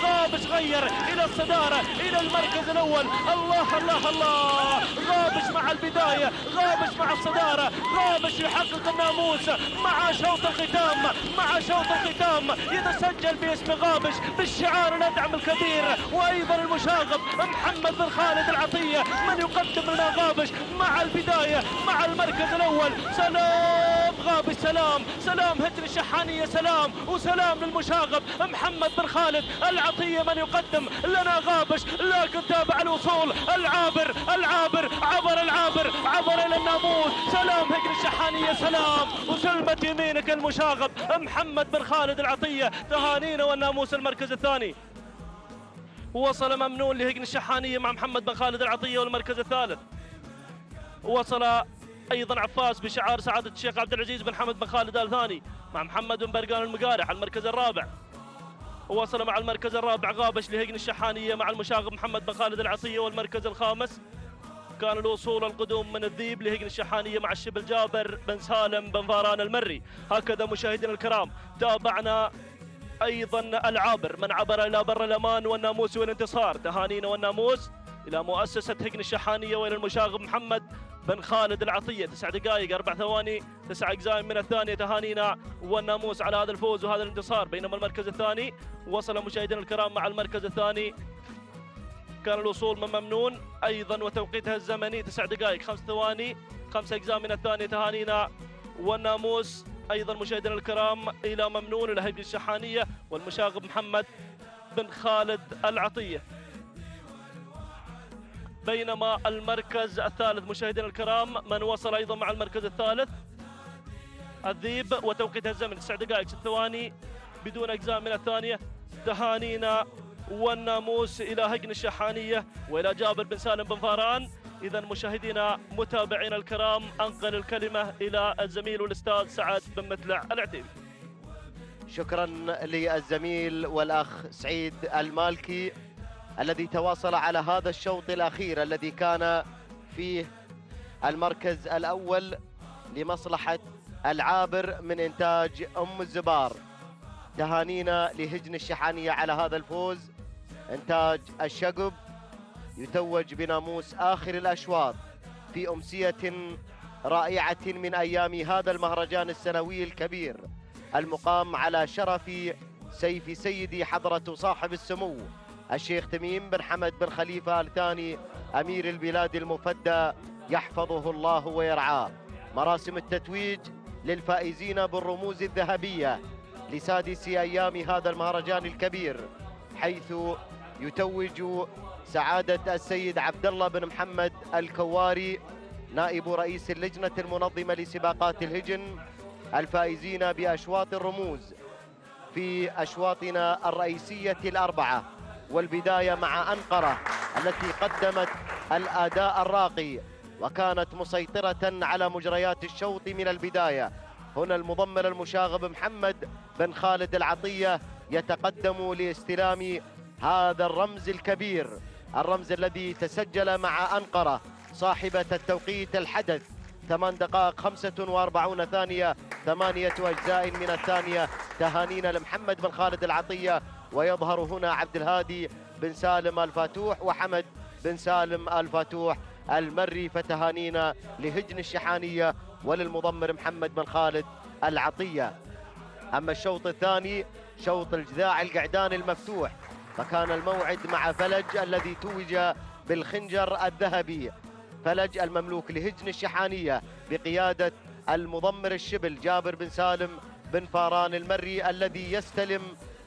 غابش غير إلى الصدارة إلى المركز الأول. الله غابش مع البداية، غابش مع الصدارة، غابش يحقق الناموس مع شوط الختام يتسجل باسم غابش بالشعار الأدعم الكبير، وأيضا المشاغب محمد بن خالد العطية من يقدم لنا غابش مع البداية مع المركز الأول. سلام غابش، سلام هجن الشحانية، سلام للمشاغب محمد بن خالد العطية من يقدم لنا غابش، لكن تابع الوصول العابر عبر إلى الناموس. سلام هجن الشحانية، سلام وسلمت يمينك المشاغب محمد بن خالد العطية، تهانينا والناموس. المركز الثاني وصل ممنون لهجن الشحانية مع محمد بن خالد العطية، والمركز الثالث وصل أيضا عفاس بشعار سعادة الشيخ عبد العزيز بن حمد بن خالد الثاني مع محمد بن برقان المقارح. المركز الرابع وصل مع المركز الرابع غابش لهجن الشحانية مع المشاغب محمد بن خالد العطية، والمركز الخامس كان الوصول القدوم من الذيب لهجن الشحانية مع الشبل جابر بن سالم بن فاران المري. هكذا مشاهدينا الكرام تابعنا أيضا العابر من عبر إلى بر الأمان والناموس والانتصار، تهانينا والناموس إلى مؤسسة هجن الشحانية وإلى المشاغب محمد بن خالد العطية. 9 دقائق 4 ثواني 9 أجزاء من الثانية، تهانينا والناموس على هذا الفوز وهذا الانتصار. بينما المركز الثاني وصل مشاهدينا الكرام مع المركز الثاني كان الوصول من ممنون أيضا وتوقيتها الزمني 9 دقائق 5 ثواني 5 أجزاء من الثانية تهانينا والناموس أيضا مشاهدينا الكرام إلى ممنون إلى هيئة الشحانية والمشاغب محمد بن خالد العطية. بينما المركز الثالث مشاهدينا الكرام من وصل أيضا مع المركز الثالث الذيب وتوقيت الزمن 9 دقائق 6 ثواني بدون أجزاء من الثانية. تهانينا والناموس إلى هجن الشحانية وإلى جابر بن سالم بن فاران. إذا مشاهدينا متابعينا الكرام أنقل الكلمة إلى الزميل والأستاذ سعد بن متلع العتيبي. شكرا للزميل والأخ سعيد المالكي الذي تواصل على هذا الشوط الأخير الذي كان فيه المركز الأول لمصلحة العابر من إنتاج أم الزبار. تهانينا لهجن الشحانية على هذا الفوز. إنتاج الشقب يتوج بناموس آخر الأشواط في أمسية رائعة من أيام هذا المهرجان السنوي الكبير المقام على شرف سيف سيدي حضرة صاحب السمو الشيخ تميم بن حمد بن خليفة الثاني أمير البلاد المفدى يحفظه الله ويرعاه. مراسم التتويج للفائزين بالرموز الذهبية لسادس أيام هذا المهرجان الكبير، حيث يتوج سعادة السيد عبد الله بن محمد الكواري نائب رئيس اللجنة المنظمة لسباقات الهجن الفائزين بأشواط الرموز في أشواطنا الرئيسية الأربعة. والبداية مع أنقرة التي قدمت الأداء الراقي وكانت مسيطرة على مجريات الشوط من البداية. هنا المضمر المشاغب محمد بن خالد العطية يتقدم لاستلام هذا الرمز الكبير، الرمز الذي تسجل مع أنقرة صاحبة التوقيت الحدث 8 دقائق 45 ثانية 8 أجزاء من الثانية. تهانينا لمحمد بن خالد العطية. ويظهر هنا عبد الهادي بن سالم الفاتوح وحمد بن سالم الفاتوح المري. فتهانينا لهجن الشحانية وللمضمر محمد بن خالد العطية. أما الشوط الثاني شوط الجذاع القعدان المفتوح، فكان الموعد مع فلج الذي توج بالخنجر الذهبي. فلج المملوك لهجن الشحانية بقيادة المضمر الشبل جابر بن سالم بن فاران المري الذي يستلم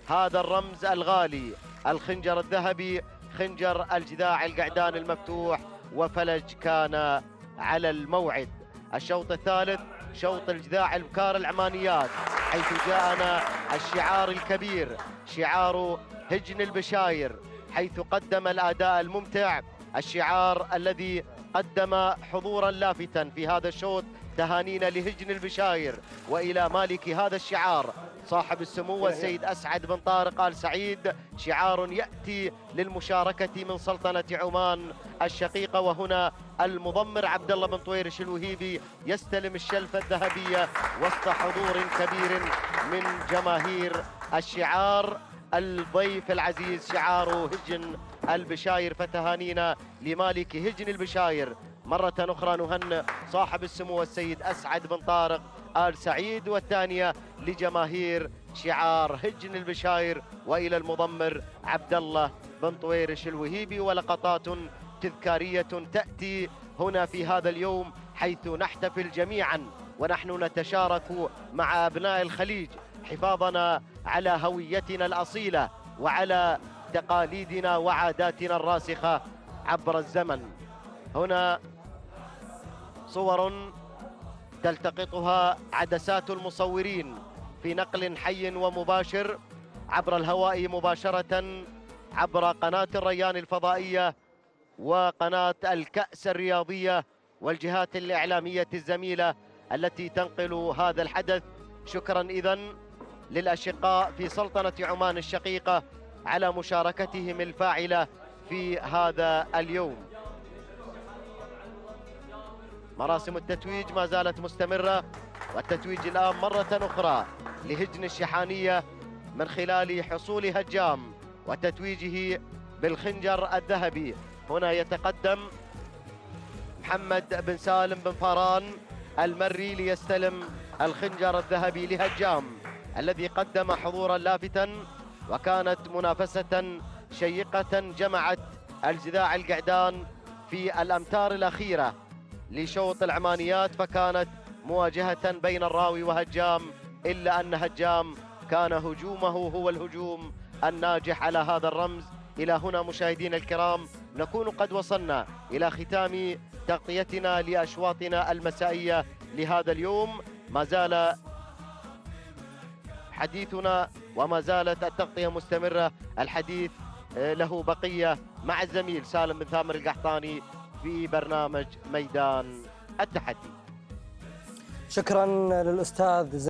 هذا الرمز الغالي الخنجر الذهبي، خنجر الجذاع القعدان المفتوح. وفلج كان على الموعد. الشوط الثالث شوط الجذاع البكار العمانيات، حيث جاءنا الشعار الكبير شعار هجن البشاير، حيث قدم الأداء الممتع الشعار الذي قدم حضورا لافتا في هذا الشوط. تهانينا لهجن البشاير وإلى مالك هذا الشعار صاحب السمو السيد أسعد بن طارق آل سعيد. شعار يأتي للمشاركة من سلطنة عمان الشقيقة. وهنا المضمر عبد الله بن طويرش الوهيبي يستلم الشلفة الذهبية وسط حضور كبير من جماهير الشعار. الضيف العزيز شعار هجن البشاير. فتهانينا لمالك هجن البشاير. مرة أخرى نهنئ صاحب السمو السيد أسعد بن طارق آل سعيد، والثانية لجماهير شعار هجن البشاير وإلى المضمر عبد الله بن طويرش الوهيبي. ولقطات تذكارية تأتي هنا في هذا اليوم، حيث نحتفل جميعا ونحن نتشارك مع أبناء الخليج حفاظنا على هويتنا الأصيلة وعلى تقاليدنا وعاداتنا الراسخة عبر الزمن. هنا صور تلتقطها عدسات المصورين في نقل حي ومباشر عبر الهواء مباشرة عبر قناة الريان الفضائية وقناة الكأس الرياضية والجهات الإعلامية الزميلة التي تنقل هذا الحدث. شكرا إذن للأشقاء في سلطنة عمان الشقيقة على مشاركتهم الفاعلة في هذا اليوم. مراسم التتويج ما زالت مستمرة، والتتويج الآن مرة أخرى لهجن الشحانية من خلال حصول هجام وتتويجه بالخنجر الذهبي. هنا يتقدم محمد بن سالم بن فاران المري ليستلم الخنجر الذهبي لهجام الذي قدم حضورا لافتا، وكانت منافسة شيقة جمعت الجذاع القعدان في الأمتار الأخيرة لشوط العمانيات فكانت مواجهة بين الراوي وهجام، إلا أن هجام كان هجومه هو الهجوم الناجح على هذا الرمز. إلى هنا مشاهدينا الكرام نكون قد وصلنا إلى ختام تغطيتنا لأشواطنا المسائية لهذا اليوم. ما زال حديثنا وما زالت التغطية مستمرة، الحديث له بقية مع الزميل سالم بن ثامر القحطاني في برنامج ميدان التحدي. شكرا للأستاذ